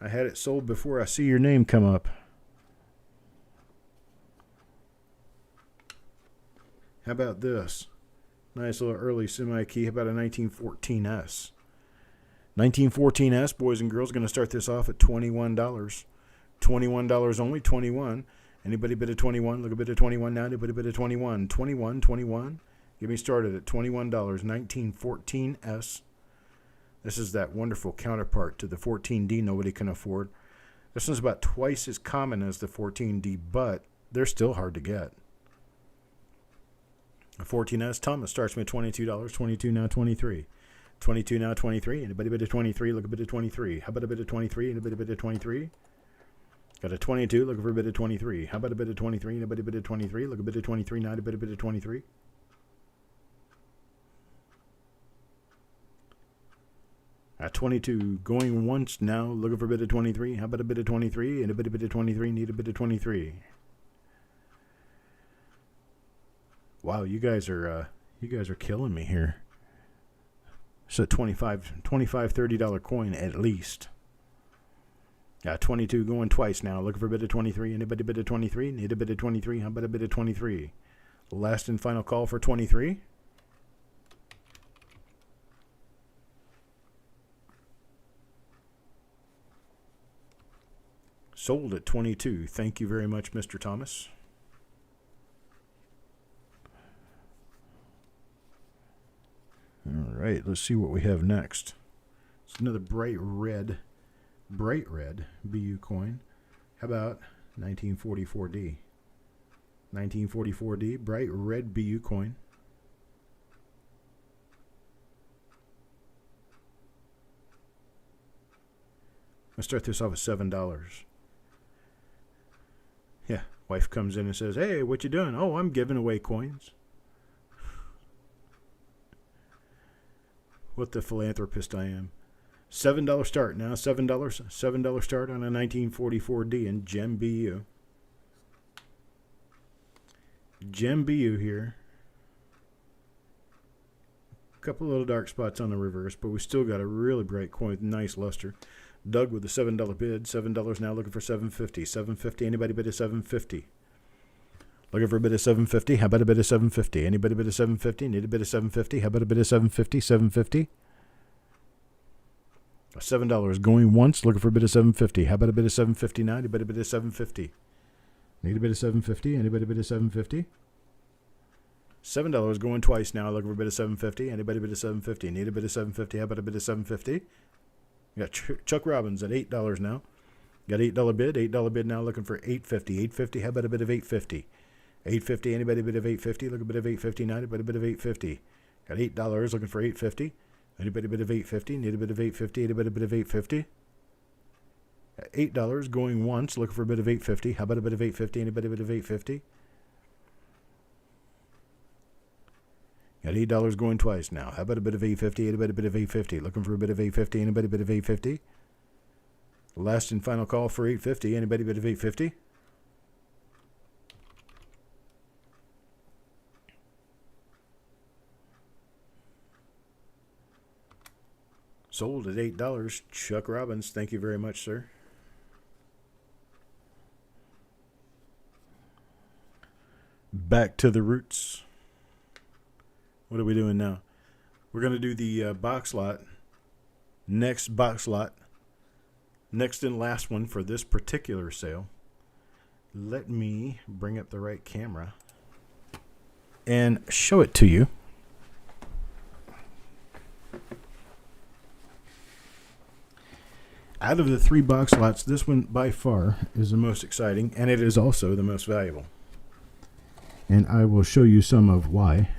I had it sold before I see your name come up. How about this? Nice little early semi-key. How about a 1914S? 1914S, boys and girls, going to start this off at $21. $21 only, 21. Anybody bid of 21? Look a bit of 21 now. Anybody bid of 21? 21, 21. Get me started at $21. 1914S. This is that wonderful counterpart to the 14D nobody can afford. This one's about twice as common as the 14D, but they're still hard to get. A 14S, Thomas, starts me at $22. 22 now, 23. 22 now, 23. Anybody bid of 23? Look a bit of 23. How about a bit of 23? Anybody bid of 23? Got a 22. Looking for a bit of 23. How about a bit of 23? Anybody bid of 23? Look a bit of 23 now. Anybody bid of 23? At 22, going once now, looking for a bit of 23. How about a bit of 23? Anybody bid of 23? Need a bit of 23. Wow, you guys are killing me here. It's a $25, $30 coin at least. 22 going twice now, looking for a bit of 23. Anybody bid of 23? Need a bit of 23. How about a bit of 23? Last and final call for 23. Sold at 22. Thank you very much, Mr. Thomas. All right, let's see what we have next. It's another bright red BU coin. How about 1944D? 1944D, bright red BU coin. Let's start this off at $7. Yeah, wife comes in and says, "Hey, what you doing?" "Oh, I'm giving away coins." What the philanthropist I am. $7 start now. $7 start on a 1944D in Gem BU. Gem BU here. A couple little dark spots on the reverse, but we still got a really bright coin with nice luster. Doug with the $7 bid. $7 now, looking for $7.50. $7.50. Anybody bid a $7.50? Looking for a bid of $7.50. How about a bid of $7.50? Anybody bid a $7.50? Need a bid of $7.50? How about a bid of $7.50? $7.50. $7 going once. Looking for a bid of $7.50. How about a bid of $7.50 now? Anybody bid a $7.50? Need a bid of $7.50? Anybody bid a $7.50? $7 going twice now. Looking for a bid of $7.50. Anybody bid a $7.50? Need a bid of $7.50? How about a bid of $7.50? We got Chuck Robbins at $8 now. Got $8 bid. $8 bid now, looking for $8.50. $8.50. How about a bid of $8.50? $8.50. Anybody bid of $8.50? Look a bit of $8.50 now. Anybody bid of $8.50? Got $8 looking for $8.50. Anybody bid of $8.50? Need a bit of $8.50. Anybody bid of $8.50? $8 going once, looking for a bit of $8.50. How about a bit of $8.50? Anybody bid of $8.50? Got $8 going twice now. How about a bit of $8.50? Anybody bid of $8.50? Looking for a bit of $8.50? Anybody bid of $8.50? Last and final call for $8.50. Anybody bid of $8.50? Sold at $8. Chuck Robbins, thank you very much, sir. Back to the roots. What are we doing now? We're going to do the box lot. Next box lot. Next and last one for this particular sale. Let me bring up the right camera and show it to you. Out of the 3 box lots, this one by far is the most exciting, and it is also the most valuable. And I will show you some of why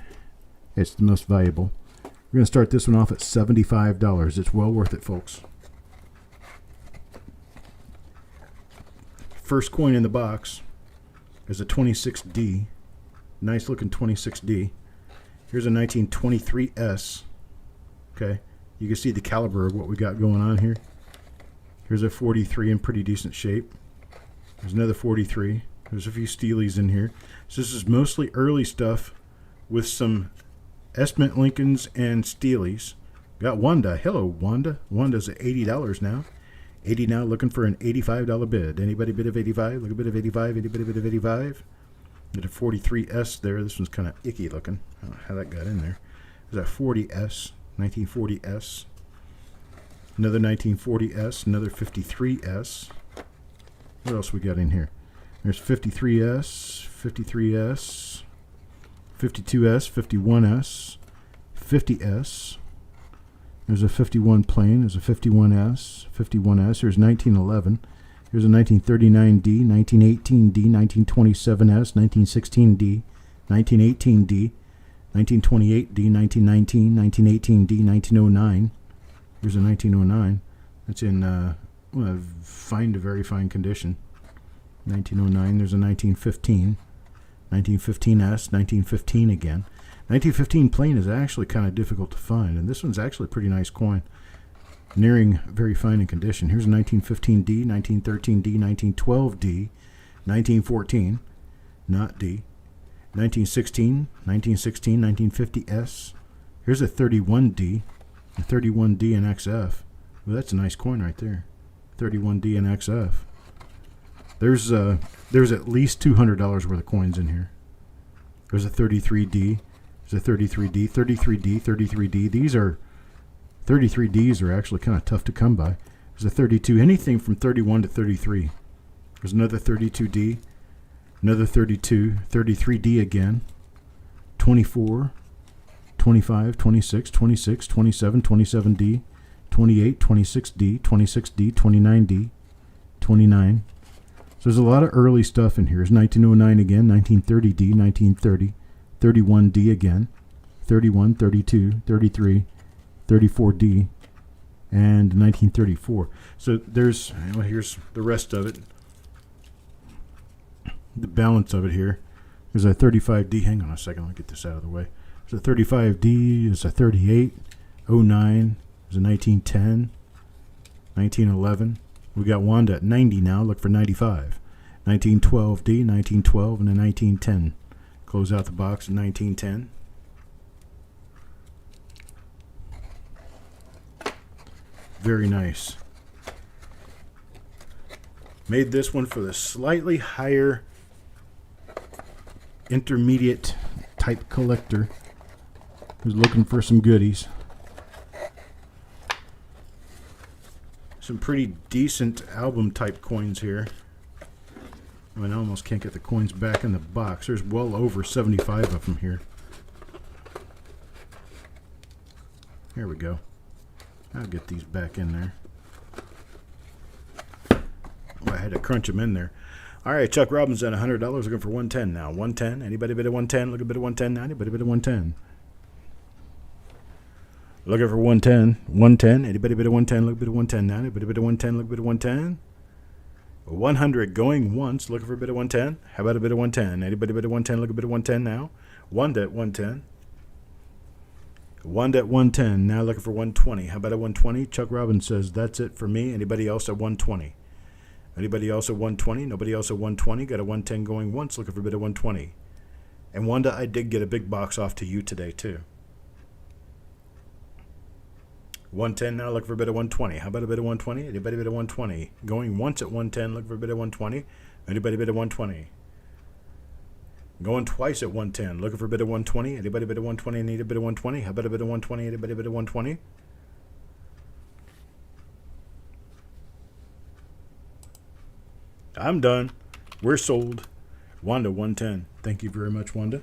it's the most valuable. We're going to start this one off at $75. It's well worth it, folks. First coin in the box is a 26D. Nice looking 26D. Here's a 1923S. Okay, you can see the caliber of what we got going on here. Here's a 43 in pretty decent shape. There's another 43. There's a few steelies in here. So this is mostly early stuff with some S-Mint Lincolns and steelies. Got Wanda. Hello, Wanda. Wanda's at $80 now. 80 now, looking for an $85 bid. Anybody bid of 85? Look a bit of 85. Anybody bid of 85? Got a 43S there. This one's kind of icky looking. I don't know how that got in there. There's a 40S, 1940S. Another 1940S, another 53S. What else we got in here? There's 53S, 53S, 52S, 51S, 50S. There's a 51 plain. There's a 51S, 51S. Here's 1911. Here's a 1939D, 1918D, 1927S, 1916D, 1918D, 1928D, 1919, 1918D, 1909. Here's a 1909. That's in fine to very fine condition. 1909. There's a 1915. 1915S. 1915 again. 1915 plain is actually kind of difficult to find, and this one's actually a pretty nice coin. Nearing very fine in condition. Here's a 1915D, 1913D, 1912D, 1914, not D, 1916, 1916, 1950S. Here's a 31D. A 31D in XF. Well, that's a nice coin right there. 31D in XF. There's at least $200 worth of coins in here. There's a 33D. There's a 33D, 33D, 33D. These are 33Ds are actually kind of tough to come by. There's a 32. Anything from 31 to 33. There's another 32D. Another 32. 33D again. 24. 25, 26, 26, 27, 27D, 28, 26D, 26D, 29D, 29. So there's a lot of early stuff in here. There's 1909 again, 1930D, 1930, 31D again, 31, 32, 33, 34D, and 1934. So there's, well, here's the rest of it. The balance of it here. There's a 35D. Hang on a second. Let me get this out of the way. There's a 35D. There's a 38, 09. There's a 1910, 1911. We got Wanda at 90 now. Look for 95. 1912D, 1912, and a 1910. Close out the box at 1910. Very nice. Made this one for the slightly higher intermediate type collector who's looking for some goodies. Some pretty decent album type coins here. I mean, I almost can't get the coins back in the box. There's well over 75 of them here. Here we go. I'll get these back in there. Oh, I had to crunch them in there. All right, Chuck Robbins at $100, looking for 110 now. 110. Anybody bid at 110? Look a bit of 110 now. Anybody bid at 110? Looking for 110. 110. Anybody bid at 110? Look a bit of 110 now. Anybody bid at 110? Look a bit of 110. 100 going once. Looking for a bit of 110. How about a bit of 110? Anybody bid at 110? Look a bit of 110 now. One at 110. One at 110. Now looking for 120. How about a 120? Chuck Robbins says that's it for me. Anybody else at 120? Anybody else at 120? Nobody else at 120. Got a 110 going once. Looking for a bit of 120. And Wanda, I did get a big box off to you today too. 110 now. Looking for a bit of 120. How about a bit of 120? Anybody bid at 120? Going once at 110. Looking for a bit of 120. Anybody bid at 120? Going twice at 110. Looking for a bit of 120. Anybody bid at 120? Need a bit of 120? How about a bit of 120? Anybody bid at 120? I'm done. We're sold. Wanda 110. Thank you very much, Wanda.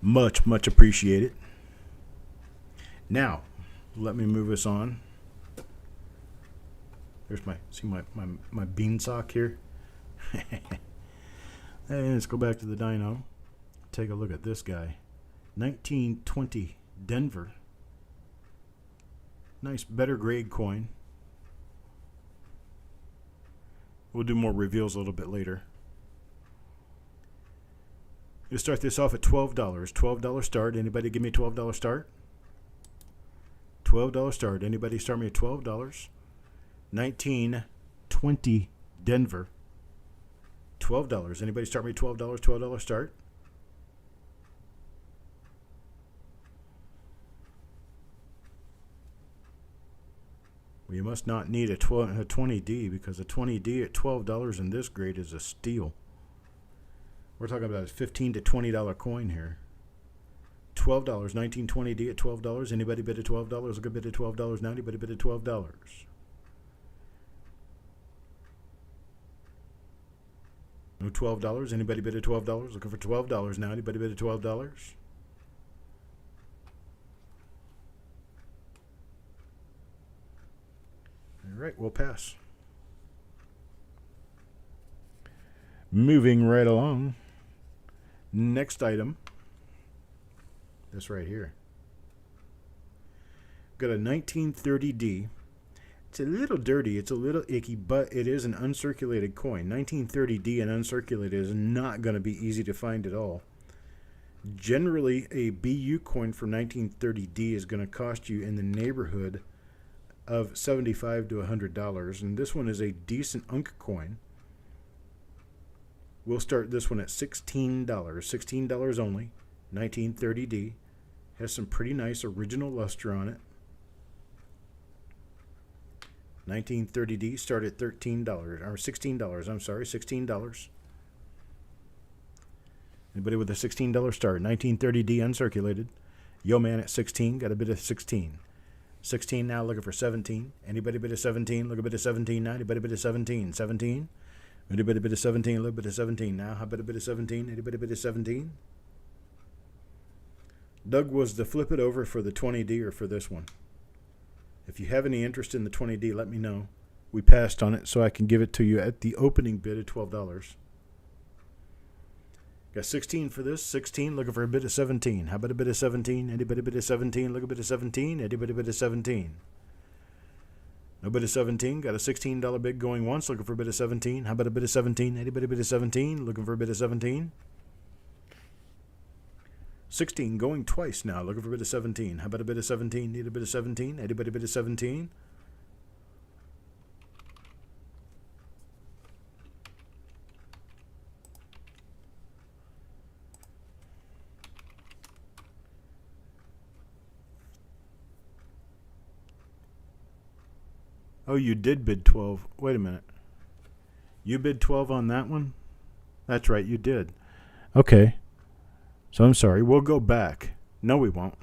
Much, much appreciated. Now, let me move us on. There's my bean sock here. Hey, let's go back to the dyno. Take a look at this guy. 1920 Denver. Nice, better grade coin. We'll do more reveals a little bit later. We'll start this off at $12. $12 start. Anybody give me a $12 start? $12 start. Anybody start me at $12? 1920 Denver. $12. Anybody start me at $12? $12 start. Well, you must not need a 20D because a 20D at $12 in this grade is a steal. We're talking about a $15 to $20 coin here. $12. 1920D at $12. Anybody bid at $12? Look a bid at $12 now. Anybody bid at $12? No $12. Anybody bid at $12? Looking for $12 now. Anybody bid at $12? All right, we'll pass. Moving right along. Next item. This right here. Got a 1930D. It's a little dirty, it's a little icky, but it is an uncirculated coin. 1930D and uncirculated is not going to be easy to find at all. Generally, a BU coin from 1930D is going to cost you in the neighborhood of $75 to $100, and this one is a decent Unk coin. We'll start this one at $16. $16 only. 1930D. Has some pretty nice original luster on it. 1930D start at $13 or $16. I'm sorry, $16. Anybody with a $16 start? 1930D uncirculated. Yo man at 16, got a bid of 16. 16 now, looking for 17. Anybody bid of 17? Look a bit of 17 now. Anybody bid of 17? 17. Anybody bid of 17? A little bit of 17 now. How about a bit of 17? Anybody bid of 17? Doug was to flip it over for the 20D or for this one. If you have any interest in the 20D, let me know. We passed on it, so I can give it to you at the opening bid of $12. Got 16 for this. 16, looking for a bid of 17. How about a bid of 17? Anybody bid of 17? Look a bid of 17. Anybody bid of 17? No bid of 17. Got a $16 bid going once, looking for a bid of 17. How about a bid of 17? Anybody bid of 17? Looking for a bid of 17? 16 going twice now, looking for a bid of 17. How about a bid of 17? Need a bid of 17? Anybody bid of 17? Oh, you did bid 12. Wait a minute. You bid 12 on that one? That's right, you did. Okay. So I'm sorry. We'll go back. No, we won't.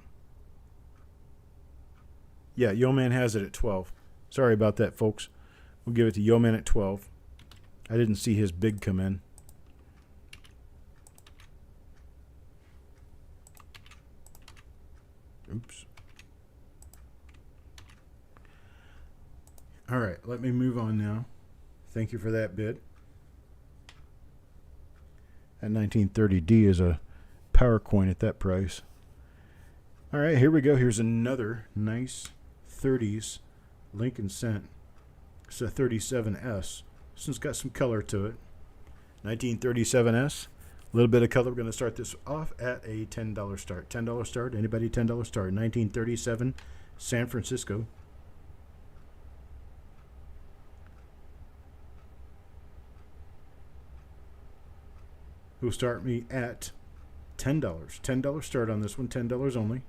Yeah, Yo Man has it at 12. Sorry about that, folks. We'll give it to Yo Man at 12. I didn't see his bid come in. Oops. All right, let me move on now. Thank you for that bid. That 1930D is a power coin at that price. All right, here we go. Here's another nice 30s Lincoln cent. It's a 37S. This one's got some color to it. 1937S. A little bit of color. We're going to start this off at a $10 start. $10 start. Anybody $10 start. 1937 San Francisco. Who'll start me at $10. $10 start on this one. $10 only.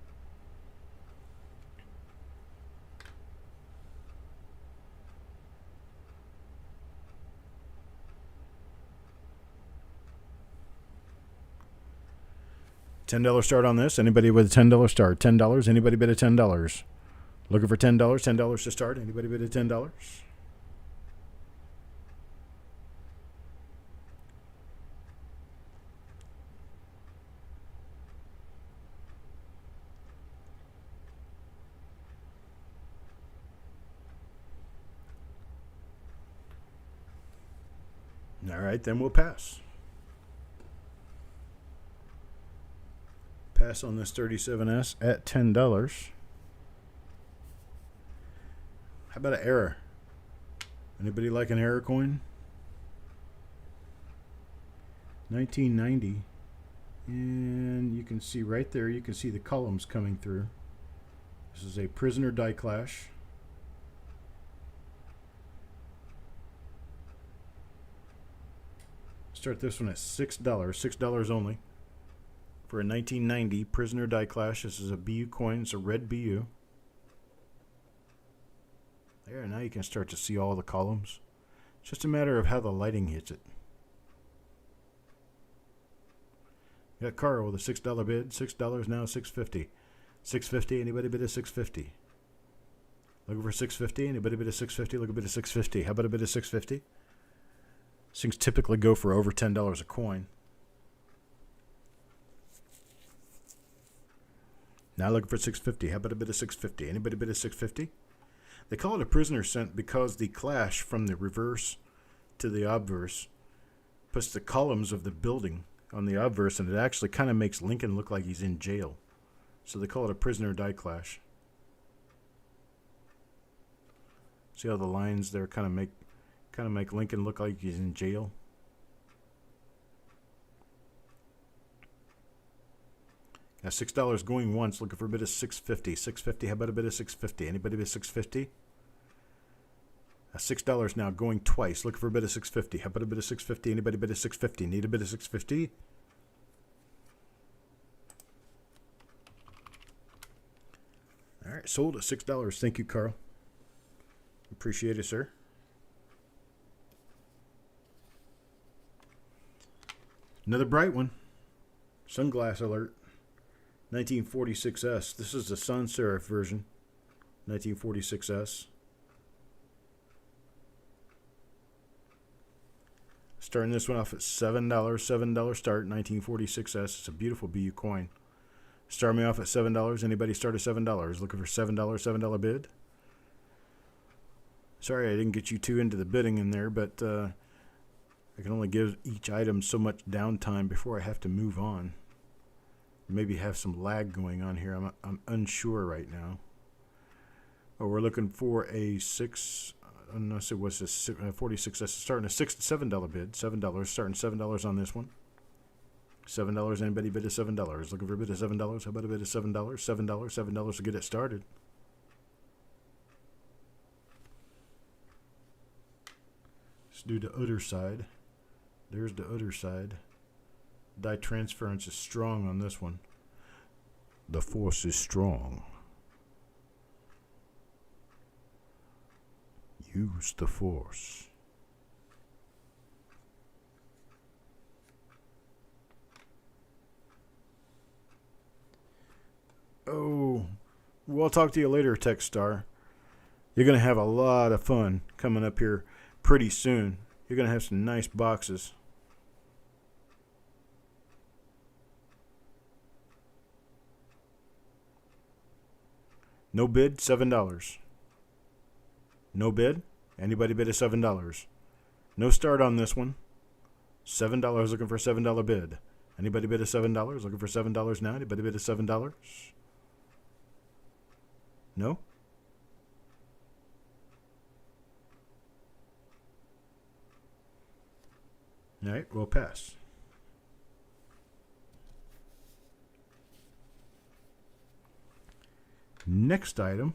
$10 start on this. Anybody with a $10 start? $10. Anybody bid a $10? Looking for $10. $10 to start. Anybody bid a $10? All right, then we'll pass. Pass on this 37S at $10. How about an error? Anybody like an error coin? 1990. And you can see right there, you can see the columns coming through. This is a prisoner die clash. Start this one at $6. $6 only. For a 1990 prisoner die clash. This is a BU coin. It's a red BU. There, now you can start to see all the columns. It's just a matter of how the lighting hits it. Got Carl with a $6 bid. $6 now, $6.50. $6.50. Anybody bid a $6.50? Looking for $6.50. Anybody bid a $6.50? Look a bid of $6.50. How about a bid of $6.50? These things typically go for over $10 a coin. Now looking for $6.50. How about a bid of $6.50? Anybody bid a $6.50? They call it a prisoner cent because the clash from the reverse to the obverse puts the columns of the building on the obverse, and it actually kind of makes Lincoln look like he's in jail. So they call it a prisoner die clash. See how the lines there kind of make Lincoln look like he's in jail? Now $6 going once, looking for a bid of $6.50. $6.50. How about a bid of $6.50? Anybody bid $6.50? $6 now going twice, looking for a bid of $6.50. How about a bid of $6.50? Anybody bid of $6.50? Need a bid of $6.50? All right, sold at $6. Thank you, Carl. Appreciate it, sir. Another bright one. Sunglass alert. 1946S. This is the sans serif version. 1946S. Starting this one off at $7. $7 start. 1946S. It's a beautiful BU coin. Start me off at $7. Anybody start at $7? Looking for $7. $7 bid. Sorry I didn't get you too into the bidding in there, but I can only give each item so much downtime before I have to move on. Maybe have some lag going on here. I'm unsure right now. Oh, we're looking for a unless it was a 46. That's starting a $7 bid. $7 starting $7 on this one. $7. Anybody bid a $7? Looking for a bid of $7? How about a bid of $7? $7 to get it started. Let's do the other side. There's the other side. Die transference is strong on this one. The force is strong. Use the force. Oh, well, I'll talk to you later, Techstar. You're going to have a lot of fun coming up here pretty soon. You're going to have some nice boxes. No bid, $7. No bid? Anybody bid a $7? No start on this one. $7 looking for a $7 bid. Anybody bid a $7? Looking for $7 now. Anybody bid a $7? No? All right, we'll pass. Next item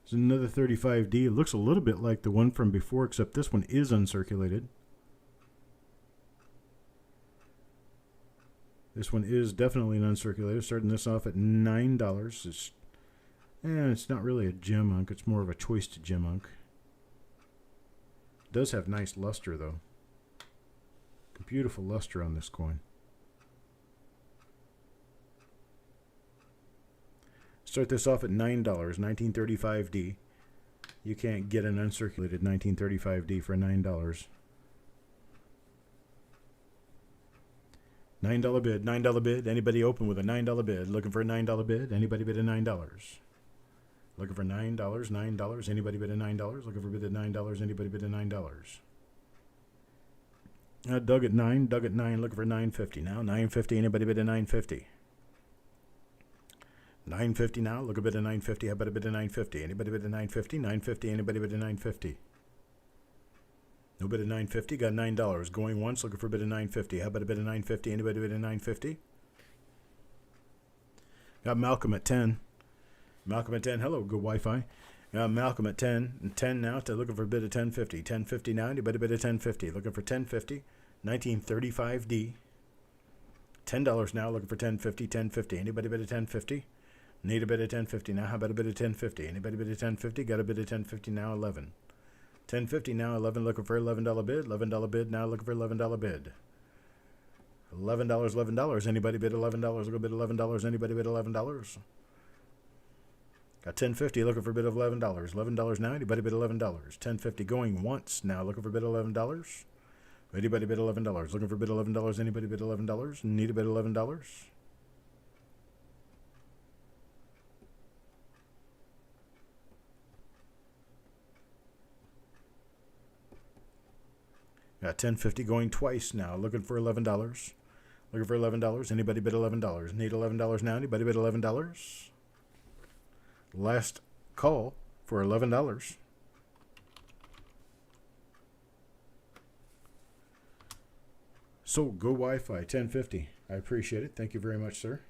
is another 35D. It looks a little bit like the one from before, except this one is uncirculated. This one is definitely an uncirculated. Starting this off at $9. It's not really a gem unk. It's more of a choice to gem unk. It does have nice luster, though. Beautiful luster on this coin. Start this off at $9, 1935D. You can't get an uncirculated 1935D for $9. $9 bid, $9 bid. Anybody open with a $9 bid? Looking for a $9 bid? Anybody bid a $9? Looking for $9, $9. Anybody bid a $9? Looking for a bid of $9? Anybody bid a $9? Doug at 9, looking for $9.50 now. $9.50, anybody bid a $9.50? $9.50 now, look a bid of $9.50. How about a bid of $9.50? Anybody bid a $9.50? $9.50, anybody bid a $9.50? No bid of $9.50, got $9. Going once, looking for a bid of $9.50. How about a bid of $9.50? Anybody bid a $9.50? Got Malcolm at 10. Malcolm at 10, hello, good Wi-Fi. Malcolm at 10, and 10 now, to looking for a bid of $10.50. $10.50 now, anybody bid a $10.50? Looking for $10.50, 1935D. $10 now, looking for $10.50, $10.50. Anybody bid a $10.50? Need a bid of $10.50 now. How about a bid of $10.50? Anybody bid of $10.50? Got a bid of $10.50 now, 11. $10.50 now, 11, looking for $11 bid. $11 bid now, looking for $11 bid. $11, $11. Anybody bid $11? Look a bid $11. Anybody bid $11? Got $10.50, looking for a bid of $11. $11 now, anybody bid $11? $10.50 going once now, looking for a bid of $11. Anybody bid $11? Looking for a bid of $11? Anybody bid $11? Need a bid of $11? Got $10.50 going twice now, looking for $11. Looking for $11. Anybody bid $11? Need $11 now, anybody bid $11? Last call for $11. So go Wi-Fi, $10.50. I appreciate it. Thank you very much, sir.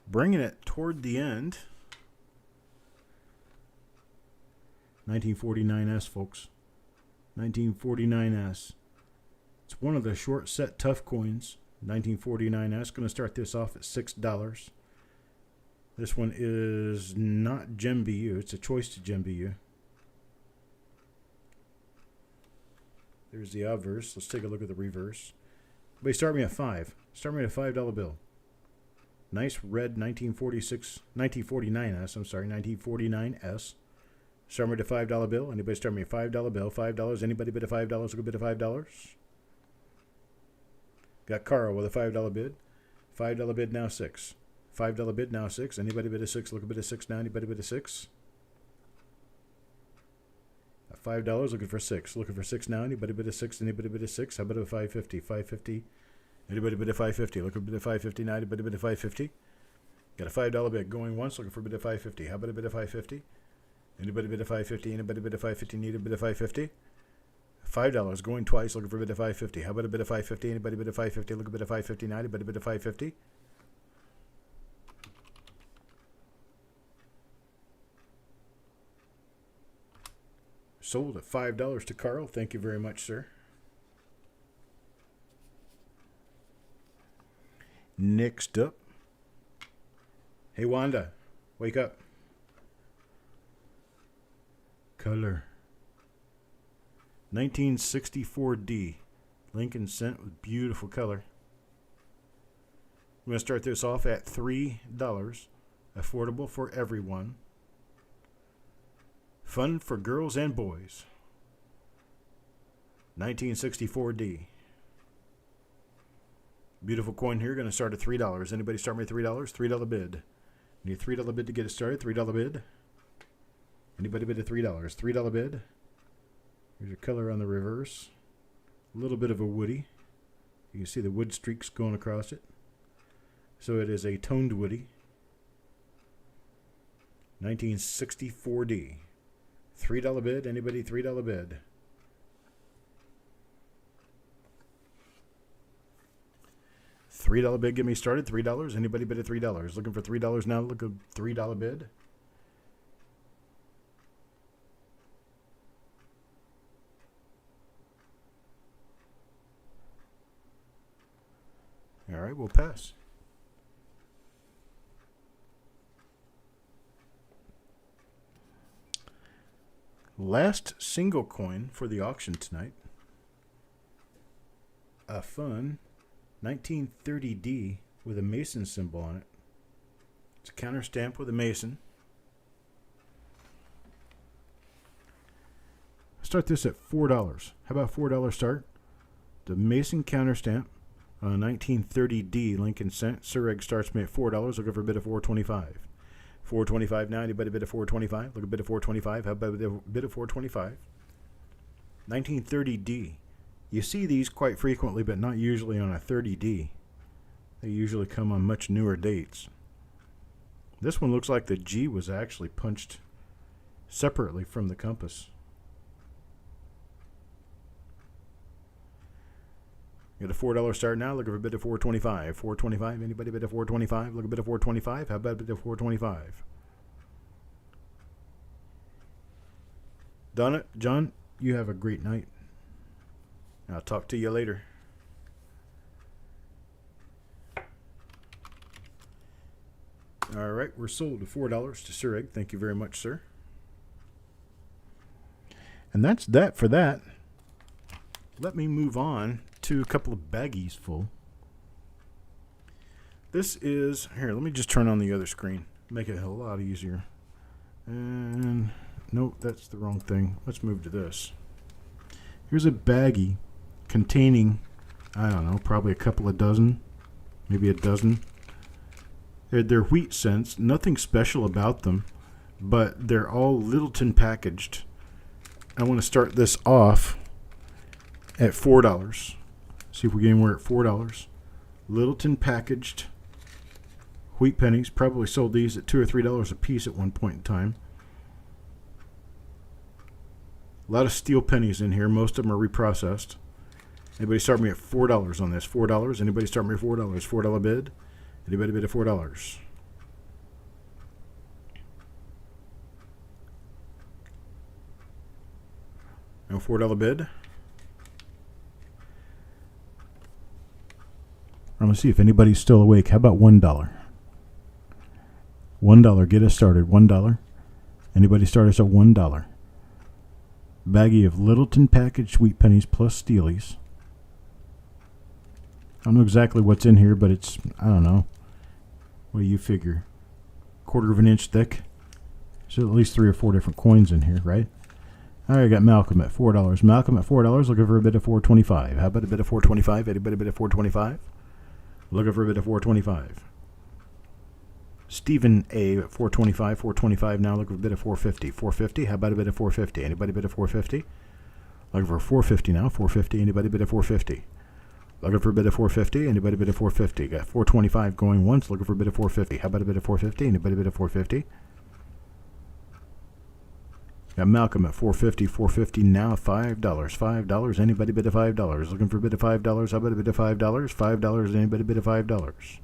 Bringing it toward the end. 1949S, folks. 1949S. It's one of the short set tough coins. 1949S. Going to start this off at $6. This one is not Gem BU. It's a choice to Gem BU. There's the obverse. Let's take a look at the reverse. Everybody start me at 5. Start me at a $5 bill. Nice red 1949S. I'm sorry, 1949S. Start me at a $5 bill. Anybody start me a $5 bill? $5. Anybody bid a $5? Look a bid of $5. Got Carl with a $5 bid. $5 bid now 6. $5 bid, now 6. Anybody bid a 6? Look a bid a 6 now. Anybody bid a 6? $5 looking for 6. Looking for 6 now. Anybody bid a 6? Anybody bid a 6? How about a 550? 550. Anybody bid a 550? Look a bid a 550 now. Anybody bid a 550? Got a $5 bid going once. Looking for a bid a 550. How about a bid a 550? Anybody bid a 550? Anybody bid a 550? Need a bid a 550? $5 going twice. Looking for a bid a 550. How about a bid a 550? Anybody bid a 550? Look a bid a 550 now. Anybody bid a 550? Sold at $5 to Carl. Thank you very much, sir. Next up. Hey, Wanda. Wake up. Color. 1964D. Lincoln Cent with beautiful color. I'm going to start this off at $3. Affordable for everyone. Fun for girls and boys. 1964D. Beautiful coin here. Going to start at $3. Anybody start me at $3? $3 bid. Need a $3 bid to get it started. $3 bid. Anybody bid at $3? $3 bid. Here's your color on the reverse. A little bit of a woody. You can see the wood streaks going across it. So it is a toned woody. 1964D. $3 bid. Anybody $3 bid? $3 bid. Get me started. $3. Anybody bid at $3? Looking for $3 now. Look at $3 bid. All right, we'll pass. Last single coin for the auction tonight. A fun 1930D with a Mason symbol on it. It's a counter stamp with a Mason. Start this at $4. How about $4 start? The Mason counter stamp. 1930D Lincoln Cent. Surreg starts me at $4. Looking for a bid of $4.25. $4.25 now. Anybody bid of $4.25? Look a bid of $4.25. How about a bid of $4.25? 1930D. You see these quite frequently, but not usually on a 30D. They usually come on much newer dates. This one looks like the G was actually punched separately from the compass. Got a $4 start now. Look for a bid of $4.25. $4.25. Anybody bid of $4.25? Look a bid of $4.25. How about a bid of $4.25? Donna, John, you have a great night. I'll talk to you later. All right, we're sold to $4 to Surreg. Thank you very much, sir. And that's that for that. Let me move on to a couple of baggies full. This is, here, let me just turn on the other screen. Make it a lot easier. And, nope, that's the wrong thing. Let's move to this. Here's a baggie containing, I don't know, probably a couple of dozen, maybe a dozen. They're wheat cents, nothing special about them, but they're all Littleton packaged. I want to start this off at $4. See if we get anywhere at $4. Littleton packaged wheat pennies. Probably sold these at $2 or $3 a piece at one point in time. A lot of steel pennies in here. Most of them are reprocessed. Anybody start me at $4 on this? $4. Anybody start me at $4? $4 bid. Anybody bid at $4? No $4 bid. I'm going to see if anybody's still awake. How about $1? $1. Get us started. $1. Anybody start us at $1? Baggie of Littleton packaged wheat pennies plus steelies. I don't know exactly what's in here, but it's, I don't know. What do you figure? 1/4 of an inch thick? So at least 3 or 4 different coins in here, right? All right, I got Malcolm at $4. Malcolm at $4, looking for a bid of $4.25. How about a bid of $4.25? Anybody bid of $4.25? Looking for a bid of $4.25. Stephen A. 425, 425 now, looking for a bid of 450. 450, how about a bid of 450? Anybody bid of 450? Looking for 450 now, 450, anybody bid of 450? Looking for a bid of 450, anybody bid of 450? Got 425 going once, looking for a bid of 450. How about a bid of 450? Anybody bid of 450? Got Malcolm at 450, 450 now, $5, $5, anybody bid of $5? Looking for a bid of $5, how about a bid of $5? $5, anybody bid of $5?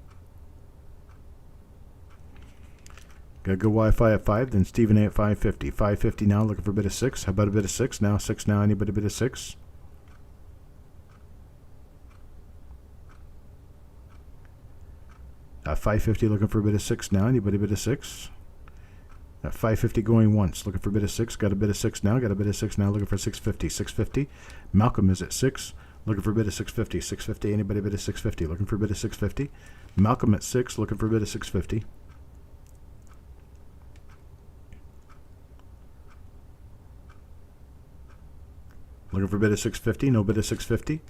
Got good Wi-Fi at 5, then Stephen A at 550. 550 now, looking for a bid of 6. How about a bid of 6 now? 6 now, anybody bid of 6? At 550, looking for a bid of 6 now, anybody bid of 6? At 550 going once, looking for a bid of 6. Got a bid of 6 now, got a bid of 6 now, looking for 650. 650, Malcolm is at 6, looking for a bid of 650. 650, anybody bid of 650? Looking for a bid of 650. Malcolm at 6, looking for a bid of 650. Looking for a bid of 650, no bid of 650.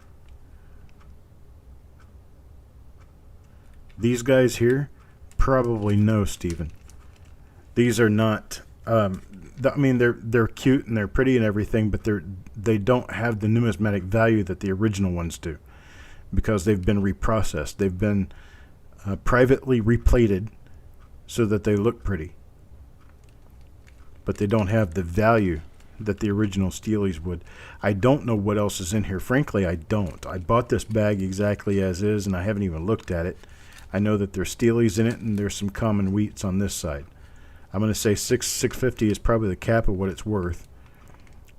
These guys here probably know Steven. These are not, I mean, they're cute and they're pretty and everything, but they don't have the numismatic value that the original ones do because they've been reprocessed. They've been privately replated so that they look pretty, but they don't have the value that the original Steelies would. I don't know what else is in here. Frankly, I don't. I bought this bag exactly as is, and I haven't even looked at it. I know that there's Steelies in it, and there's some common wheats on this side. I'm going to say 650 is probably the cap of what it's worth.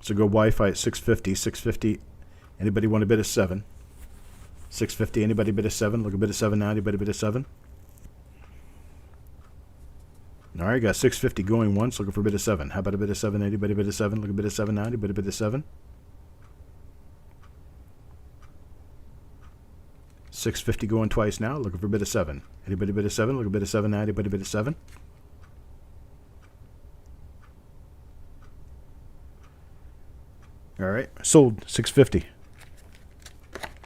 So go Wi-Fi at 650. 650. Anybody want a bid of 7? 650. Anybody bid of 7? Look, a bid of 7 now. Anybody bid of 7? All right, got 650 going once, looking for a bid of 7. How about a bid of 7? Anybody bid of 7? Look, a bid of 7 now. Anybody bid of 7? 650 going twice now, looking for a bid of 7. Anybody bid of 7? Look, a bid of 7 now. Anybody bid of 7? All right, sold 650.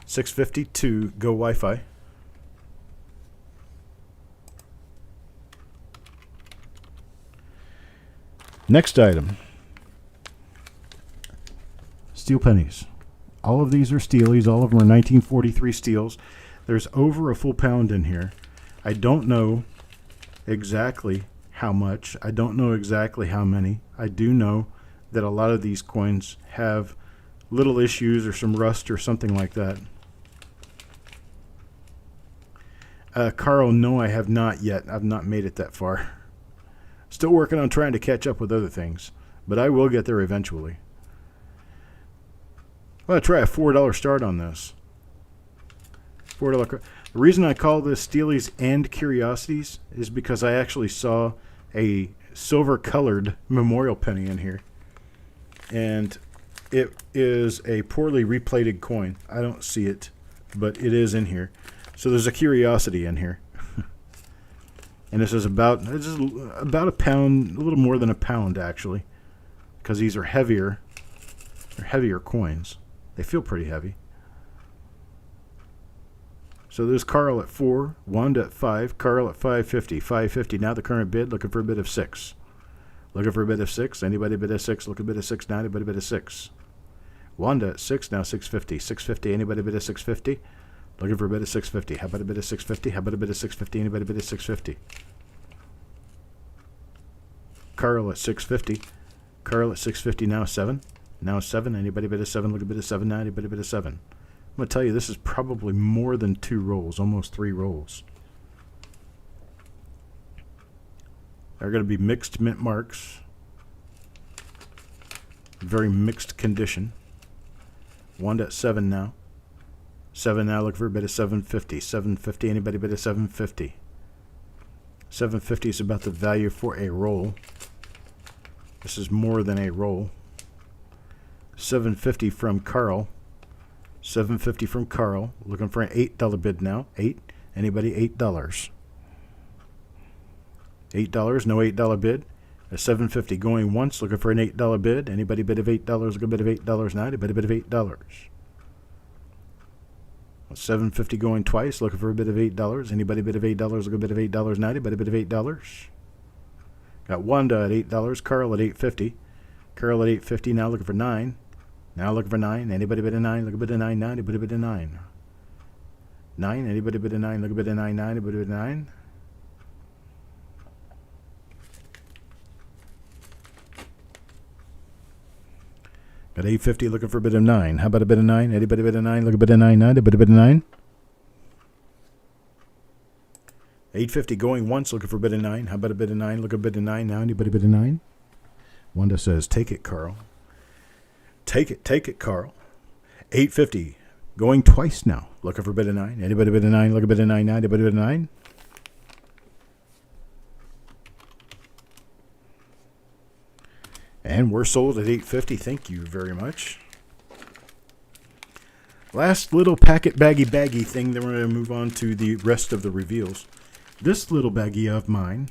650 to Go Wi-Fi. Next item, steel pennies. All of these are Steelies. All of them are 1943 steels. There's over a full pound in here. I don't know exactly how much. I don't know exactly how many. I do know that a lot of these coins have little issues or some rust or something like that. Carl, no, I have not yet. I've not made it that far. Still working on trying to catch up with other things, but I will get there eventually. I'm going to try a $4 start on this. $4. The reason I call this Steelies and Curiosities is because I actually saw a silver-colored memorial penny in here, and it is a poorly replated coin. I don't see it, but it is in here. So there's a curiosity in here. And this is about a pound, a little more than a pound actually, because these are heavier. They're heavier coins. They feel pretty heavy. So there's Carl at 4, Wanda at 5, Carl at 550. 550 now the current bid, looking for a bid of 6. Looking for a bid of 6. Anybody bid of 6? Look a bid of 6 now. Anybody bid of 6? Wanda at 6 now 650. 650. Anybody bid of 650? Looking for a bid of 650. How about a bid of 650? How about a bid of 650? Anybody bid of 650? Carl at 650. Carl at 650 now 7. Now 7. Anybody bid of 7? Look a bid of 7 now. Anybody bid of 7? I'm going to tell you, this is probably more than 2 rolls, almost 3 rolls. They're going to be mixed mint marks. Very mixed condition. Wanda at 7 now. 7 now, look for a bid of 750. 750, anybody bid of 750? 750 is about the value for a roll. This is more than a roll. 750 from Carl. 750 from Carl. Looking for an $8 bid now. 8. Anybody? $8. $8, no $8 bid. A 750 going once, looking for an $8 bid. Anybody bid of $8? Look a bid of $8 now. Anybody bid of $8? $7.50 going twice, looking for a bid of $8. Anybody bid of $8? Look a bid of $8.90. Anybody bid of $8? Got Wanda at $8. Carl at $8.50. Carl at $8.50. Now looking for $9. Now looking for $9. Anybody bid a $9? Look a bid of $9. Now anybody bid a $9? $9. Anybody bid a $9? Look a bid of $9. Now anybody bid a $9? Got $8.50 looking for a bid of $9. How about a bid of $9? Anybody bid a $9? Look a bid of $9. Now anybody bid a $9? $8.50 going once, looking for a bid of $9. How about a bid of $9? Look a bid of $9. Now anybody bid a $9? Wanda says, take it, Carl. Take it, Carl. $8.50 going twice now, looking for a bid of $9. Anybody bid a $9? Look a bid of $9 now. Anybody bid a $9? And we're sold at $8.50. Thank you very much. Last little packet baggy thing, then we're going to move on to the rest of the reveals. This little baggie of mine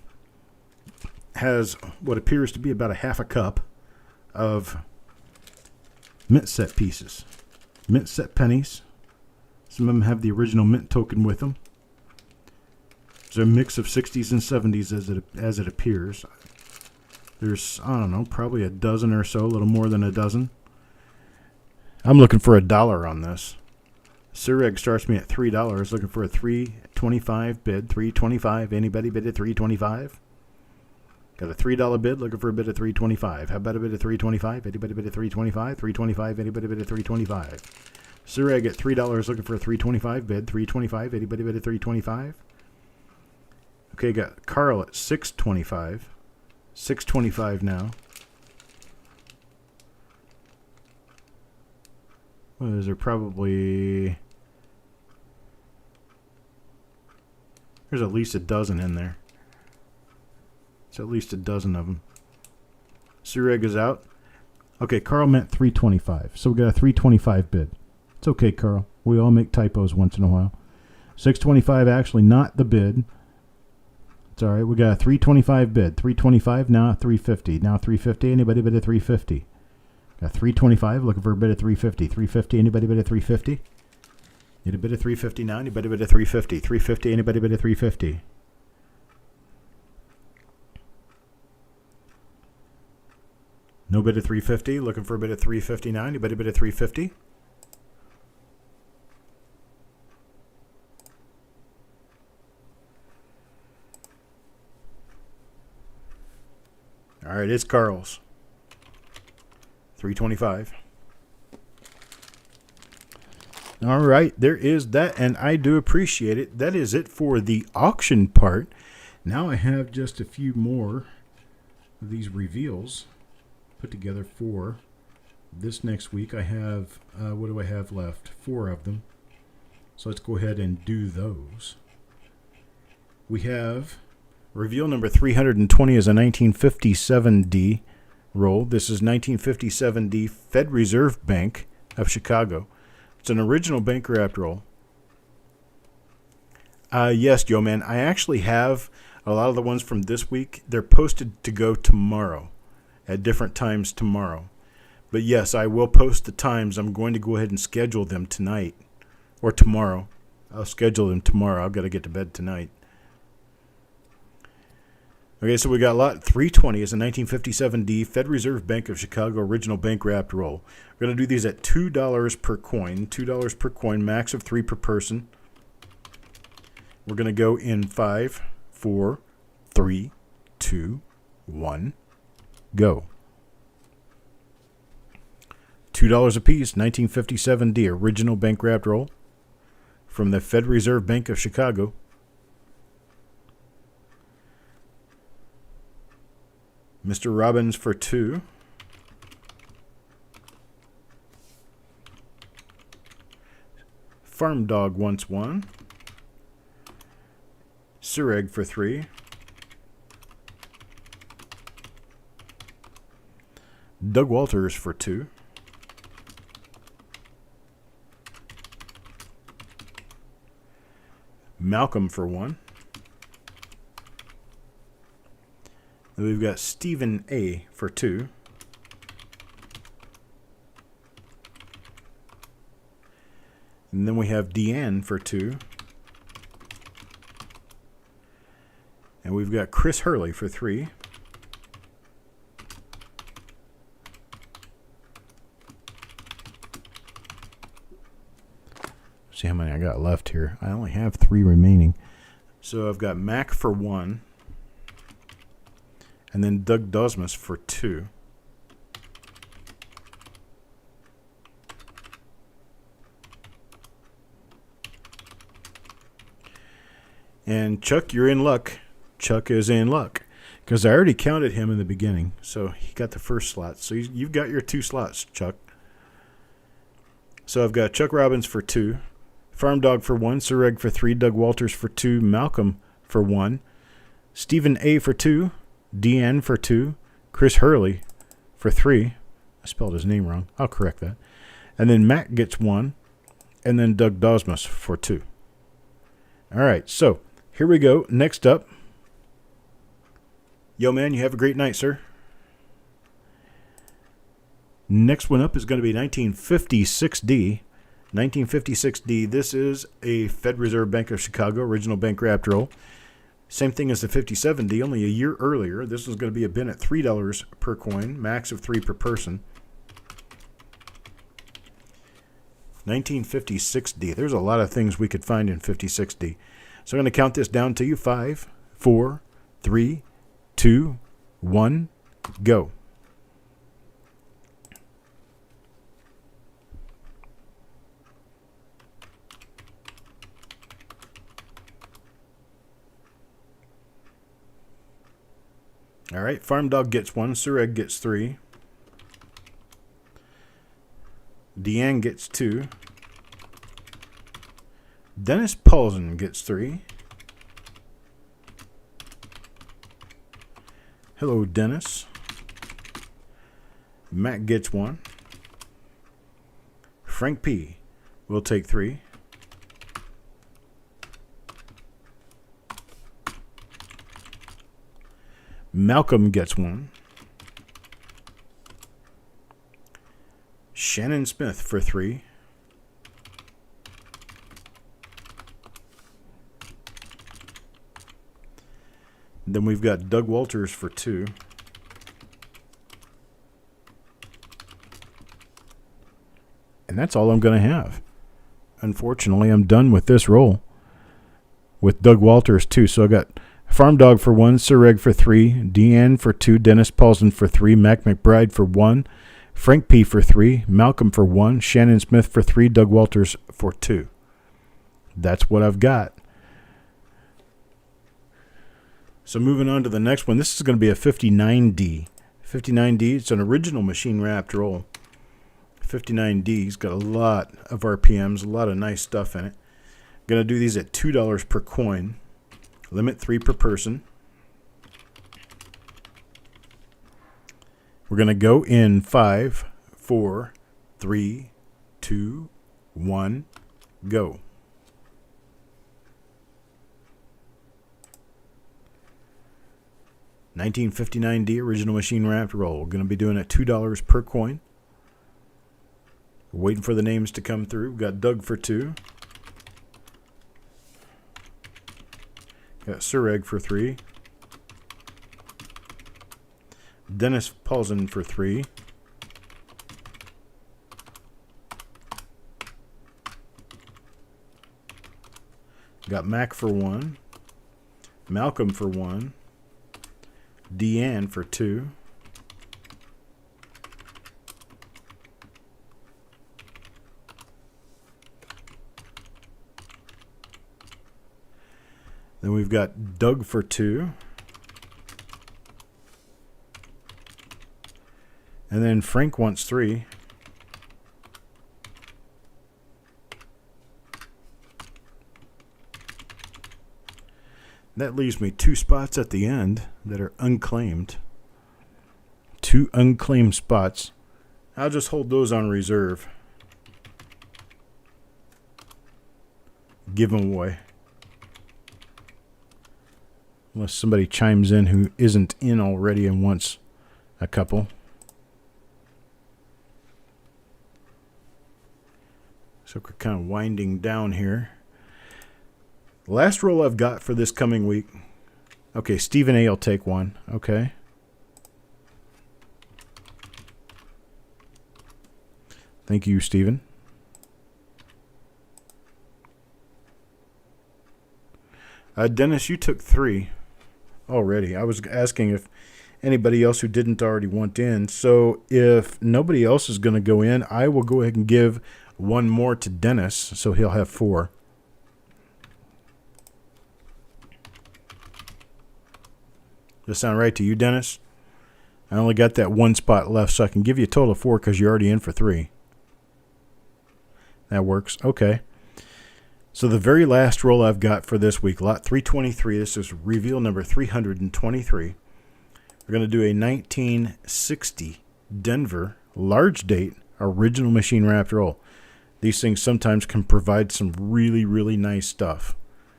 has what appears to be about a half a cup of mint set pieces. Mint set pennies. Some of them have the original mint token with them. It's a mix of 60s and 70s as it appears. There's, I don't know, probably a dozen or so, a little more than a dozen. I'm looking for $1 on this. Sureg starts me at $3, looking for a $3.25 bid. $3.25. Anybody bid at $3.25? Got a $3 bid, looking for a bid of $3.25. How about a bid of $3.25? Anybody bid at $3.25? $3.25. Anybody bid at $3.25? Sureg at $3, looking for a $3.25 bid. $3.25. Anybody bid at $3.25? Okay, got Carl at $6.25. $6.25 now. Well, is there probably... There's at least a dozen in there. It's at least a dozen of them. Sureg is out. Okay, Carl meant $3.25. So we got a $3.25 bid. It's okay, Carl. We all make typos once in a while. $6.25 actually not the bid. It's all right. We got a $3.25 bid. $3.25 now $3.50. Now $3.50. Anybody bid at $3.50? Got $3.25. Looking for a bid at $3.50. $3.50. Anybody bid at $3.50? Need a bid at $3.50 now. Anybody bid at $3.50? $3.50. Anybody bid at $3.50? No bid at $3.50. Looking for a bid at $3.50 now. Anybody bid at $3.50? All right, it's Carl's. $3.25. All right, there is that, and I do appreciate it. That is it for the auction part. Now I have just a few more of these reveals put together for this next week. I have, what do I have left? 4 of them. So let's go ahead and do those. We have reveal number 320 is a 1957D roll. This is 1957D Fed Reserve Bank of Chicago. It's an original bank wrapped roll. Yes, Joe man. I actually have a lot of the ones from this week. They're posted to go tomorrow at different times tomorrow. But yes, I will post the times. I'm going to go ahead and schedule them tonight or tomorrow. I'll schedule them tomorrow. I've got to get to bed tonight. Okay, so we got lot 320 is a 1957D Fed Reserve Bank of Chicago original bank wrapped roll. We're going to do these at $2 per coin. $2 per coin, max of 3 per person. We're going to go in 5, 4, 3, 2, 1, go. $2 a piece, 1957D original bank wrapped roll from the Fed Reserve Bank of Chicago. Mr. Robbins for 2. Farm Dog wants 1. Sureg for 3. Doug Walters for 2. Malcolm for 1. And we've got Stephen A. for 2. And then we have Deanne for 2. And we've got Chris Hurley for 3. See how many I got left here. I only have 3 remaining. So I've got Mac for 1. And then Doug Dosmus for 2. And Chuck, you're in luck. Chuck is in luck. Because I already counted him in the beginning. So he got the first slot. So you've got your 2 slots, Chuck. So I've got Chuck Robbins for 2. Farm Dog for 1. Sir Reg for 3. Doug Walters for 2. Malcolm for 1. Stephen A for 2. Deanne for 2. Chris Hurley for 3. I spelled his name wrong. I'll correct that. And then Matt gets 1. And then Doug Dosmus for 2. All right, so here we go. Next up. Yo, man, you have a great night, sir. Next one up is going to be 1956D. 1956D. This is a Fed Reserve Bank of Chicago original bank wrapped roll. Same thing as the 57D, only a year earlier. This is going to be a bin at $3 per coin, max of 3 per person. 1956D. There's a lot of things we could find in 56D. So I'm going to count this down to you. 5, 4, 3, 2, 1, go. All right, Farm Dog gets 1. Sir Egg gets 3. Deanne gets 2. Dennis Paulson gets 3. Hello, Dennis. Matt gets 1. Frank P. will take 3. Malcolm gets 1. Shannon Smith for 3. Then we've got Doug Walters for 2. And that's all I'm going to have. Unfortunately, I'm done with this roll with Doug Walters 2. So I got Farm Dog for 1, Sir Reg for 3, Deanne for 2, Dennis Paulson for 3, Mac McBride for 1, Frank P. for 3, Malcolm for 1, Shannon Smith for 3, Doug Walters for 2. That's what I've got. So moving on to the next one. This is going to be a 59D. 59D, it's an original machine wrapped roll. 59D's got a lot of RPMs, a lot of nice stuff in it. Going to do these at $2 per coin. Limit 3 per person. We're going to go in 5, 4, 3, 2, 1, go. $19.59D original machine wrapped roll. We're going to be doing it $2 per coin. We're waiting for the names to come through. We've got Doug for 2. Got Sir Egg for 3. Dennis Paulson for 3. Got Mac for 1. Malcolm for 1. Deanne for 2. Then we've got Doug for 2. And then Frank wants 3. That leaves me 2 spots at the end that are unclaimed. 2 unclaimed spots. I'll just hold those on reserve. Give them away. Unless somebody chimes in who isn't in already and wants a couple. So So we're kind of winding down here. Last roll I've got for this coming week. Okay, Stephen A. will take one. Okay. Thank you, Stephen. Dennis, you took 3 already. I was asking if anybody else who didn't already want in. So if nobody else is going to go in, I will go ahead and give one more to Dennis, so he'll have 4. Does that sound right to you, Dennis? I only got that 1 spot left, so I can give you a total of 4 because you're already in for 3. That works. Okay. So the very last roll I've got for this week, lot 323, this is reveal number 323. We're going to do a 1960 Denver large date original machine wrapped roll. These things sometimes can provide some really, really nice stuff.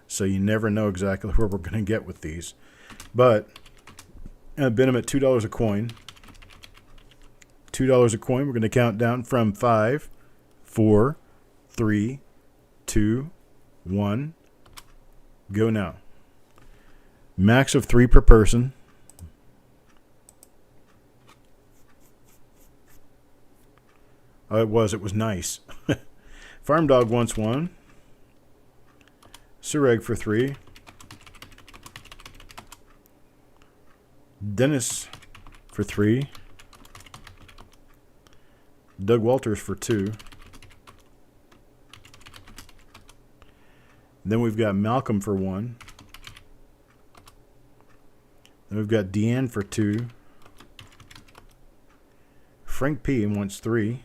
So you never know exactly where we're going to get with these. But I bid them at $2 a coin. $2 a coin. We're going to count down from 5, 4, 3, 2, 1. Go now. Max of 3 per person. Oh, it was nice. Farm Dog wants 1. Sureg for 3. Dennis for 3. Doug Walters for 2. Then we've got Malcolm for 1. Then we've got Deanne for 2. Frank P. wants 3.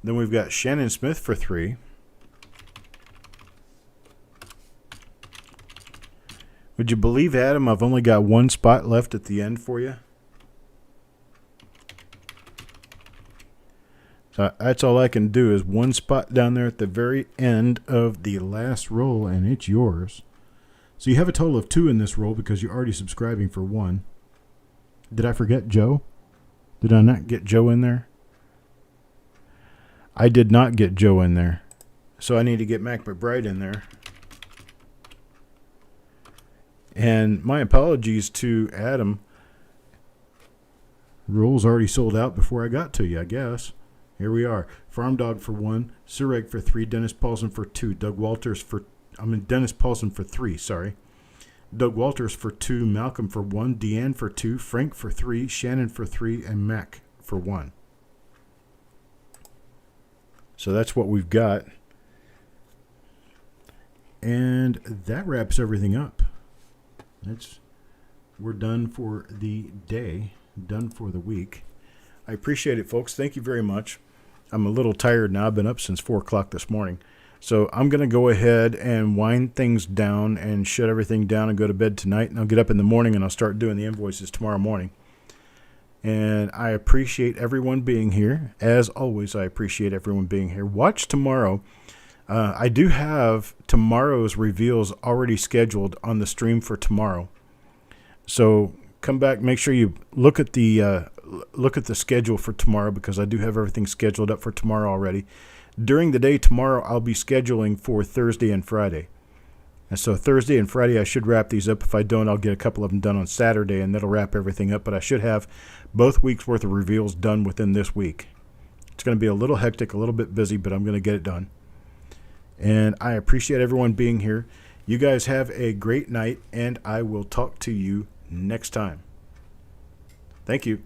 Then we've got Shannon Smith for 3. Would you believe, Adam, I've only got 1 spot left at the end for you? So that's all I can do is 1 spot down there at the very end of the last roll, and it's yours. So you have a total of 2 in this roll because you're already subscribing for 1. Did I forget Joe? Did I not get Joe in there? I did not get Joe in there. So I need to get Mac McBride in there. And my apologies to Adam. Rolls already sold out before I got to you, I guess. Here we are. Farm Dog for 1, Sureg for 3, Dennis Paulson for 2, Dennis Paulson for 3, sorry. Doug Walters for 2, Malcolm for 1, Deanne for 2, Frank for 3, Shannon for 3, and Mac for 1. So that's what we've got. And that wraps everything up. We're done for the day, done for the week. I appreciate it, folks. Thank you very much. I'm a little tired now. I've been up since 4 o'clock this morning. So I'm going to go ahead and wind things down and shut everything down and go to bed tonight. And I'll get up in the morning and I'll start doing the invoices tomorrow morning. And I appreciate everyone being here. As always, I appreciate everyone being here. Watch tomorrow. I do have tomorrow's reveals already scheduled on the stream for tomorrow. So come back. Make sure you look at the schedule for tomorrow because I do have everything scheduled up for tomorrow already. During the day tomorrow, I'll be scheduling for Thursday and Friday. And so Thursday and Friday, I should wrap these up. If I don't, I'll get a couple of them done on Saturday, and that'll wrap everything up. But I should have both weeks' worth of reveals done within this week. It's going to be a little hectic, a little bit busy, but I'm going to get it done. And I appreciate everyone being here. You guys have a great night, and I will talk to you next time. Thank you.